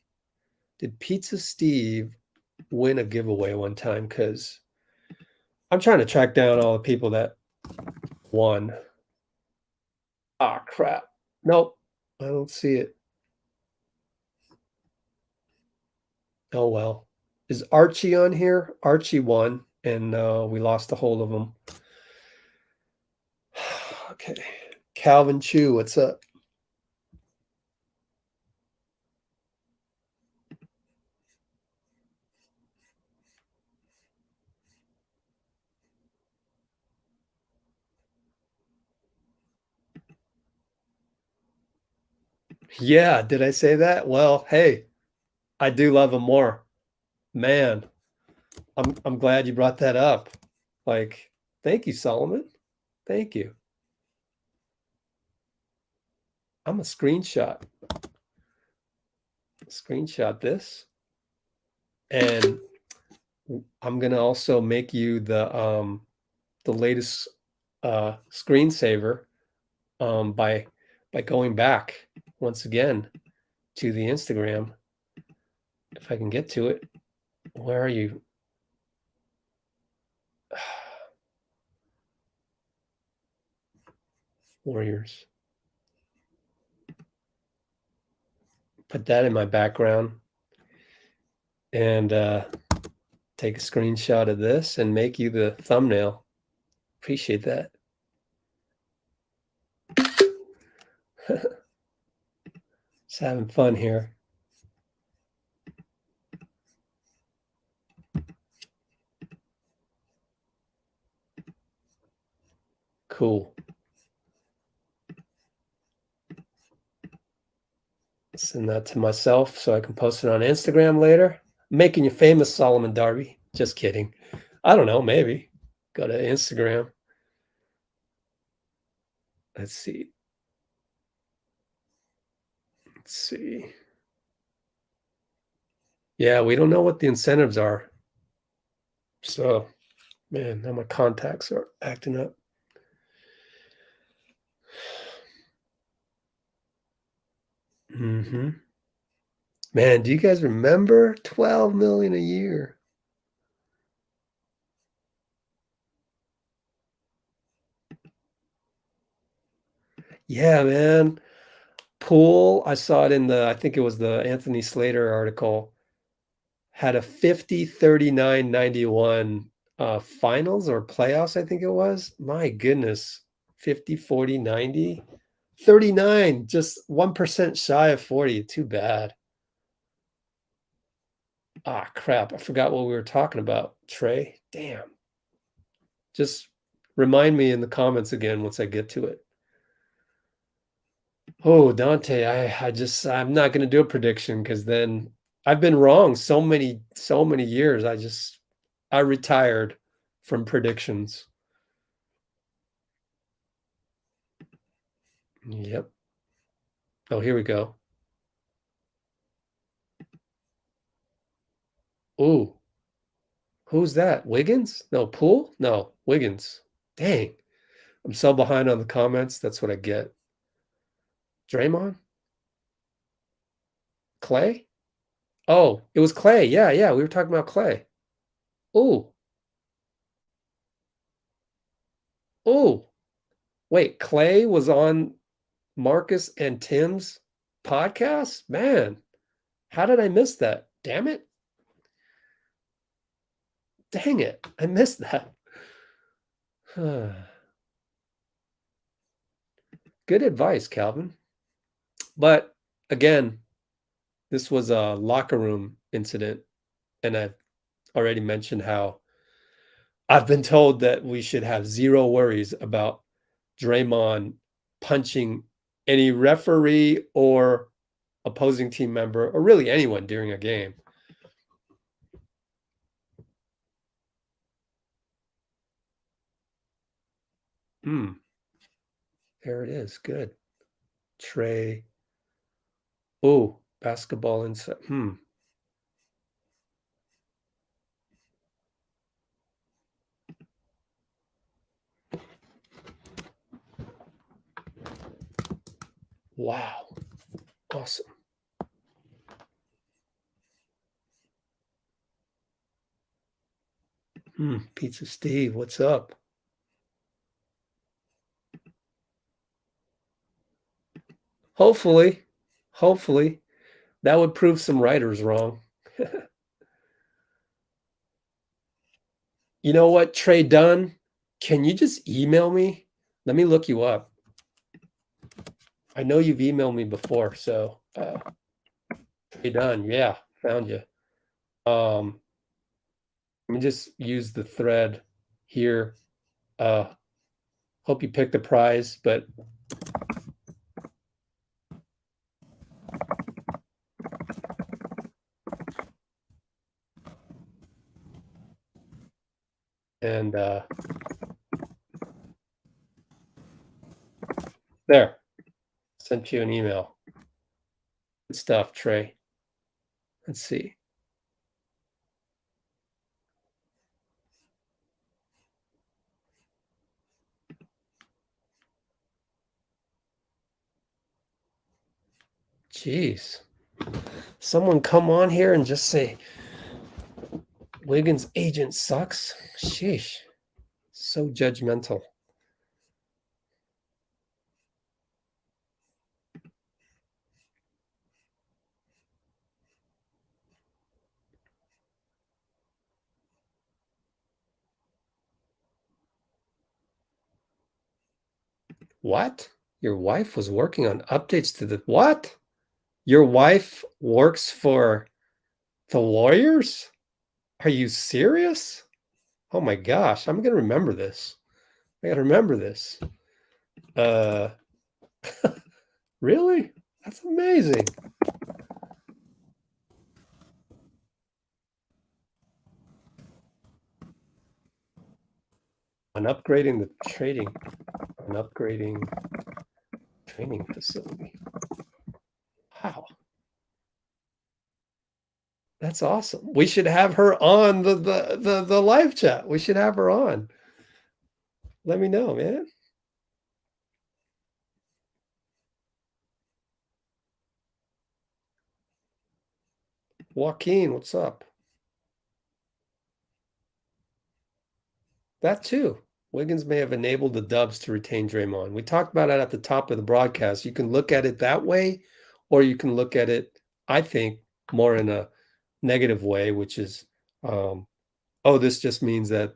giveaway one time? Because I'm trying to track down all the people that won. Ah, crap. Nope, I don't see it. Oh, well. Is Archie on here? Archie won, and we lost a hold of him. Okay. Calvin Chu, what's up? Yeah, did I say that? Well, hey, I do love him more. Man, I'm glad you brought that up. Like, thank you, Solomon. Thank you. I'm a screenshot this, and I'm gonna also make you the latest screensaver by going back once again to the Instagram. If I can get to it. Where are you? Warriors. Put that in my background and take a screenshot of this and make you the thumbnail. Appreciate that. Just having fun here. Cool. Send that to myself so I can post it on Instagram later. I'm making you famous, Solomon Darby. Just kidding. I don't know, maybe. Go to Instagram. Let's see. Yeah, we don't know what the incentives are. So, man, now my contacts are acting up. Mm-hmm. Man, do you guys remember 12 million a year? Yeah, man. Poole, I saw it in I think it was the Anthony Slater article, had a 50, 39, 91 finals or playoffs, I think it was. My goodness. 50, 40, 90. 39, just 1% shy of 40. Too bad. Ah, crap. I forgot what we were talking about. Trey, damn. Just remind me in the comments again once I get to it. Oh, Dante, I'm not going to do a prediction because then I've been wrong so many years. I retired from predictions. Yep. Oh, here we go. Ooh, who's that? Wiggins? No, Poole? No, Wiggins. Dang. I'm so behind on the comments. That's what I get. Draymond? Klay? Oh, it was Klay. Yeah, yeah. We were talking about Klay. Ooh. Ooh. Wait, Klay was on Marcus and Tim's podcast? Man, how did I miss that? Damn it. Dang it. I missed that. Good advice, Calvin. But again, this was a locker room incident, and I've already mentioned how I've been told that we should have zero worries about Draymond punching any referee or opposing team member, or really anyone during a game. There it is. Good. Trey. Oh, basketball inside. Wow. Awesome. Pizza Steve, what's up? Hopefully, that would prove some writers wrong. You know what, Trey Dunn? Can you just email me? Let me look you up. I know you've emailed me before, so Trey Dunn, yeah, found you. Let me just use the thread here. Hope you picked the prize, but there, sent you an email. Good stuff, Trey. Let's see. Jeez. Someone come on here and just say Wiggins' agent sucks. Sheesh. So judgmental. What? Your wife was working on updates to the what? Your wife works for the Warriors? Are you serious? Oh my gosh, I'm gonna remember this. I gotta remember this. Really? That's amazing. On upgrading the training facility. Wow. That's awesome. We should have her on the live chat. We should have her on. Let me know, man. Joaquin, what's up? That too. Wiggins may have enabled the Dubs to retain Draymond. We talked about it at the top of the broadcast. You can look at it that way, or you can look at it, I think, more in a negative way, which is, this just means that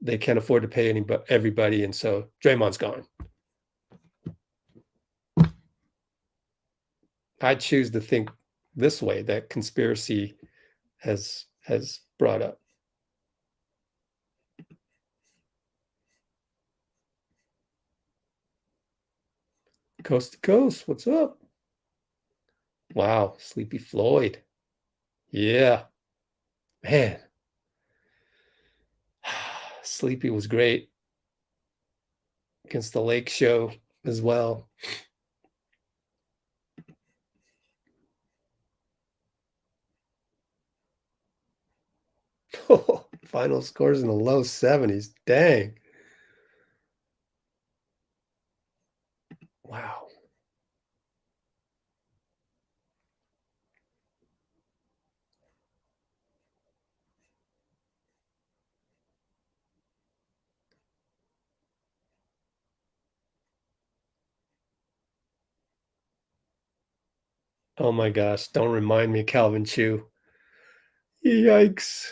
they can't afford to pay everybody, and so Draymond's gone. I choose to think this way, that conspiracy has brought up. Coast to coast, what's up? Wow, Sleepy Floyd. Yeah, man. Sleepy was great against the Lake Show as well. Final scores in the low 70s. Dang. Wow. Oh my gosh, don't remind me, Calvin Chew. Yikes.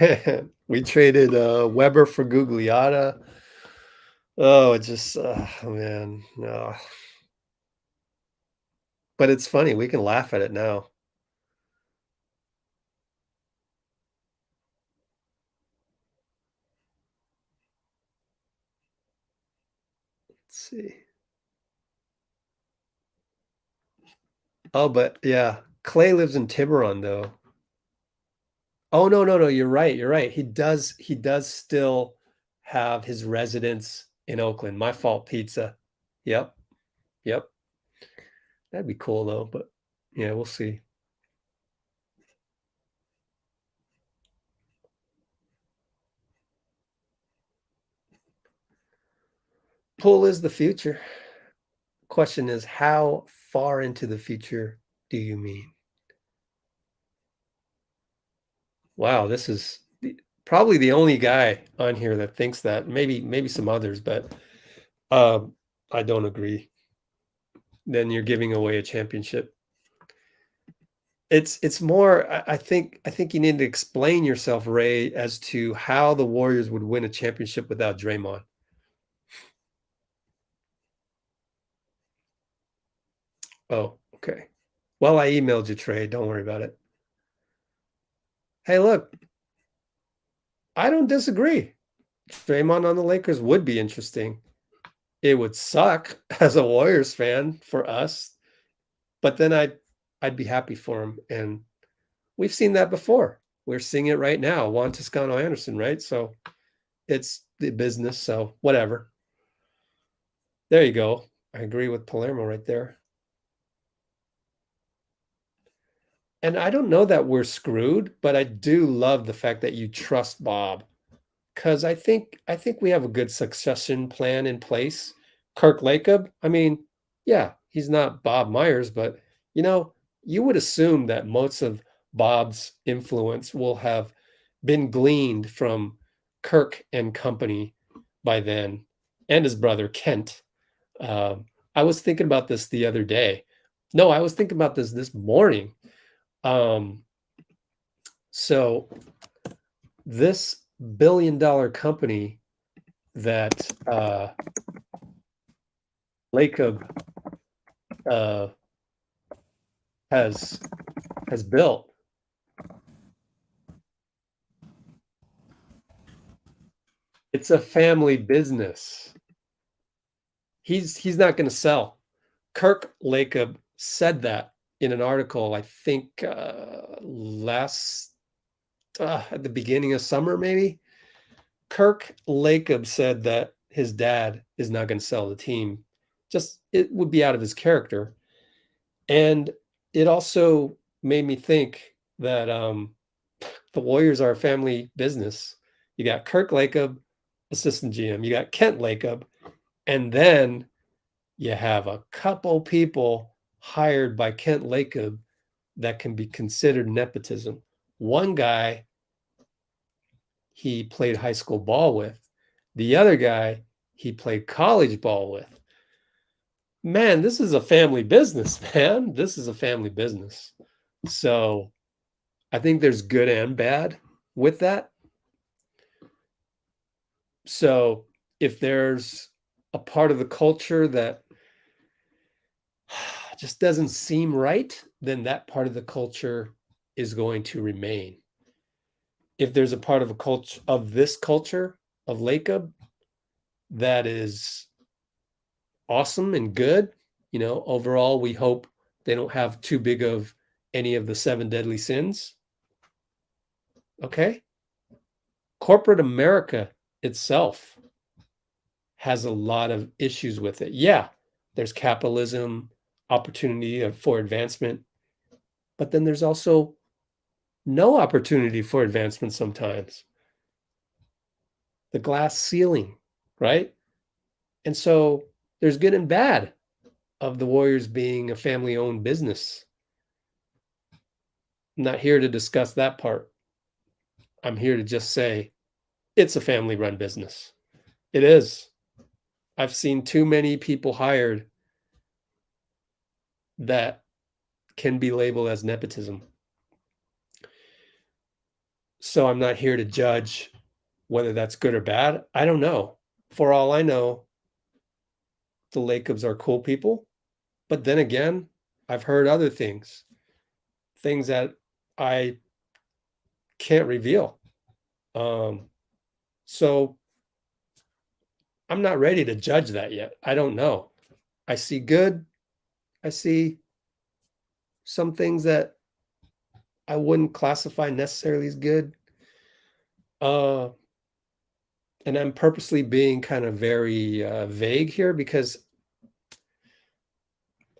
Man, we traded Weber for Gugliotta. Oh, it just, man, no. But it's funny, we can laugh at it now. Let's see. Oh, but yeah, Clay lives in Tiburon though. Oh, no, no, no, you're right, you're right. He does still have his residence in Oakland. My fault, pizza. Yep, yep. That'd be cool though, but yeah, we'll see. Poole is the future. Question is, how far into the future do you mean? Wow, this is probably the only guy on here that thinks that. Maybe some others, but um, I don't agree. Then you're giving away a championship. It's more. I think you need to explain yourself, Ray, as to how the Warriors would win a championship without Draymond. Oh, okay. Well, I emailed you, Trey. Don't worry about it. Hey, look, I don't disagree. Draymond on the Lakers would be interesting. It would suck as a Warriors fan for us, but then I'd be happy for him. And we've seen that before. We're seeing it right now. Juan Toscano Anderson, right? So it's the business. So whatever. There you go. I agree with Palermo right there. And I don't know that we're screwed, but I do love the fact that you trust Bob. Because I think we have a good succession plan in place. Kirk Lacob, I mean, yeah, he's not Bob Myers, but you know, you would assume that most of Bob's influence will have been gleaned from Kirk and company by then, and his brother Kent. I was thinking about this the other day. No, I was thinking about this morning. Um, so this billion-dollar company that Lacob uh, has built. It's a family business. He's not going to sell. Kirk Lacob said that in an article, I think last at the beginning of summer, maybe. Kirk Lacob said that his dad is not going to sell the team. Just it would be out of his character. And it also made me think that the Warriors are a family business. You got Kirk Lacob, assistant GM. You got Kent Lacob, and then you have a couple people hired by Kent Lacob that can be considered nepotism. One guy he played high school ball with. The other guy he played college ball with. Man, this is a family business, man. This is a family business. So I think there's good and bad with that. So if there's a part of the culture that just doesn't seem right, then that part of the culture is going to remain. If there's a part of a culture of this culture of Lacob that is awesome and good, overall, we hope they don't have too big of any of the 7 deadly sins. Okay. Corporate America itself has a lot of issues with it. Yeah, there's capitalism, opportunity for advancement, but then there's also no opportunity for advancement sometimes. The glass ceiling, right? And so there's good and bad of the Warriors being a family-owned business. I'm not here to discuss that part. I'm here to just say it's a family-run business. It is. I've seen too many people hired that can be labeled as nepotism. So I'm not here to judge whether that's good or bad. I don't know. For all I know, the Lacobs are cool people. But then again, I've heard other things that I can't reveal. So I'm not ready to judge that yet. I don't know. I see good. I see some things that I wouldn't classify necessarily as good. And I'm purposely being kind of very vague here because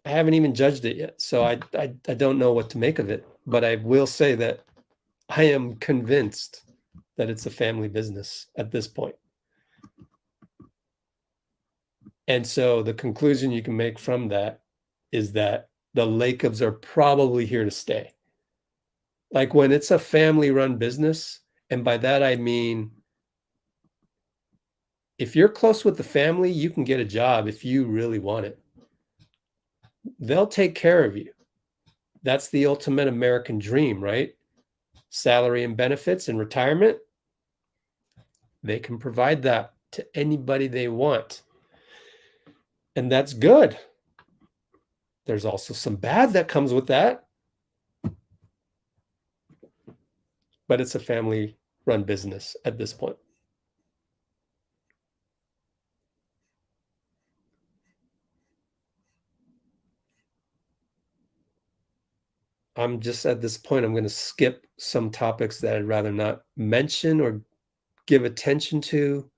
I haven't even judged it yet. So I don't know what to make of it. But I will say that I am convinced that it's a family business at this point. And so the conclusion you can make from that is that the Lacobs are probably here to stay. Like when it's a family-run business, and by that I mean if you're close with the family, you can get a job if you really want it. They'll take care of you. That's the ultimate American dream, right? Salary and benefits and retirement. They can provide that to anybody they want. And that's good. There's also some bad that comes with that. But it's a family-run business at this point. I'm just at this point, I'm going to skip some topics that I'd rather not mention or give attention to.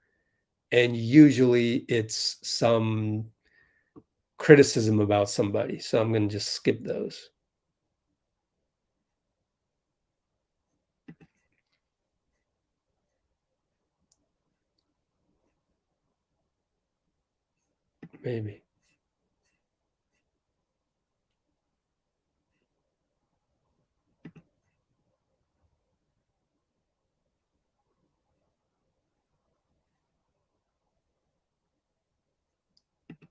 And usually it's some criticism about somebody. So I'm going to just skip those. Maybe.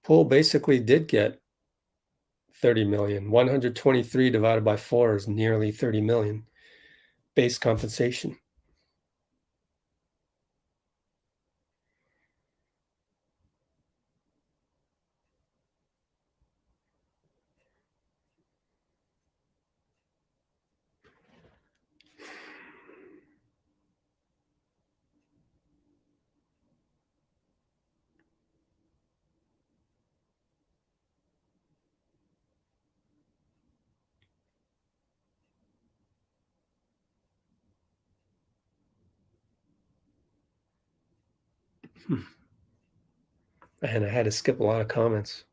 Poole basically did get 30 million. 123 divided by 4 is nearly 30 million base compensation. And I had to skip a lot of comments.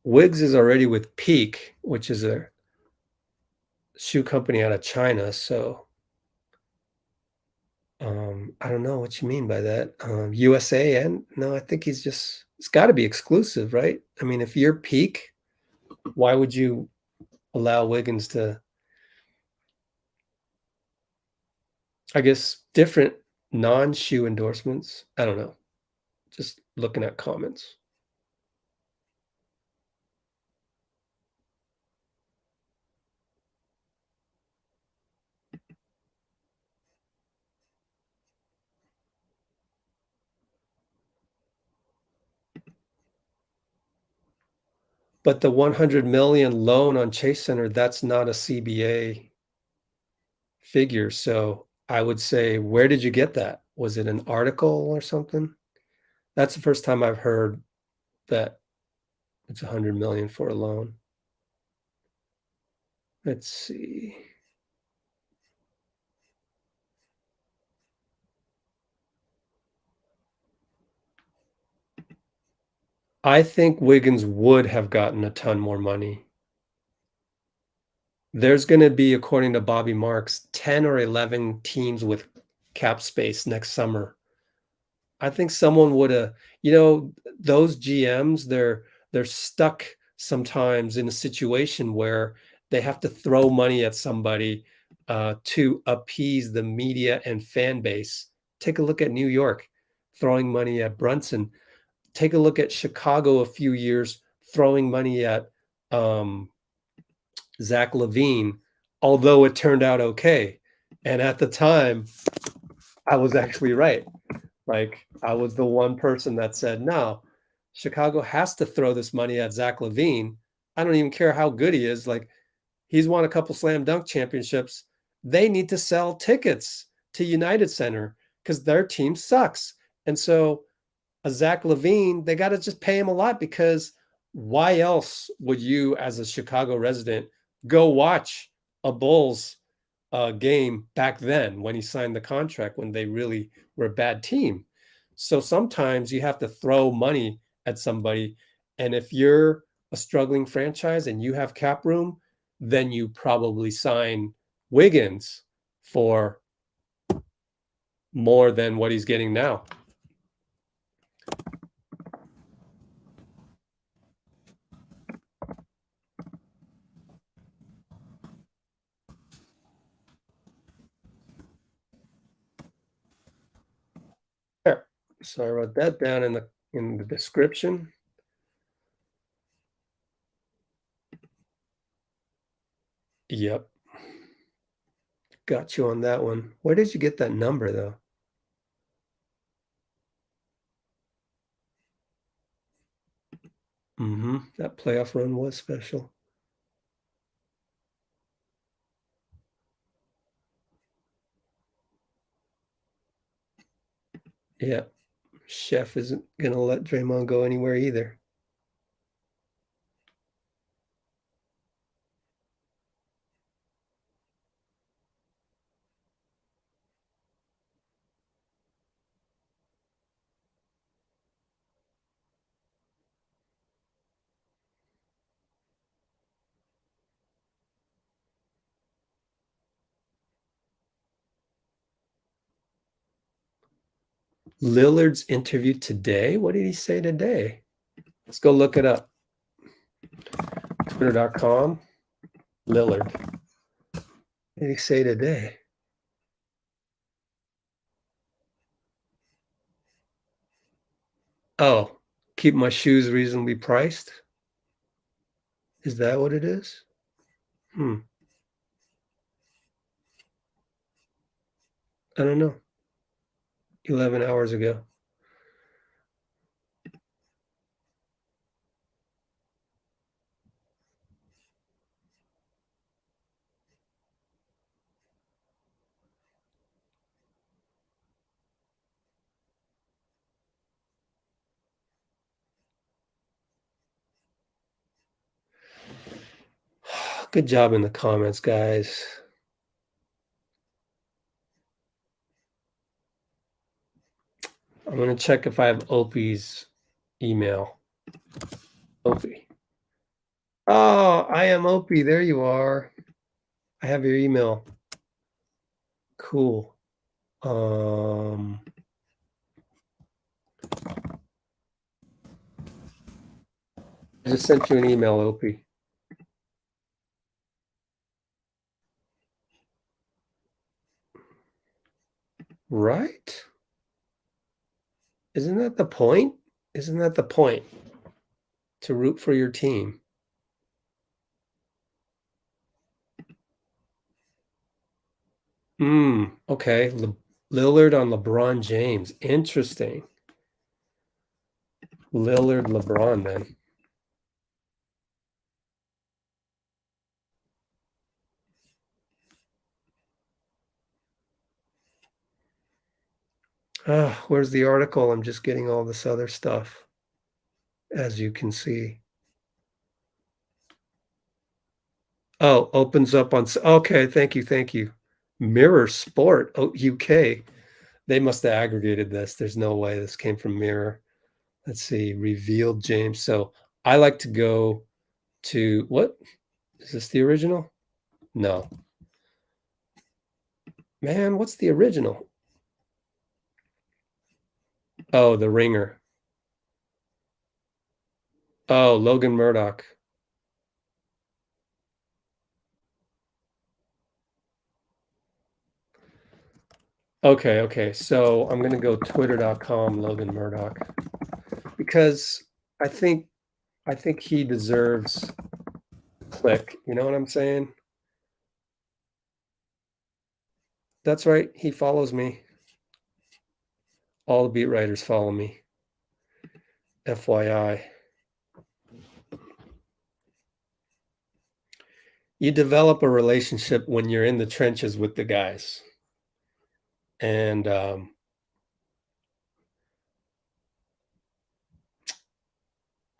Wiggs is already with Peak, which is a shoe company out of China. So I don't know what you mean by that. USA and no, I think it's got to be exclusive, right? I mean, if you're Peak, why would you allow Wiggins to, I guess, different non-shoe endorsements? I don't know. Just looking at comments. But the 100 million loan on Chase Center, that's not a CBA figure. So I would say, where did you get that? Was it an article or something? That's the first time I've heard that it's 100 million for a loan. Let's see. I think Wiggins would have gotten a ton more money. There's going to be, according to Bobby Marks, 10 or 11 teams with cap space next summer. I think someone would have, those GMs, they're stuck sometimes in a situation where they have to throw money at somebody to appease the media and fan base. Take a look at New York throwing money at Brunson. Take a look at Chicago a few years throwing money at Zach LaVine, although it turned out okay. And at the time, I was actually right. Like, I was the one person that said, no, Chicago has to throw this money at Zach LaVine. I don't even care how good he is. Like, he's won a couple slam dunk championships. They need to sell tickets to United Center because their team sucks. And so a Zach LaVine, they got to just pay him a lot, because why else would you, as a Chicago resident, go watch a Bulls game back then when he signed the contract, when they really were a bad team? So sometimes you have to throw money at somebody. And if you're a struggling franchise and you have cap room, then you probably sign Wiggins for more than what he's getting now. There. So I wrote that down in the description. Yep. Got you on that one. Where did you get that number, though? That playoff run was special. Yeah. Chef isn't going to let Draymond go anywhere either. Lillard's interview today? What did he say today? Let's go look it up. Twitter.com. Lillard. What did he say today? Oh, keep my shoes reasonably priced? Is that what it is? I don't know. 11 hours ago. Good job in the comments, guys. I'm going to check if I have Opie's email. Opie. Oh, I am Opie. There you are. I have your email. Cool. I just sent you an email, Opie. Right? Isn't that the point? Isn't that the point? To root for your team. Okay. Lillard on LeBron James. Interesting. Lillard, LeBron, then. Where's the article? I'm just getting all this other stuff, as you can see. Oh, opens up on okay, thank you. Mirror Sport, UK. They must have aggregated this. There's no way this came from Mirror. Let's see, revealed James. So I like to go to what? Is this the original? No. Man, what's the original? Oh, The Ringer. Oh, Logan Murdoch. Okay. So I'm gonna go twitter.com Logan Murdoch because I think he deserves click. You know what I'm saying? That's right. He follows me. All the beat writers follow me. FYI. You develop a relationship when you're in the trenches with the guys. And I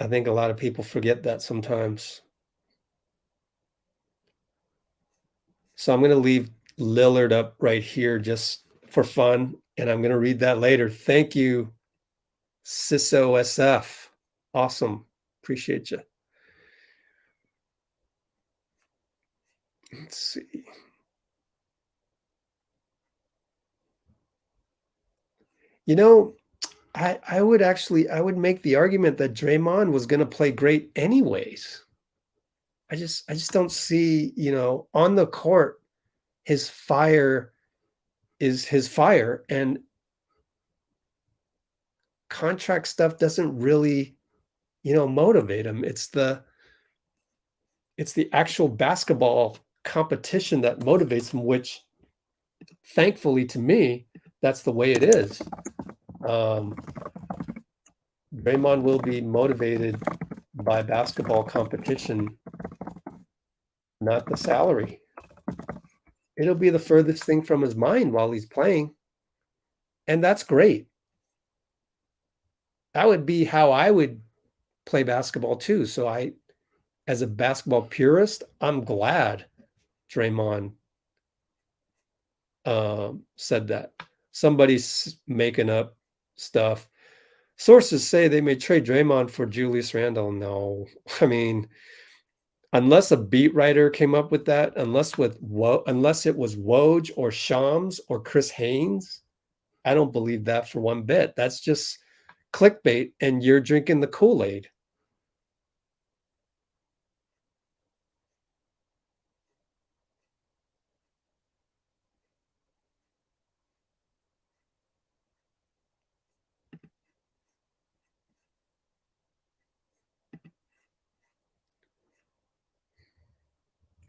think a lot of people forget that sometimes. So I'm going to leave Lillard up right here just for fun, and I'm going to read that later. Thank you, Ciso SF. Awesome. Appreciate you. Let's see. You know, I would make the argument that Draymond was going to play great anyways. I just don't see, on the court, his fire is his fire, and contract stuff doesn't really, motivate him. It's the actual basketball competition that motivates him, which thankfully to me, that's the way it is. Draymond will be motivated by basketball competition, not the salary. It'll be the furthest thing from his mind while he's playing. And that's great. That would be how I would play basketball too. So as a basketball purist, I'm glad Draymond said that. Somebody's making up stuff. Sources say they may trade Draymond for Julius Randle. No, I mean, unless a beat writer came up with that, unless it was Woj or Shams or Chris Haynes, I don't believe that for one bit. That's just clickbait, and you're drinking the Kool-Aid.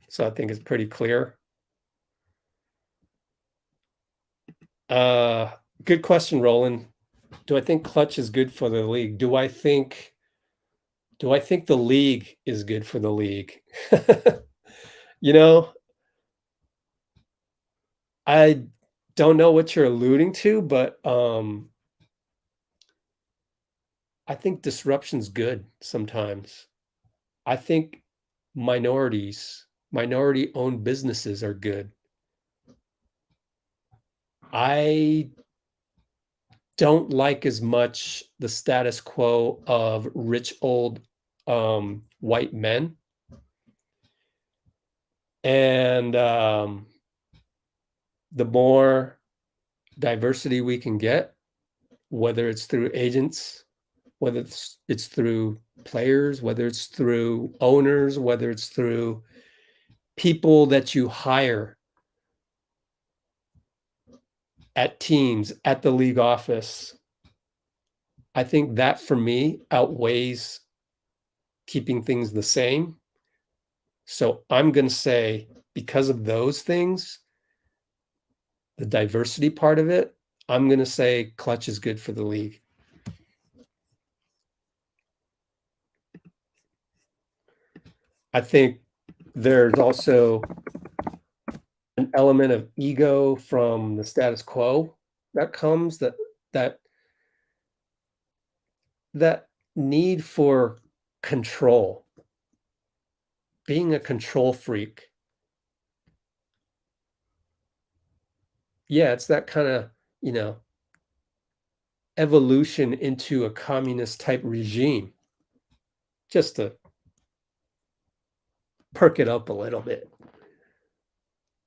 So I think it's pretty clear. Good question, Roland. Do I think clutch is good for the league? Do I think the league is good for the league? I don't know what you're alluding to, but I think disruption's good sometimes. I think minority-owned businesses are good. I don't like as much the status quo of rich old white men. And the more diversity we can get, whether it's through agents, whether it's through players, whether it's through owners, whether it's through people that you hire at teams, at the league office, I think that for me outweighs keeping things the same. So I'm going to say, because of those things, the diversity part of it, I'm going to say clutch is good for the league. I think there's also an element of ego from the status quo that comes, that that need for control, being a control freak. Yeah, it's that kind of, evolution into a communist type regime, just to perk it up a little bit.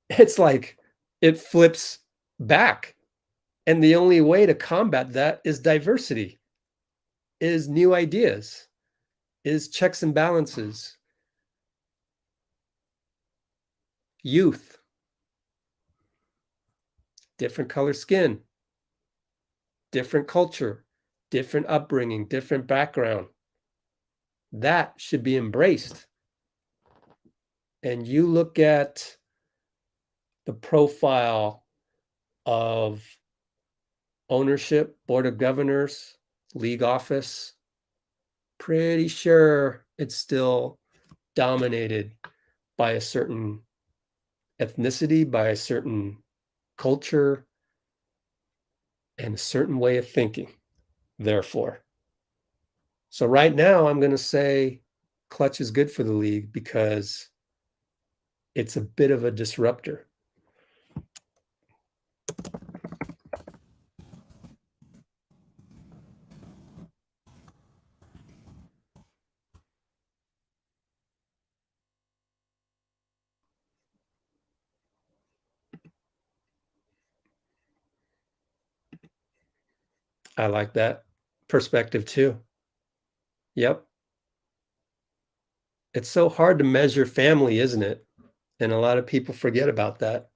It's like it flips back. And the only way to combat that is diversity, is new ideas, is checks and balances, youth, different color skin, different culture, different upbringing, different background. That should be embraced. And you look at the profile of ownership, board of governors, league office, pretty sure it's still dominated by a certain ethnicity, by a certain culture, and a certain way of thinking, therefore. So right now, I'm going to say Clutch is good for the league because it's a bit of a disruptor. I like that perspective too. Yep. It's so hard to measure family, isn't it? And a lot of people forget about that.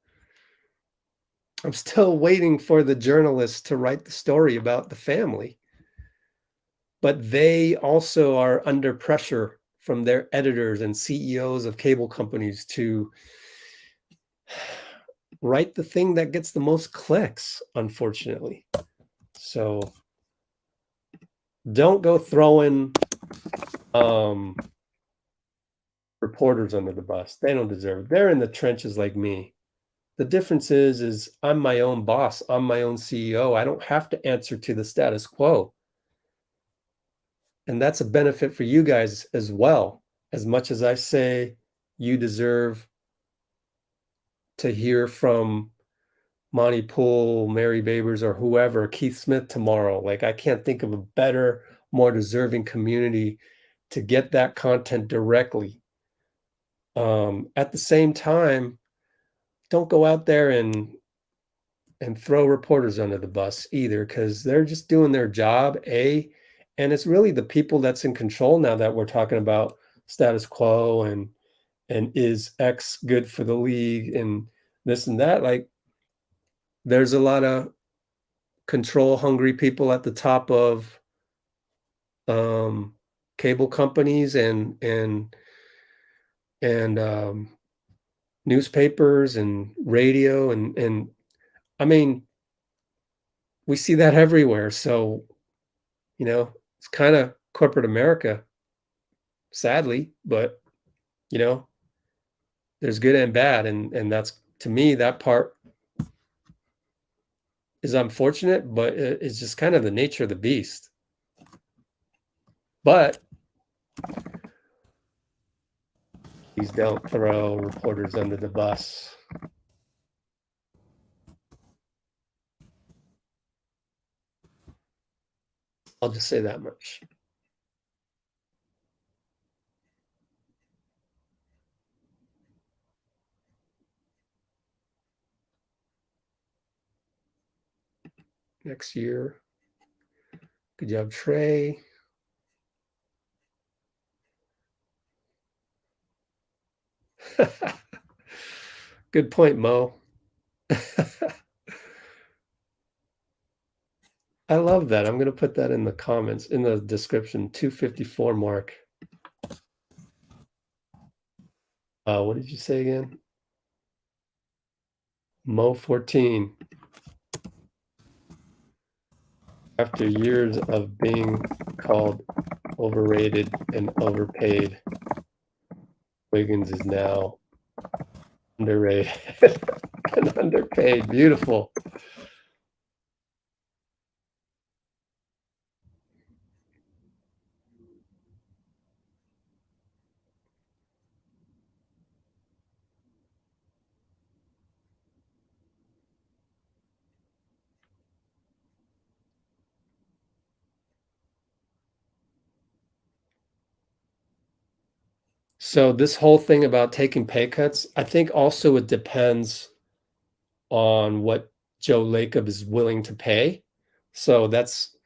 I'm still waiting for the journalists to write the story about the family. But they also are under pressure from their editors and CEOs of cable companies to write the thing that gets the most clicks, unfortunately. So don't go throwing reporters under the bus. They don't deserve it. They're in the trenches like me. The difference is I'm my own boss. I'm my own CEO. I don't have to answer to the status quo. And that's a benefit for you guys as well. As much as I say you deserve to hear from Monty Poole, Mary Babers, or whoever, Keith Smith tomorrow. Like, I can't think of a better, more deserving community to get that content directly. At the same time, don't go out there and throw reporters under the bus either, because they're just doing their job, and it's really the people that's in control now that we're talking about status quo and is X good for the league and this and that. Like, there's a lot of control hungry people at the top of cable companies and newspapers and radio and I mean, we see that everywhere. So, it's kind of corporate America, sadly, but there's good and bad, and that's, to me, that part is unfortunate, but it's just kind of the nature of the beast. But please don't throw reporters under the bus. I'll just say that much. Next year. Good job, Trey. Good point, Mo. I love that. I'm going to put that in the comments, in the description. 254 mark. What did you say again? Mo 14. After years of being called overrated and overpaid, Wiggins is now underrated and underpaid. Beautiful. So this whole thing about taking pay cuts, I think also it depends on what Joe Lacob is willing to pay. So that's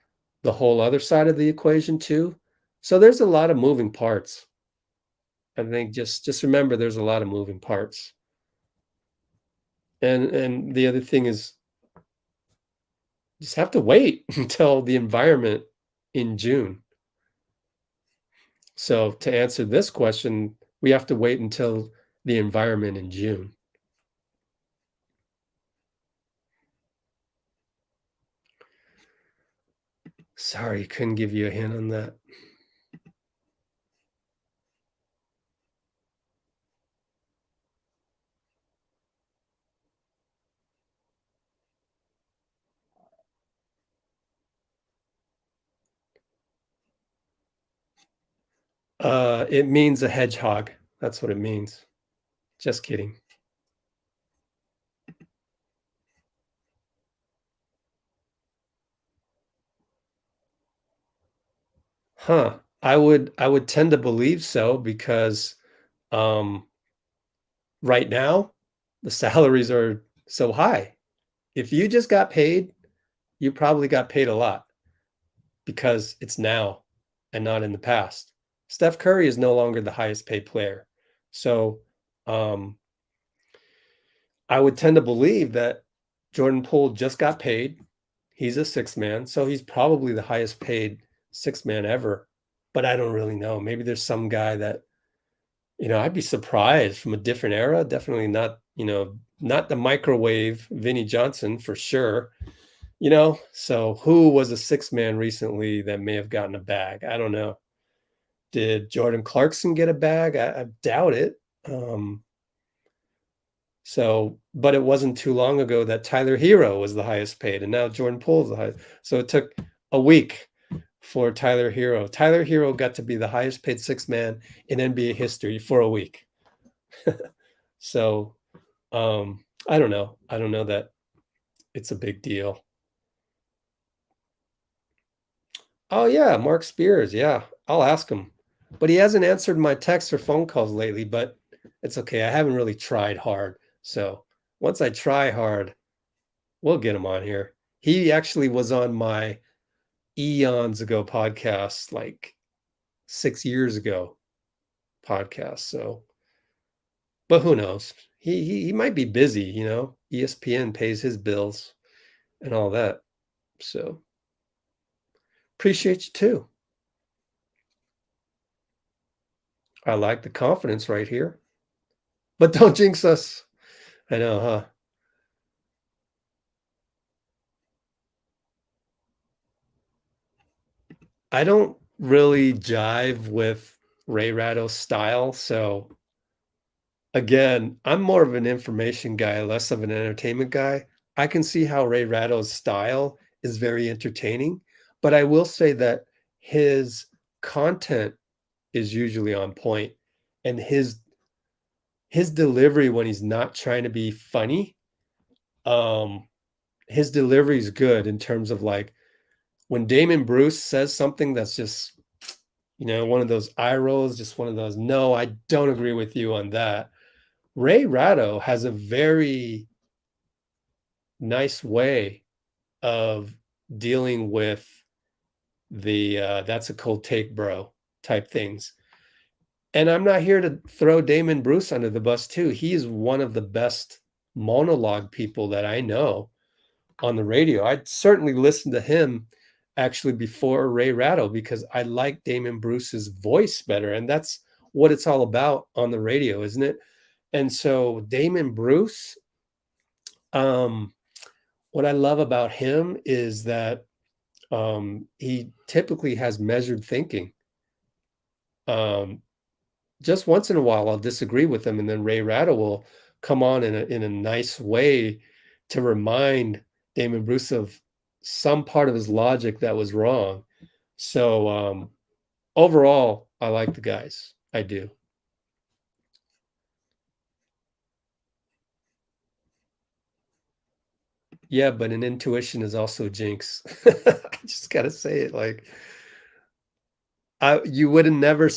the whole other side of the equation too. So there's a lot of moving parts. I think just remember there's a lot of moving parts. And the other thing is just have to wait until the environment in June. So to answer this question, we have to wait until the environment in June. Sorry, couldn't give you a hint on that. It means a hedgehog. That's what it means. Just kidding. Huh. I would tend to believe so because um right now the salaries are so high. If you just got paid, you probably got paid a lot because it's now and not in the past. Steph Curry is no longer the highest paid player. So um I would tend to believe that Jordan Poole just got paid. He's a six man, so he's probably the highest paid six man ever. But I don't really know. Maybe there's some guy that, I'd be surprised from a different era. Definitely not, not the microwave Vinnie Johnson for sure. So who was a six man recently that may have gotten a bag? I don't know. Did Jordan Clarkson get a bag? I doubt it. But it wasn't too long ago that Tyler Herro was the highest paid, and now Jordan Poole's the highest. So it took a week for Tyler Herro. Tyler Herro got to be the highest paid six man in NBA history for a week. So I don't know. I don't know that it's a big deal. Oh yeah, Mark Spears. Yeah, I'll ask him. But he hasn't answered my texts or phone calls lately, but it's okay. I haven't really tried hard. So once I try hard, we'll get him on here. He actually was on my eons ago podcast, like 6 years ago podcast. So, but who knows? He might be busy, ESPN pays his bills and all that. So appreciate you too. I like the confidence right here. But don't jinx us. I know, huh? I don't really jive with Ray Ratto's style. So again, I'm more of an information guy, less of an entertainment guy. I can see how Ray Ratto's style is very entertaining, but I will say that his content is usually on point, and his delivery when he's not trying to be funny, um, his delivery is good in terms of like when Damon Bruce says something that's just, one of those eye rolls, just one of those, no, I don't agree with you on that. Ray Ratto has a very nice way of dealing with the that's a cold take, bro, type things. And I'm not here to throw Damon Bruce under the bus too. He is one of the best monologue people that I know on the radio. I'd certainly listen to him actually before Ray Ratto because I like Damon Bruce's voice better. And that's what it's all about on the radio, isn't it? And so Damon Bruce, um, what I love about him is that he typically has measured thinking. Um, just once in a while, I'll disagree with him, and then Ray Ratto will come on in a nice way to remind Damon Bruce of some part of his logic that was wrong. So overall, I like the guys. I do. Yeah, but an intuition is also jinx. I just gotta say it. Like, you would have never.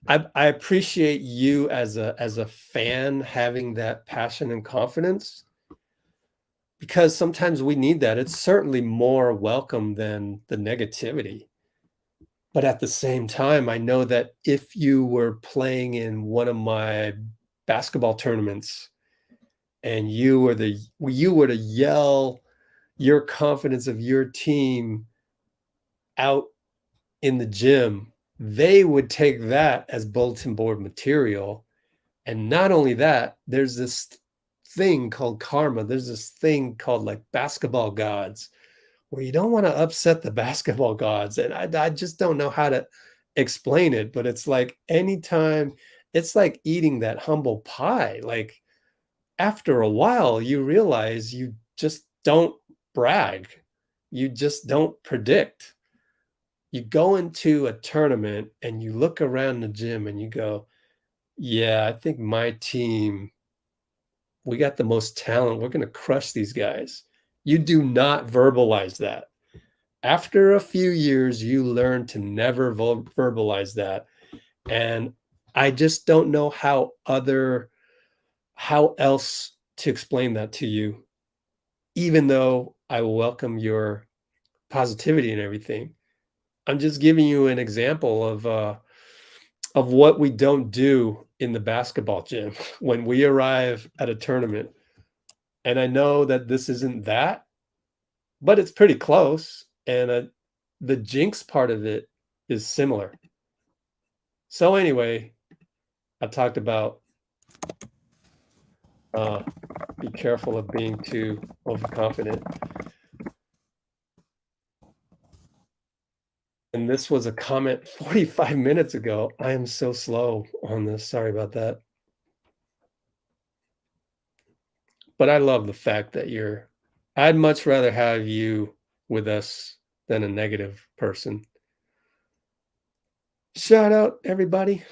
I appreciate you as a fan having that passion and confidence, because sometimes we need that. It's certainly more welcome than the negativity. But at the same time, I know that if you were playing in one of my basketball tournaments and you were to yell your confidence of your team out in the gym, they would take that as bulletin board material. And not only that, there's this thing called karma. There's this thing called like basketball gods, where you don't want to upset the basketball gods. And I just don't know how to explain it, but it's like anytime, it's like eating that humble pie. Like after a while, you realize you just don't brag. You just don't predict. You go into a tournament and you look around the gym and you go, yeah, I think my team, we got the most talent. We're going to crush these guys. You do not verbalize that. After a few years, you learn to never verbalize that. And I just don't know how else to explain that to you, even though I welcome your positivity and everything. I'm just giving you an example of what we don't do in the basketball gym when we arrive at a tournament. And I know that this isn't that, but it's pretty close. And the jinx part of it is similar. So anyway, I talked about be careful of being too overconfident. And this was a comment 45 minutes ago. I am so slow on this. Sorry about that. But I love the fact that I'd much rather have you with us than a negative person. Shout out, everybody.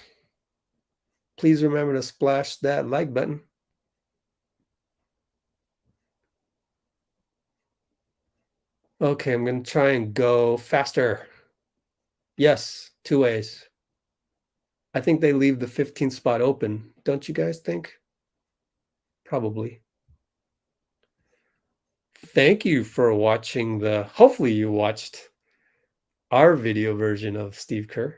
Please remember to splash that like button. Okay, I'm going to try and go faster. Yes, 2 ways. I think they leave the 15th spot open. Don't you guys think? Probably. Thank you for watching hopefully you watched our video version of Steve Kerr.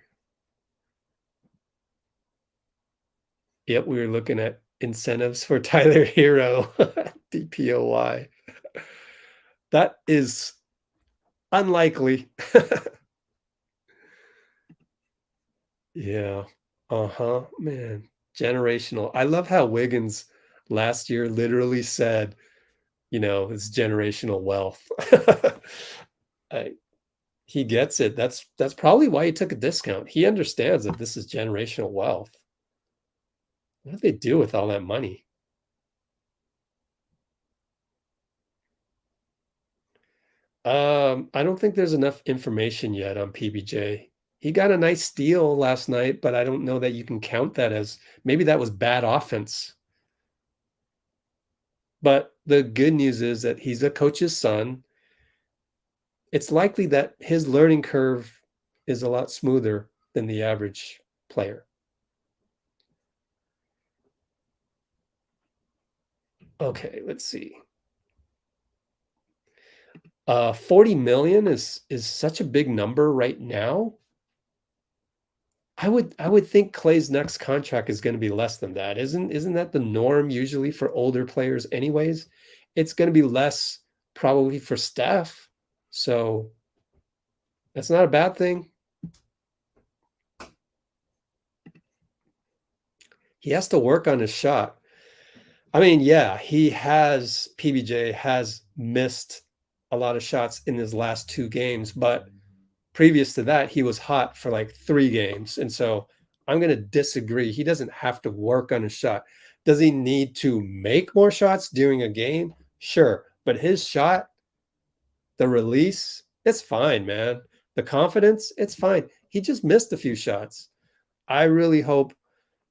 Yep, we were looking at incentives for Tyler Herro, DPOY. That is unlikely. Yeah. Uh-huh, man. Generational. I love how Wiggins last year literally said, it's generational wealth. He gets it. That's probably why he took a discount. He understands that this is generational wealth. What do they do with all that money? I don't think there's enough information yet on PBJ. He got a nice steal last night, but I don't know that you can count that as maybe that was bad offense. But the good news is that he's a coach's son. It's likely that his learning curve is a lot smoother than the average player. Okay, let's see. 40 million is such a big number right now. I would think Klay's next contract is going to be less than that. Isn't that the norm usually for older players anyways? It's going to be less probably for Steph. So that's not a bad thing. He has to work on his shot. I mean, yeah, PBJ has missed a lot of shots in his last 2 games, but previous to that, he was hot for like 3 games. And so I'm going to disagree. He doesn't have to work on his shot. Does he need to make more shots during a game? Sure. But his shot, the release, it's fine, man. The confidence, it's fine. He just missed a few shots. I really hope.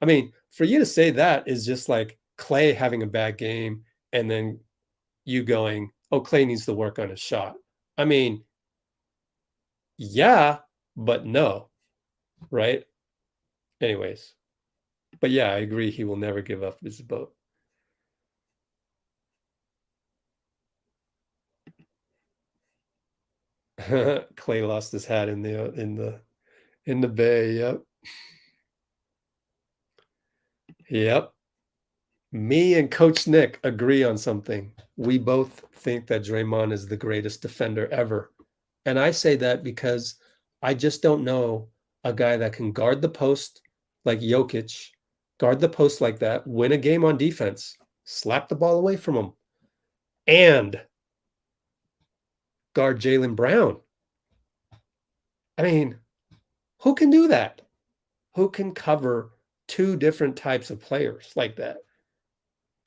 I mean, for you to say that is just like Klay having a bad game and then you going, oh, Klay needs to work on his shot. I mean, yeah, but no, right? Anyways, but yeah, I agree. He will never give up his boat. Klay lost his hat in the bay. Yep. Yep. Me and Coach Nick agree on something. We both think that Draymond is the greatest defender ever. And I say that because I just don't know a guy that can guard the post like Jokic, guard the post like that, win a game on defense, slap the ball away from him, and guard Jaylen Brown. I mean, who can do that? Who can cover two different types of players like that?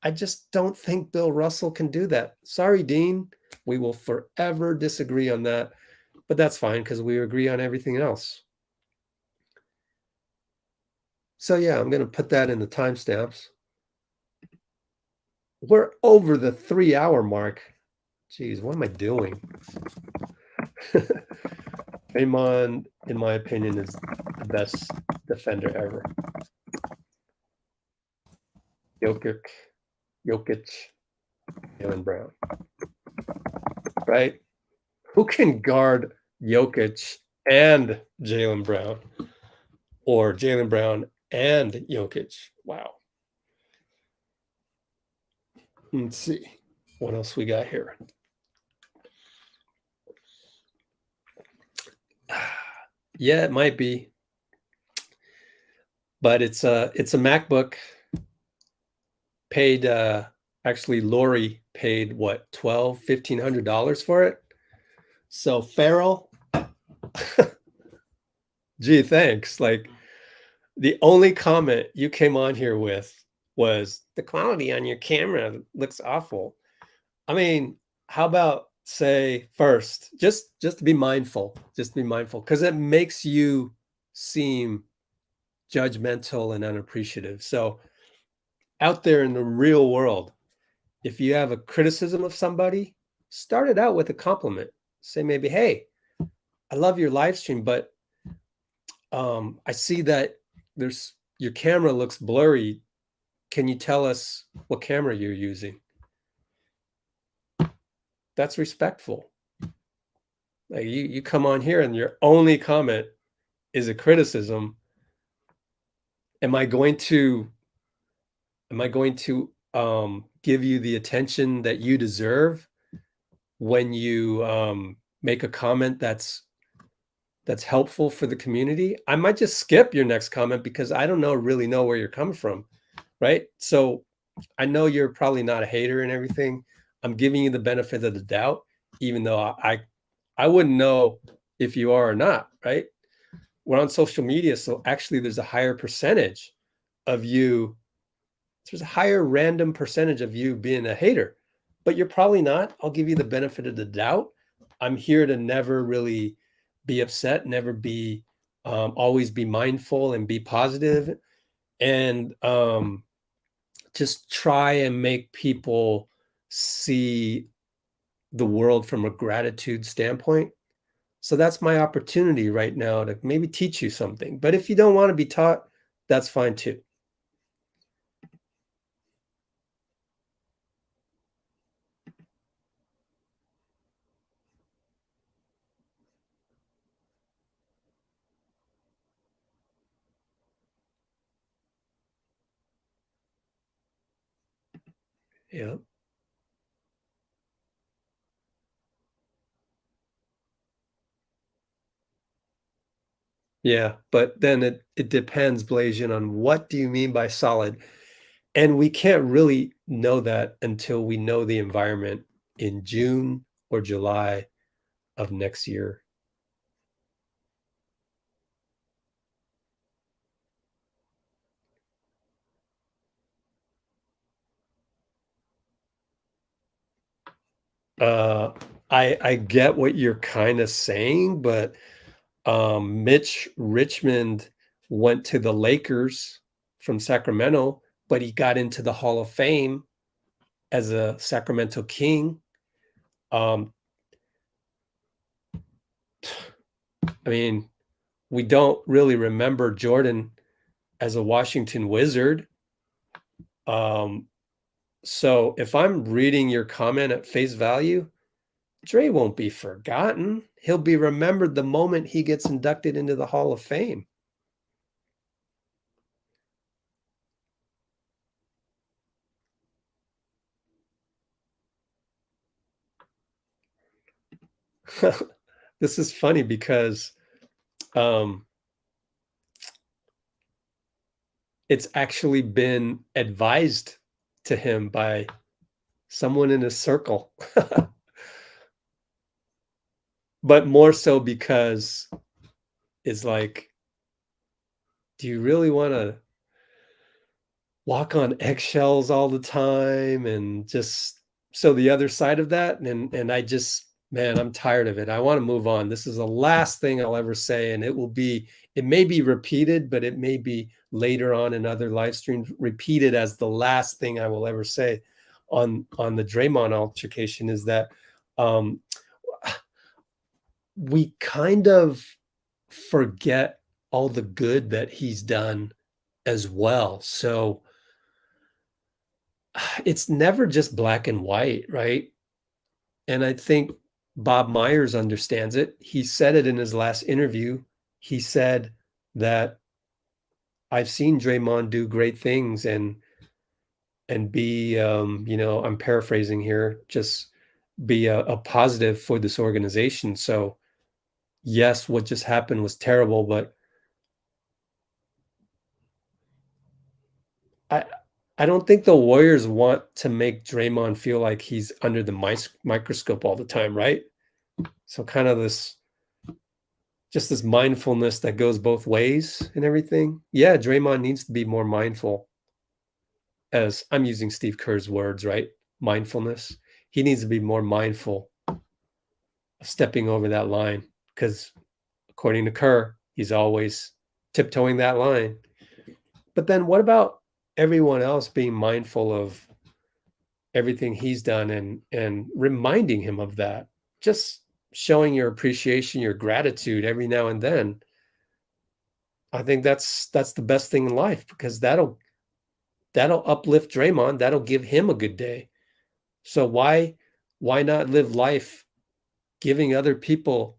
I just don't think Bill Russell can do that. Sorry, Dean. We will forever disagree on that, but that's fine because we agree on everything else. So yeah, I'm going to put that in the timestamps. We're over the 3-hour mark. Jeez, what am I doing? Draymond, in my opinion, is the best defender ever. Jokic, Jaylen Brown. Right? Who can guard Jokic and Jaylen Brown? Or Jaylen Brown and Jokic? Wow. Let's see. What else we got here? Yeah, it might be. But it's a MacBook. Paid actually Lori paid what, $1,200-$1,500 for it. So Farrell, gee, thanks. Like the only comment you came on here with was the quality on your camera looks awful. I mean, how about say first, just to be mindful, because it makes you seem judgmental and unappreciative. So out there in the real world, if you have a criticism of somebody, start it out with a compliment. Say maybe, hey, I love your live stream, but I see that your camera looks blurry. Can you tell us what camera you're using? That's respectful. Like you come on here and your only comment is a criticism. Am I going to give you the attention that you deserve when you make a comment that's helpful for the community? I might just skip your next comment because I don't really know where you're coming from, right? So I know you're probably not a hater and everything. I'm giving you the benefit of the doubt, even though I wouldn't know if you are or not, right? We're on social media, so actually there's a higher percentage of you. There's a higher random percentage of you being a hater, but you're probably not. I'll give you the benefit of the doubt. I'm here to never really be upset, never be, always be mindful and be positive, and just try and make people see the world from a gratitude standpoint. So that's my opportunity right now to maybe teach you something. But if you don't want to be taught, that's fine too. Yeah. Yeah, but then it depends, Blasian, on what do you mean by solid? And we can't really know that until we know the environment in June or July of next year. Uh, I get what you're kind of saying, but Mitch Richmond went to the Lakers from Sacramento, but he got into the Hall of Fame as a Sacramento King. Um, I mean, we don't really remember Jordan as a Washington Wizard. So if I'm reading your comment at face value, Dre won't be forgotten. He'll be remembered the moment he gets inducted into the Hall of Fame. This is funny because it's actually been advised to him by someone in his circle. But more so because it's like, do you really want to walk on eggshells all the time? And just so the other side of that, and I just, man, I'm tired of it. I want to move on. This is the last thing I'll ever say, and it may be repeated, but it may be later on in other live streams repeated as the last thing I will ever say on the Draymond altercation, is that we kind of forget all the good that he's done as well. So it's never just black and white, right? And I think Bob Myers understands it. He said it in his last interview. He said that I've seen Draymond do great things and be, I'm paraphrasing here, just be a positive for this organization. So yes, what just happened was terrible, but I don't think the Warriors want to make Draymond feel like he's under the microscope all the time, right? So kind of this mindfulness that goes both ways and everything. Yeah, Draymond needs to be more mindful, as I'm using Steve Kerr's words, right? Mindfulness. He needs to be more mindful of stepping over that line, because according to Kerr, he's always tiptoeing that line. But then what about everyone else being mindful of everything he's done and reminding him of that? Just showing your appreciation, your gratitude every now and then. I think that's the best thing in life, because that'll uplift Draymond. That'll give him a good day. So why not live life giving other people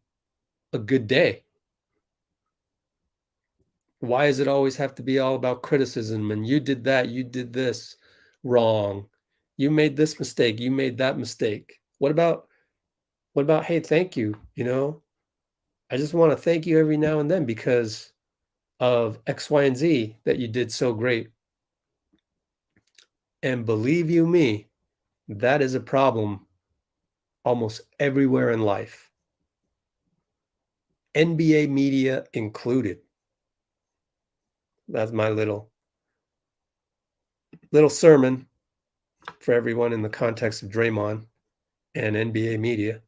a good day? Why does it always have to be all about criticism and you did that, you did this wrong, you made this mistake, you made that mistake? What about hey, thank you, I just want to thank you every now and then because of X, Y, and Z that you did so great. And believe you me, that is a problem almost everywhere in life, NBA media included. That's my little sermon for everyone in the context of Draymond and NBA media.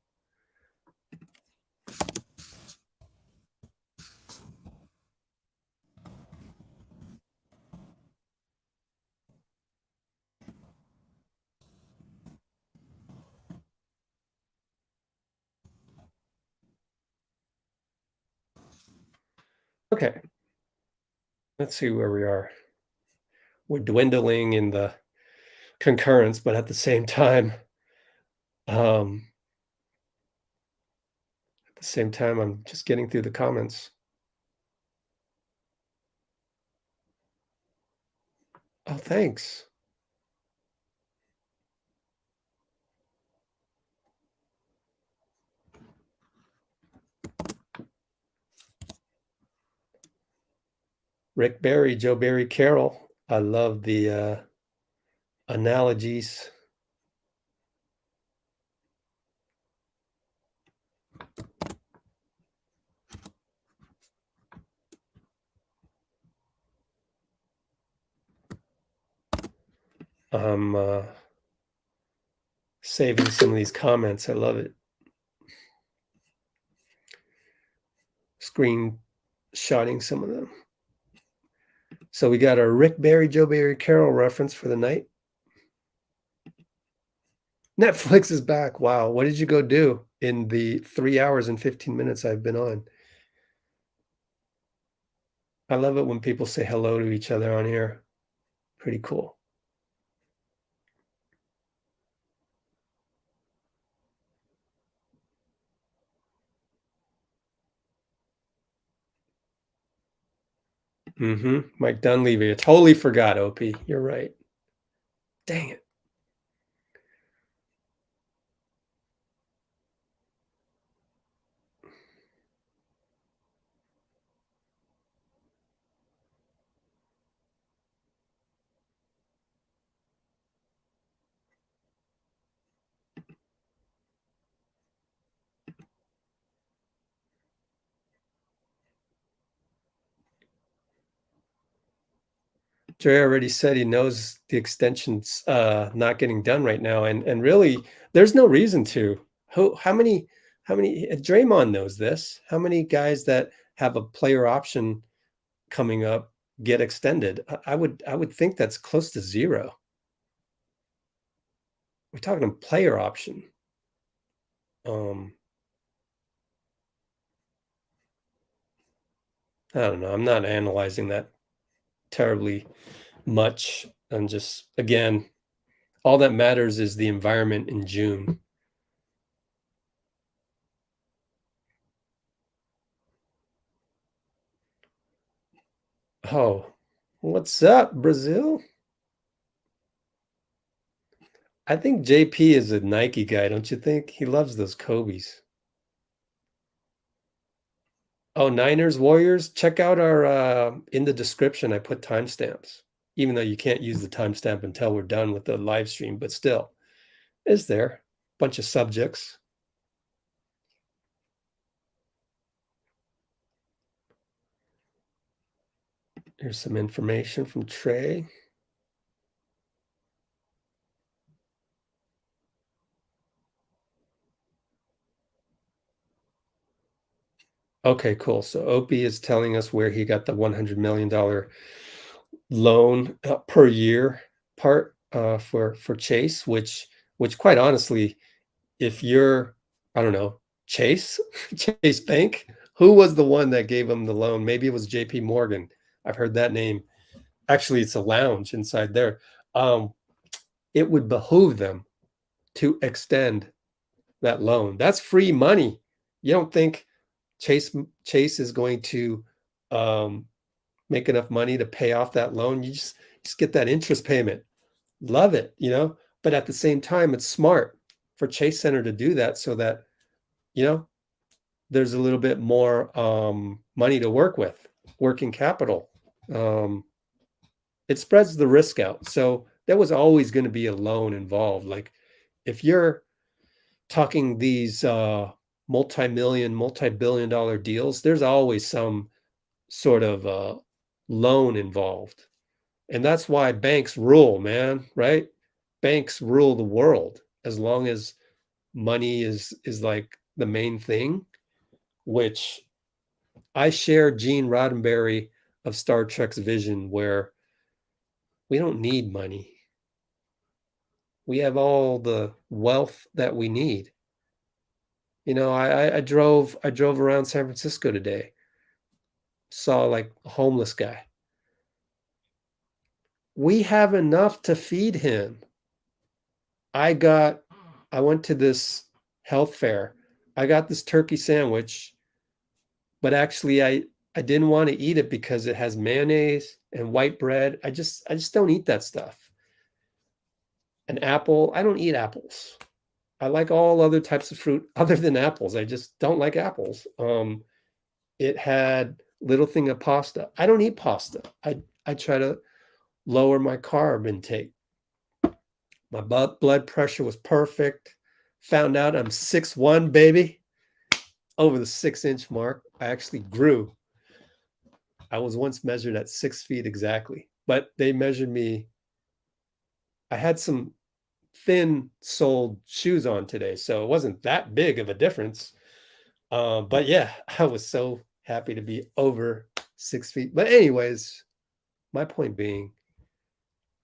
Okay, let's see where we are. We're dwindling in the concurrence, but at the same time, I'm just getting through the comments. Oh, thanks. Rick Barry, Joe Barry Carroll. I love the analogies. I'm saving some of these comments. I love it. Screenshotting some of them. So we got our Rick Barry, Joe Barry Carroll reference for the night. Netflix is back. Wow. What did you go do in the 3 hours and 15 minutes I've been on? I love it when people say hello to each other on here. Pretty cool. Mike Dunleavy. I totally forgot, OP. You're right. Dang it. Dre already said he knows the extension's not getting done right now, and really, there's no reason to. How many Draymond knows this. How many guys that have a player option coming up get extended? I would think that's close to zero. We're talking player option. I don't know. I'm not analyzing that terribly much. I'm just, again, all that matters is the environment in June. Oh, what's up, Brazil? I think JP is a Nike guy, don't you think? He loves those Kobe's. Oh, Niners, Warriors. Check out our in the description. I put timestamps, even though you can't use the timestamp until we're done with the live stream, but still, is there? Bunch of subjects. Here's some information from Trey. Okay, cool. So Opie is telling us where he got the $100 million loan per year part for Chase, which quite honestly, if you're, I don't know, Chase, Chase Bank, who was the one that gave him the loan? Maybe it was JP Morgan. I've heard that name. Actually, it's a lounge inside there. It would behoove them to extend that loan. That's free money. You don't think Chase is going to make enough money to pay off that loan? You just get that interest payment. Love it, you know. But at the same time, it's smart for Chase Center to do that so that, you know, there's a little bit more money to work with, working capital. It spreads the risk out. So there was always going to be a loan involved. Like if you're talking these multi-million, multi-billion dollar deals, there's always some sort of loan involved. And that's why banks rule, man, right? Banks rule the world as long as money is like the main thing, which I share Gene Roddenberry of Star Trek's vision where we don't need money. We have all the wealth that we need. You know, I drove around San Francisco today. Saw like a homeless guy. We have enough to feed him. I went to this health fair. I got this turkey sandwich, but actually I didn't want to eat it because it has mayonnaise and white bread. I just don't eat that stuff. An apple, I don't eat apples. I like all other types of fruit other than apples. I just don't like apples. It had little thing of pasta. I don't eat pasta. I try to lower my carb intake. My blood pressure was perfect. Found out I'm 6'1", baby. Over the 6-inch mark. I actually grew. I was once measured at 6 feet exactly, but they measured me. I had some thin soled shoes on today, so it wasn't that big of a difference. But yeah, I was so happy to be over 6 feet. But anyways, my point being,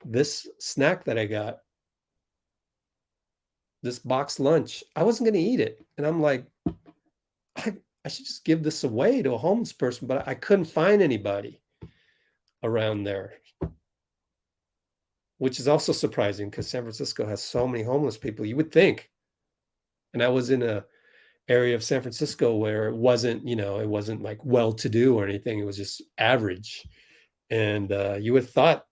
this snack that I got, this box lunch, I wasn't going to eat it. And I'm like, I should just give this away to a homeless person, but I couldn't find anybody. around there, which is also surprising because San Francisco has so many homeless people. You would think. And I was in a area of San Francisco where it wasn't, it wasn't like well-to-do or anything. It was just average. And you would have thought,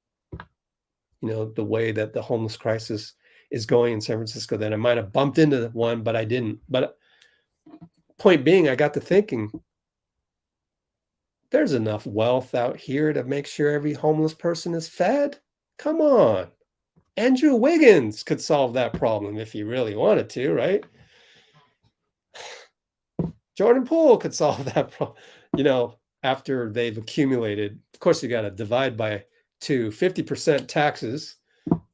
the way that the homeless crisis is going in San Francisco, that I might have bumped into one, but I didn't. But point being, I got to thinking, there's enough wealth out here to make sure every homeless person is fed. Come on. Andrew Wiggins could solve that problem if he really wanted to, right? Jordan Poole could solve that problem, after they've accumulated. Of course, you got to divide by 50% taxes,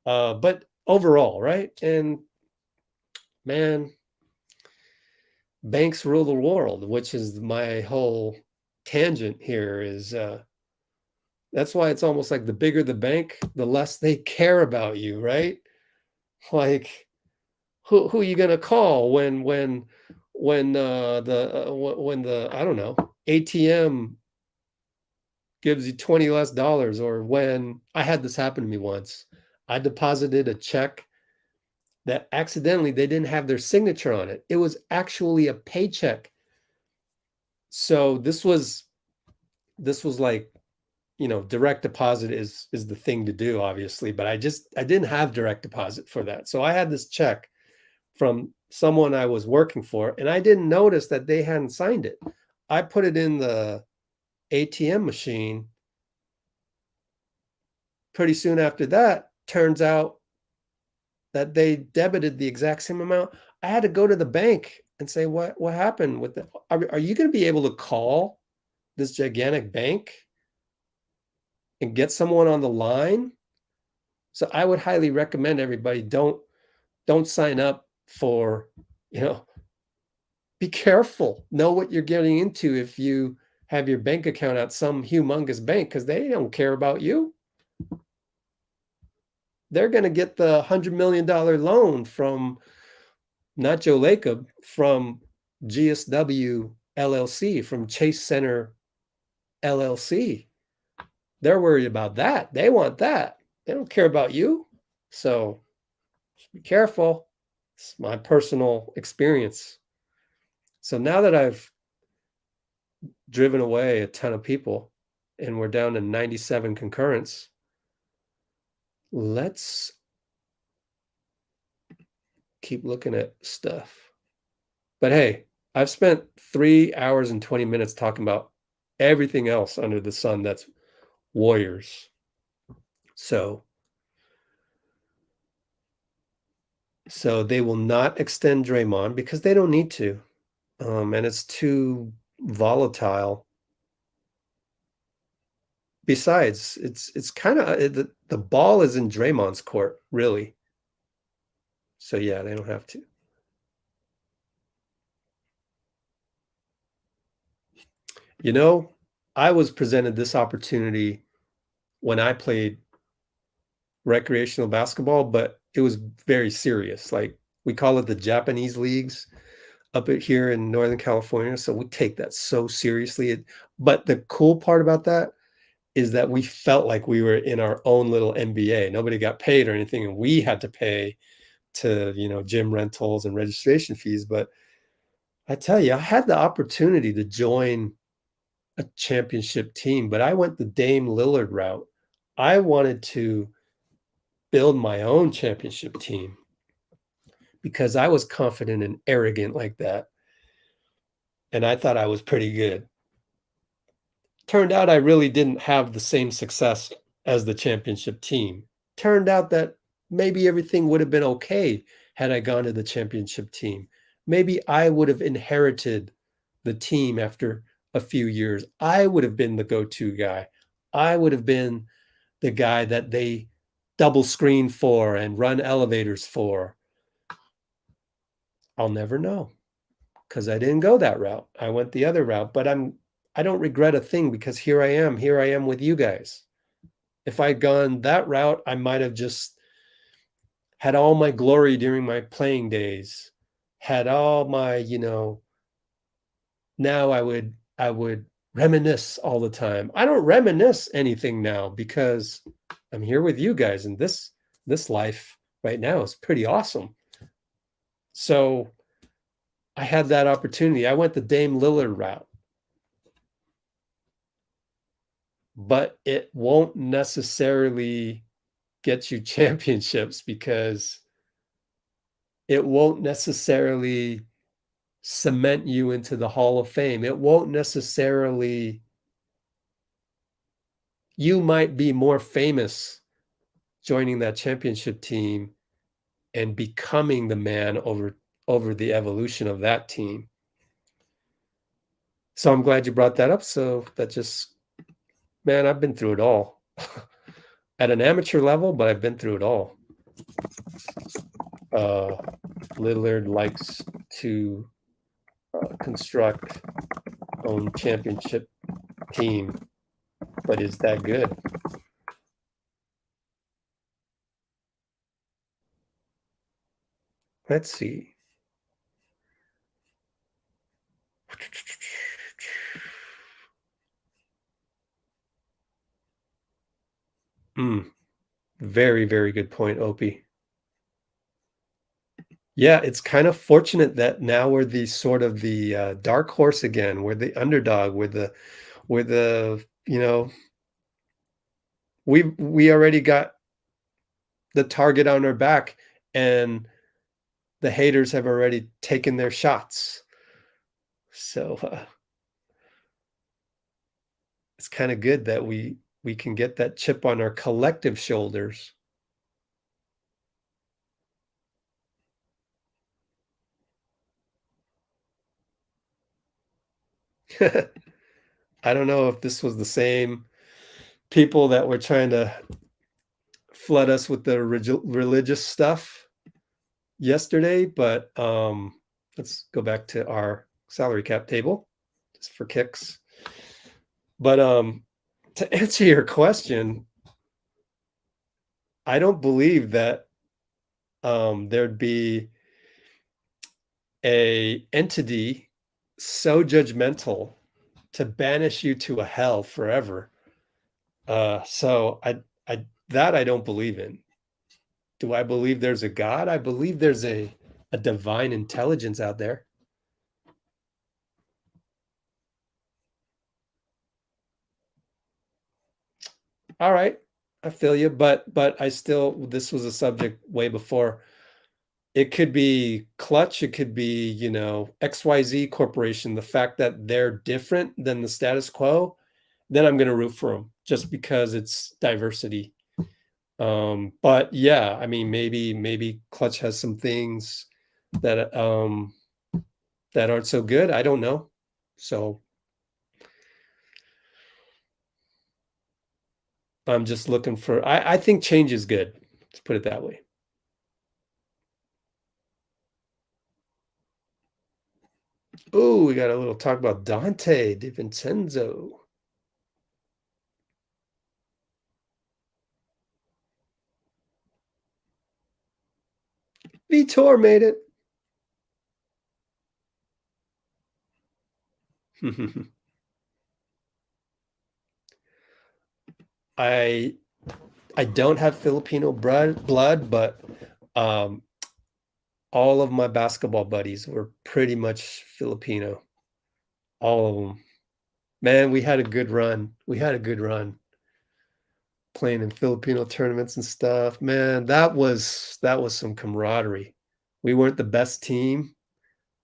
but overall, right? And man, banks rule the world, which is my whole tangent here. Is that's why it's almost like the bigger the bank, the less they care about you, right? Like, who are you gonna call when the I don't know, ATM gives you $20 less, or when I had this happen to me once. I deposited a check that accidentally they didn't have their signature on it. It was actually a paycheck. So this was like, direct deposit is the thing to do, obviously, but I didn't have direct deposit for that. So I had this check from someone I was working for, and I didn't notice that they hadn't signed it. I put it in the ATM machine. Pretty soon after that, turns out that they debited the exact same amount. I had to go to the bank and say, what happened with that? Are you going to be able to call this gigantic bank and get someone on the line? So I would highly recommend everybody don't sign up for, be careful. Know what you're getting into if you have your bank account at some humongous bank, because they don't care about you. They're going to get the $100 million loan from not Joe Lacob, from GSW LLC, from Chase Center LLC. They're worried about that. They want that. They don't care about you. So just be careful. It's my personal experience. So now that I've driven away a ton of people and we're down to 97 concurrents, let's keep looking at stuff. But hey, I've spent 3 hours and 20 minutes talking about everything else under the sun that's Warriors. So they will not extend Draymond because they don't need to. And it's too volatile. Besides, it's kind of the ball is in Draymond's court, really. So yeah, they don't have to. I was presented this opportunity when I played recreational basketball, but it was very serious. Like, we call it the Japanese leagues up here in Northern California. So we take that so seriously. But the cool part about that is that we felt like we were in our own little NBA. Nobody got paid or anything, and we had to pay to, gym rentals and registration fees. But I tell you, I had the opportunity to join a championship team, but I went the Dame Lillard route. I wanted to build my own championship team because I was confident and arrogant like that. And I thought I was pretty good. Turned out I really didn't have the same success as the championship team. Turned out that maybe everything would have been okay had I gone to the championship team. Maybe I would have inherited the team after a few years. I would have been the go-to guy. I would have been the guy that they double screen for and run elevators for. I'll never know because I didn't go that route. I went the other route, but I don't regret a thing because here I am with you guys. If I'd gone that route, I might have just had all my glory during my playing days, had all my, now I would reminisce all the time. I don't reminisce anything now because I'm here with you guys, and this life right now is pretty awesome. So I had that opportunity. I went the Dame Lillard route, but it won't necessarily get you championships because it won't necessarily cement you into the Hall of Fame. It won't necessarily, you might be more famous joining that championship team and becoming the man over the evolution of that team. So I'm glad you brought that up. So that just, man, I've been through it all at an amateur level, but I've been through it all. Lillard likes to construct own championship team, but is that good? Let's see. Very, very good point, Opie. Yeah, it's kind of fortunate that now we're the sort of the dark horse again. We're the underdog. We're the we already got the target on our back, and the haters have already taken their shots. So it's kind of good that we can get that chip on our collective shoulders. I don't know if this was the same people that were trying to flood us with the religious stuff yesterday, but let's go back to our salary cap table just for kicks. But to answer your question, I don't believe that there'd be a entity so judgmental to banish you to a hell forever. So I don't believe in. Do I believe there's a God? I believe there's a divine intelligence out there. All right, I feel you, but I still, this was a subject way before. It could be Clutch, it could be, XYZ Corporation. The fact that they're different than the status quo, then I'm going to root for them just because it's diversity. But yeah, I mean, maybe Clutch has some things that that aren't so good. I don't know. So I'm just looking for, I think change is good. Let's put it that way. Oh, we got a little talk about Dante DiVincenzo. Vitor made it. I don't have Filipino blood, but all of my basketball buddies were pretty much Filipino. All of them. Man, we had a good run. Playing in Filipino tournaments and stuff. Man, that was some camaraderie. We weren't the best team,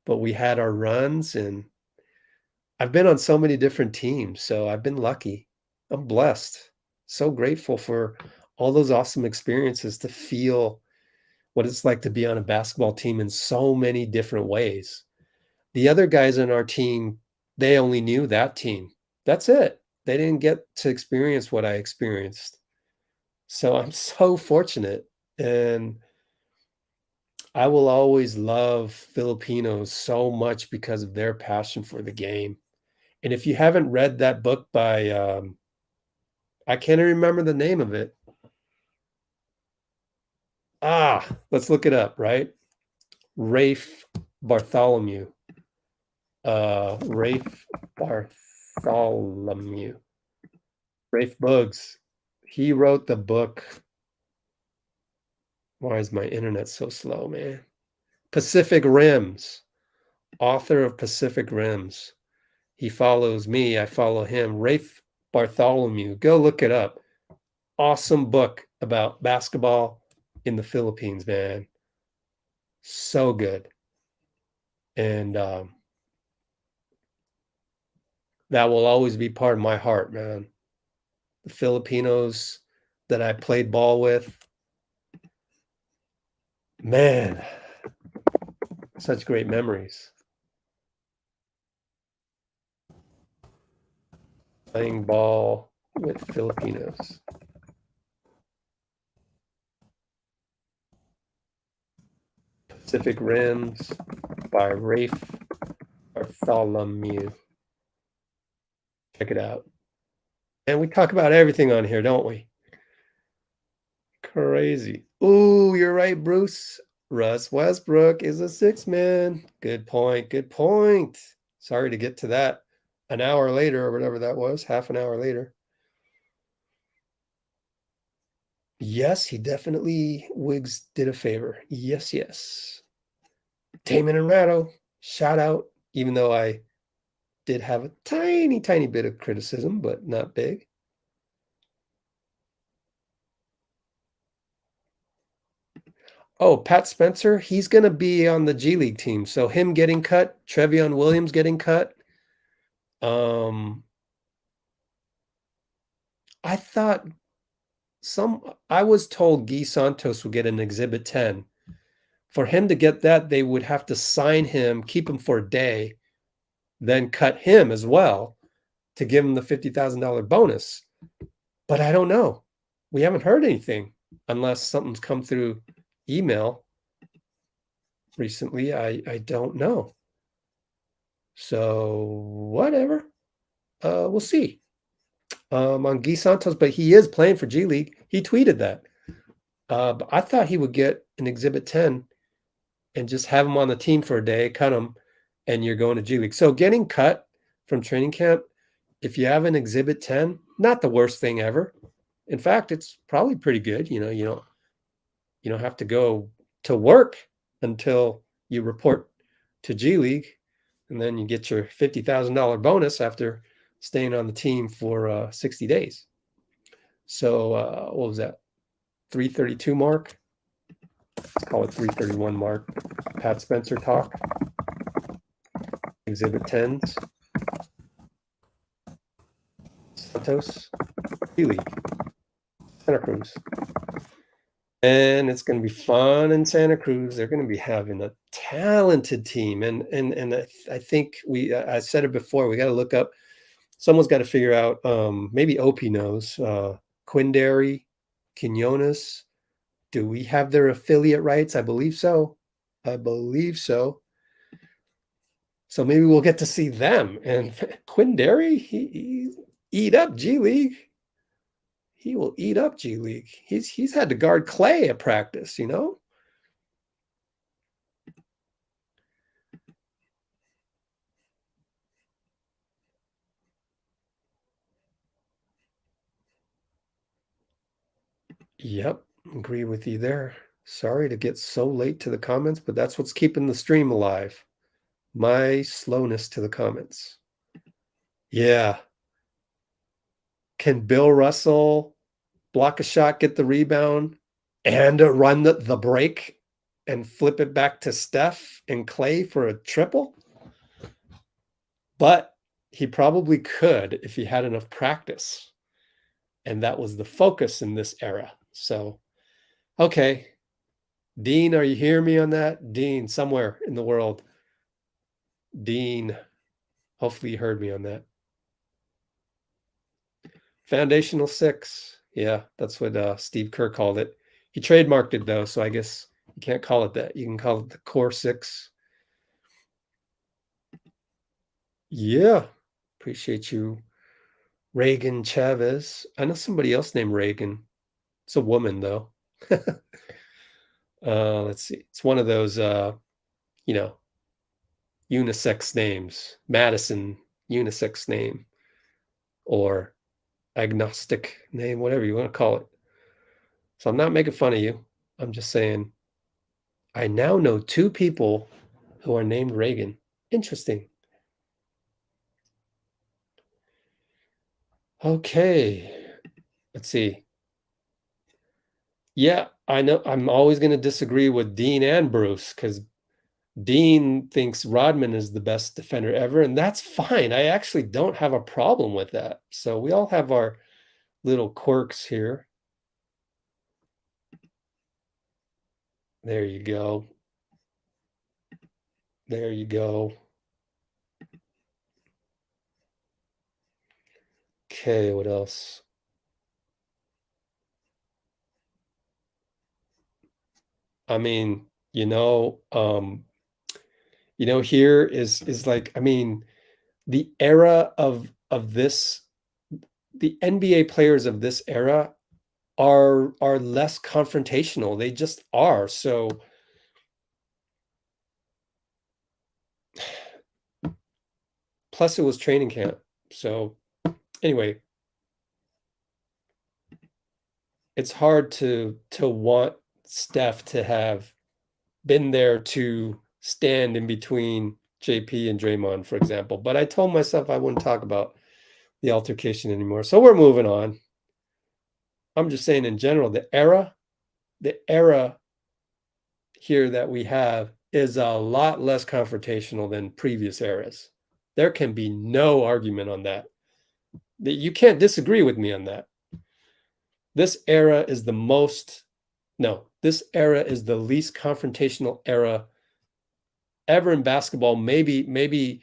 but we had our runs, and I've been on so many different teams, so I've been lucky. I'm blessed. So grateful for all those awesome experiences, to feel what it's like to be on a basketball team in so many different ways. The other guys on our team, they only knew that team. That's it. They didn't get to experience what I experienced. So I'm so fortunate, and I will always love Filipinos so much because of their passion for the game. And if you haven't read that book by, I can't remember the name of it. Let's look it up, right? Rafe Bartholomew. Rafe Barth. Bartholomew. Rafe Bugs. He wrote the book. Why is my internet so slow, man? Pacific Rims. Author of Pacific Rims. He follows me. I follow him. Rafe Bartholomew. Go look it up. Awesome book about basketball in the Philippines, man. So good. And that will always be part of my heart, man. The Filipinos that I played ball with, man, such great memories. Playing ball with Filipinos. Pacific Rims by Rafe Bartholomew. Check it out. And we talk about everything on here, don't we? Crazy. Ooh, you're right, Bruce. Russ Westbrook is a 6-man. Good point. Good point. Sorry to get to that an hour later or whatever that was, half an hour later. Yes, he definitely, Wiggs did a favor. Yes, yes. Damon and Ratto, shout out, even though I did have a tiny, tiny bit of criticism, but not big. Oh, Pat Spencer, he's going to be on the G League team. So him getting cut, Trevion Williams getting cut. I thought I was told Guy Santos would get an Exhibit 10. For him to get that, they would have to sign him, keep him for a day, then cut him as well to give him the $50,000 bonus. But I don't know. We haven't heard anything unless something's come through email recently. I don't know. So whatever. We'll see. On Guy Santos, but he is playing for G League. He tweeted that. But I thought he would get an Exhibit 10 and just have him on the team for a day, cut him, and you're going to G League. So getting cut from training camp, if you have an Exhibit 10, not the worst thing ever. In fact, it's probably pretty good. You don't have to go to work until you report to G League, and then you get your $50,000 bonus after staying on the team for 60 days. So what was that? 332 mark? Let's call it 331 mark. Pat Spencer talk. Exhibit 10s. Santos. G League. Santa Cruz. And it's going to be fun in Santa Cruz. They're going to be having a talented team. And I think I said it before, we got to look up, someone's got to figure out, maybe Opie knows, Quinndary, Quinones. Do we have their affiliate rights? I believe so. So maybe we'll get to see them. And Quinndary, he eat up G League. He will eat up G League. He's had to guard Klay at practice, Yep, agree with you there. Sorry to get so late to the comments, but that's what's keeping the stream alive. My slowness to the comments. Yeah. Can Bill Russell block a shot, get the rebound, and run the break and flip it back to Steph and Klay for a triple? But he probably could if he had enough practice. And that was the focus in this era. So, okay. Dean, are you hearing me on that? Dean, somewhere in the world. Dean, hopefully you heard me on that. Foundational 6. Yeah, that's what Steve Kerr called it. He trademarked it, though, so I guess you can't call it that. You can call it the Core 6. Yeah, appreciate you. Reagan Chavez. I know somebody else named Reagan. It's a woman, though. Let's see. It's one of those, unisex names. Madison, unisex name. or agnostic name, whatever you want to call it. So I'm not making fun of you. I'm just saying I now know 2 people who are named Reagan. Interesting. Okay. Let's see. Yeah, I know I'm always going to disagree with Dean and Bruce because Dean thinks Rodman is the best defender ever, and that's fine. I actually don't have a problem with that. So we all have our little quirks here. There you go. There you go. Okay, what else? I mean, here is like, I mean, the era of this, the NBA players of this era are less confrontational. They just are. So plus it was training camp. So anyway, it's hard to want Steph to have been there to stand in between JP and Draymond, for example. But I told myself I wouldn't talk about the altercation anymore. So we're moving on. I'm just saying in general, the era here that we have is a lot less confrontational than previous eras. There can be no argument on that. You can't disagree with me on that. This era is the least confrontational era ever in basketball, maybe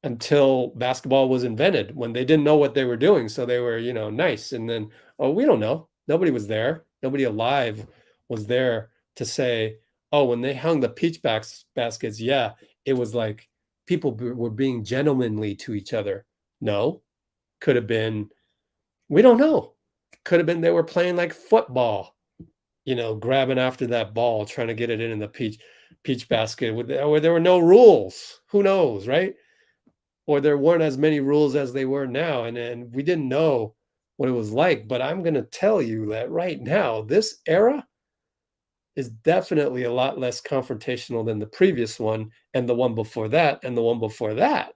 until basketball was invented, when they didn't know what they were doing. So they were, nice. And then, we don't know. Nobody was there. Nobody alive was there to say, when they hung the peach baskets, yeah, it was like people were being gentlemanly to each other. No, could have been, we don't know. Could have been they were playing like football, grabbing after that ball, trying to get it in the peach basket where there were no rules. Who knows, right? Or there weren't as many rules as they were now. And we didn't know what it was like. But I'm going to tell you that right now, this era is definitely a lot less confrontational than the previous one, and the one before that, and the one before that.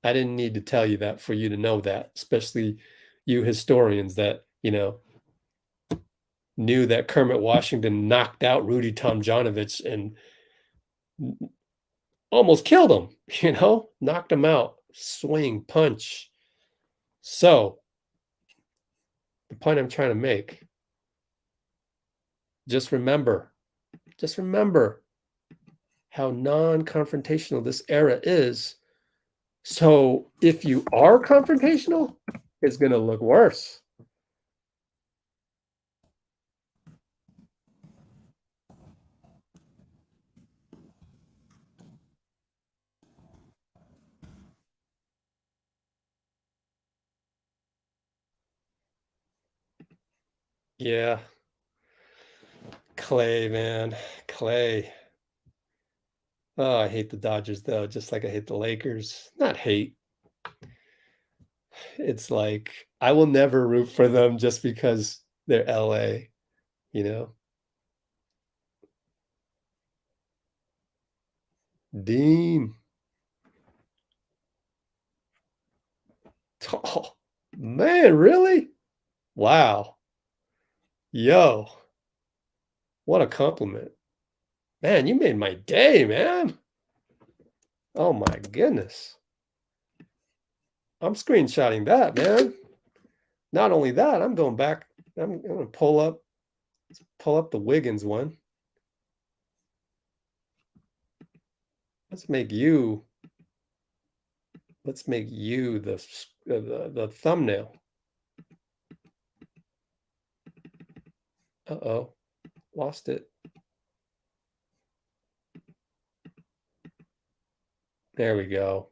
I didn't need to tell you that for you to know that, especially you historians that, knew that Kermit Washington knocked out Rudy Tomjanovich and almost killed him, knocked him out, swing, punch. So the point I'm trying to make, just remember how non-confrontational this era is. So if you are confrontational, it's going to look worse. Yeah. Klay, man. Klay. Oh, I hate the Dodgers, though, just like I hate the Lakers. Not hate. It's like I will never root for them just because they're LA, Dean. Oh, man, really? Wow. Yo, what a compliment. Man, you made my day, man. Oh my goodness. I'm screenshotting that, man. Not only that, I'm going back. I'm going to pull up the Wiggins one. Let's make you the thumbnail. Uh-oh. Lost it. There we go.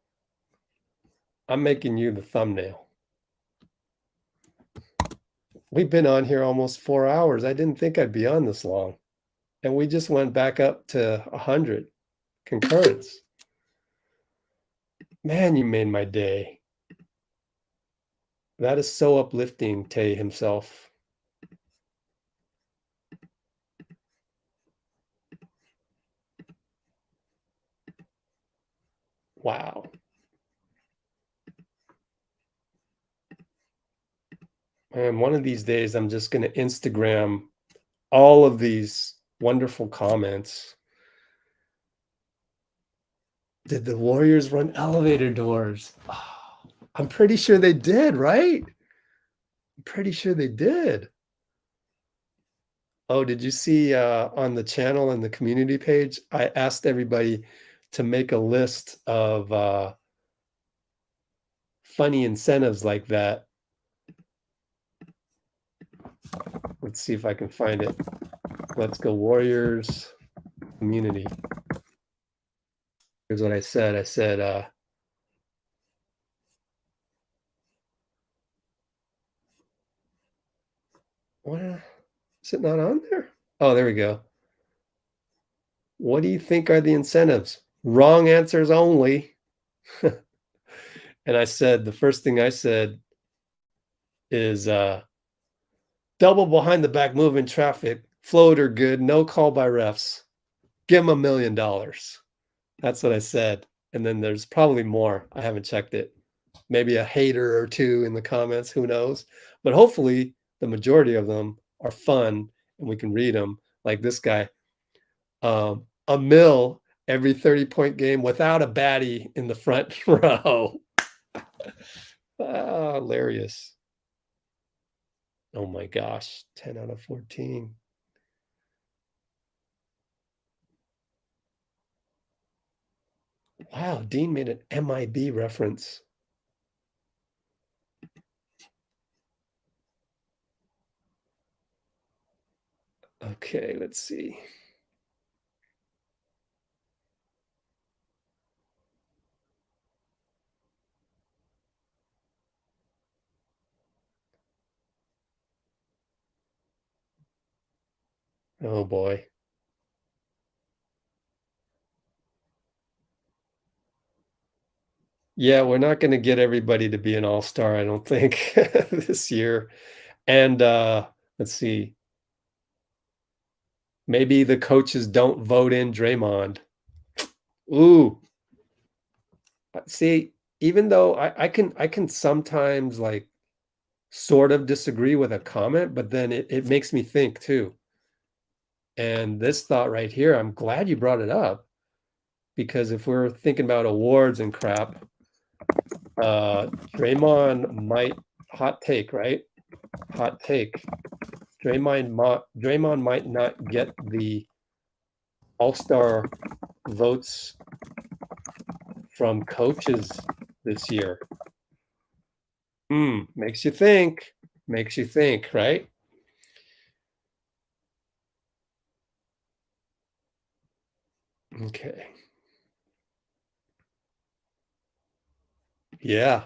I'm making you the thumbnail. We've been on here almost 4 hours. I didn't think I'd be on this long. And we just went back up to 100 concurrence. Man, you made my day. That is so uplifting, Tay himself. Wow. And one of these days, I'm just going to Instagram all of these wonderful comments. Did the Warriors run elevator doors? Oh, I'm pretty sure they did, right? I'm pretty sure they did. Oh, did you see on the channel and the community page? I asked everybody to make a list of funny incentives like that. Let's see if I can find it. Let's go Warriors community. Here's what I said. I said, what? Is it not on there? Oh, there we go. What do you think are the incentives? Wrong answers only. And I said, the first thing I said is double behind the back move in traffic, floater good, no call by refs. Give them $1 million. That's what I said. And then there's probably more. I haven't checked it. Maybe a hater or two in the comments, who knows? But hopefully the majority of them are fun and we can read them. Like this guy, a mill every 30-point game without a baddie in the front row. Hilarious. Oh my gosh, 10 out of 14. Wow, Dean made an MIB reference. Okay, let's see. Oh boy. Yeah, we're not going to get everybody to be an all-star, I don't think, this year. And let's see. Maybe the coaches don't vote in Draymond. Ooh. See, even though I can sometimes like sort of disagree with a comment, but then it makes me think too. And this thought right here, I'm glad you brought it up, because if we're thinking about awards and crap, Draymond might, hot take, right? Hot take. Draymond might not get the all-star votes from coaches this year. Makes you think. Makes you think, right? Okay. Yeah,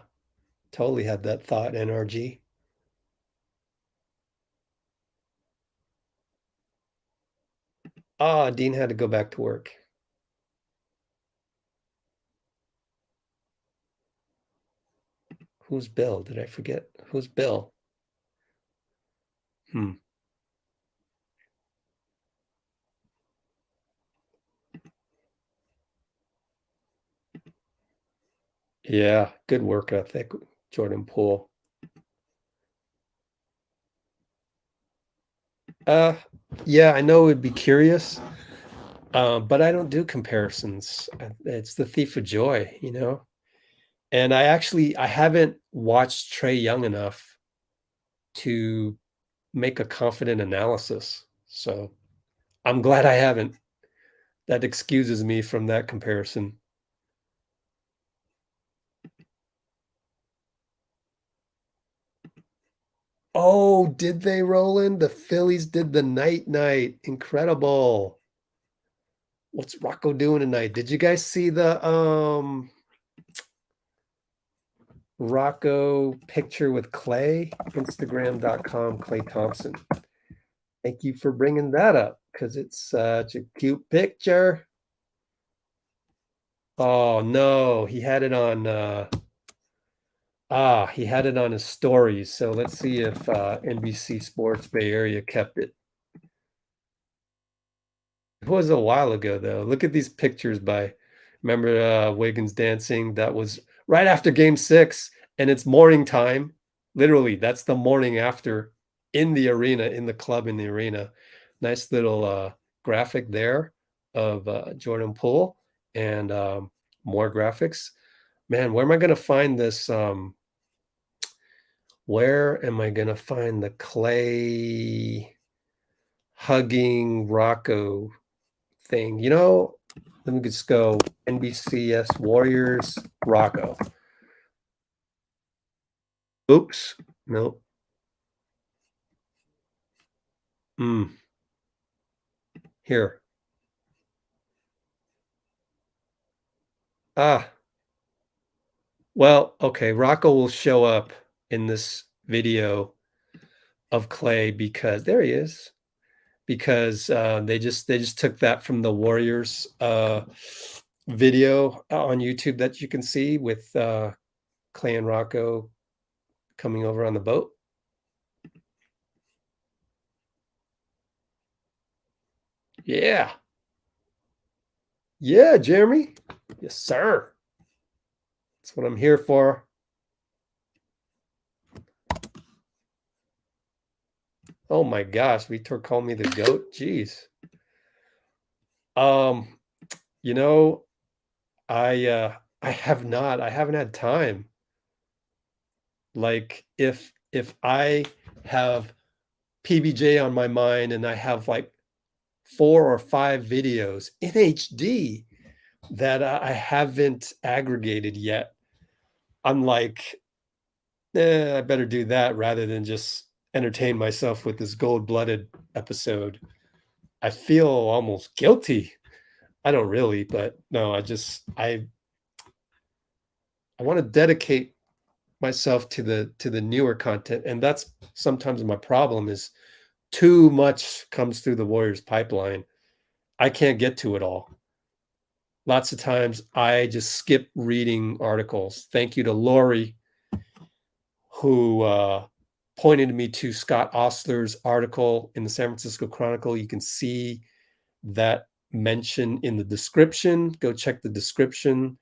totally had that thought, NRG. Dean had to go back to work. Who's Bill? Did I forget? Who's Bill? Yeah, good work ethic, Jordan Poole. Yeah, I know it'd be curious, but I don't do comparisons. It's the thief of joy, you know? And I haven't watched Trae Young enough to make a confident analysis. So I'm glad I haven't. That excuses me from that comparison. Oh, did they, Roland? The Phillies did the night. Incredible. What's Rocco doing tonight? Did you guys see the Rocco picture with Clay? Instagram.com, Clay Thompson. Thank you for bringing that up, because it's such a cute picture. Oh no, he had it on he had it on his stories. So let's see if NBC Sports Bay Area kept it. It was a while ago though. Look at these pictures remember Wiggins dancing? That was right after game 6, and it's morning time. Literally, that's the morning after in the arena, in the club in the arena. Nice little graphic there of Jordan Poole and more graphics. Man, where am I gonna find this? Where am I gonna find the Clay hugging Rocco thing? Let me just go NBCS Warriors Rocco. Oops, no. Here. Well, okay. Rocco will show up in this video of Clay because there he is. Because they just took that from the Warriors video on YouTube that you can see with Clay and Rocco coming over on the boat. Yeah. Yeah, Jeremy. Yes, sir. That's what I'm here for. Oh my gosh, Vitor called me the GOAT. Jeez. You know, I haven't had time. Like if I have PBJ on my mind and I have like 4 or 5 videos in HD that I haven't aggregated yet, I'm like, I better do that rather than just entertain myself with this gold-blooded episode. I feel almost guilty. I don't really, but no, I want to dedicate myself to the newer content, and that's sometimes my problem is too much comes through the Warriors pipeline. I can't get to it all. Lots of times I just skip reading articles. Thank you to Lori, who pointed me to Scott Ostler's article in the San Francisco Chronicle. You can see that mention in the description. Go check the description.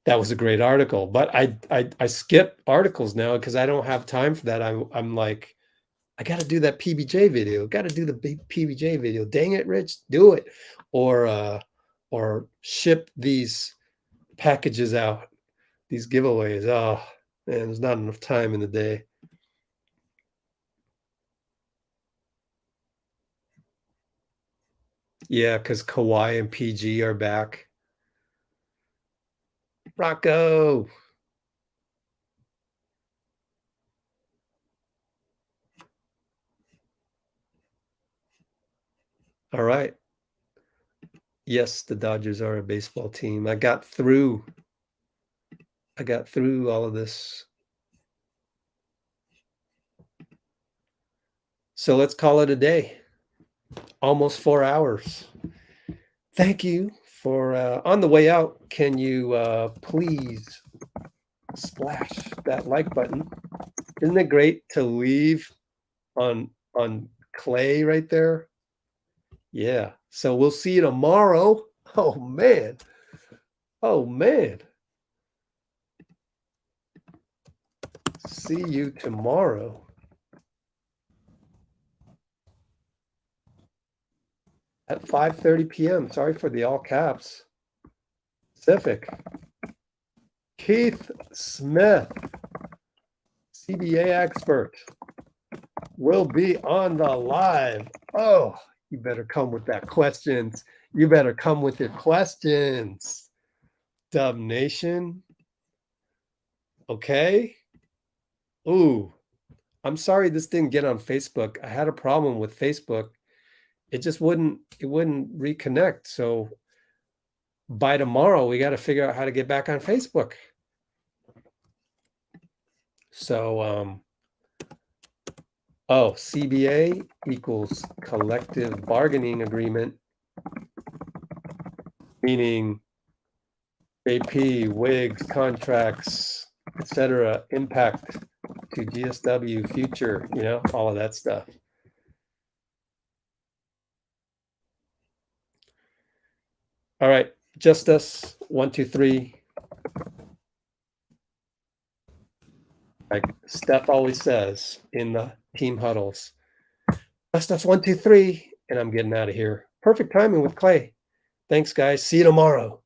That was a great article, but I skip articles now because I don't have time for that. I'm like, I got to do that PBJ video. Got to do the big PBJ video. Dang it, Rich, do it, or ship these packages out, these giveaways. Oh man, there's not enough time in the day. Yeah, because Kawhi and PG are back. Rocco. All right. Yes, the Dodgers are a baseball team. I got through all of this. So let's call it a day. Almost 4 hours. Thank you for on the way out. Can you please splash that like button? Isn't it great to leave on Clay right there? Yeah. So we'll see you tomorrow. Oh man. Oh man. See you tomorrow. At 5:30 p.m. Sorry for the all caps. Pacific. Keith Smith, CBA expert, will be on the live. Oh, you better come with that questions. You better come with your questions. Dub Nation. Okay. Ooh, I'm sorry this didn't get on Facebook. I had a problem with Facebook. It just wouldn't reconnect. So by tomorrow, we got to figure out how to get back on Facebook. So, CBA equals collective bargaining agreement. meaning AP, Wiggs, contracts, etc., impact to GSW future, all of that stuff. All right, just us, 1, 2, 3. Like Steph always says in the team huddles, just us, 1, 2, 3, and I'm getting out of here. Perfect timing with Klay. Thanks, guys. See you tomorrow.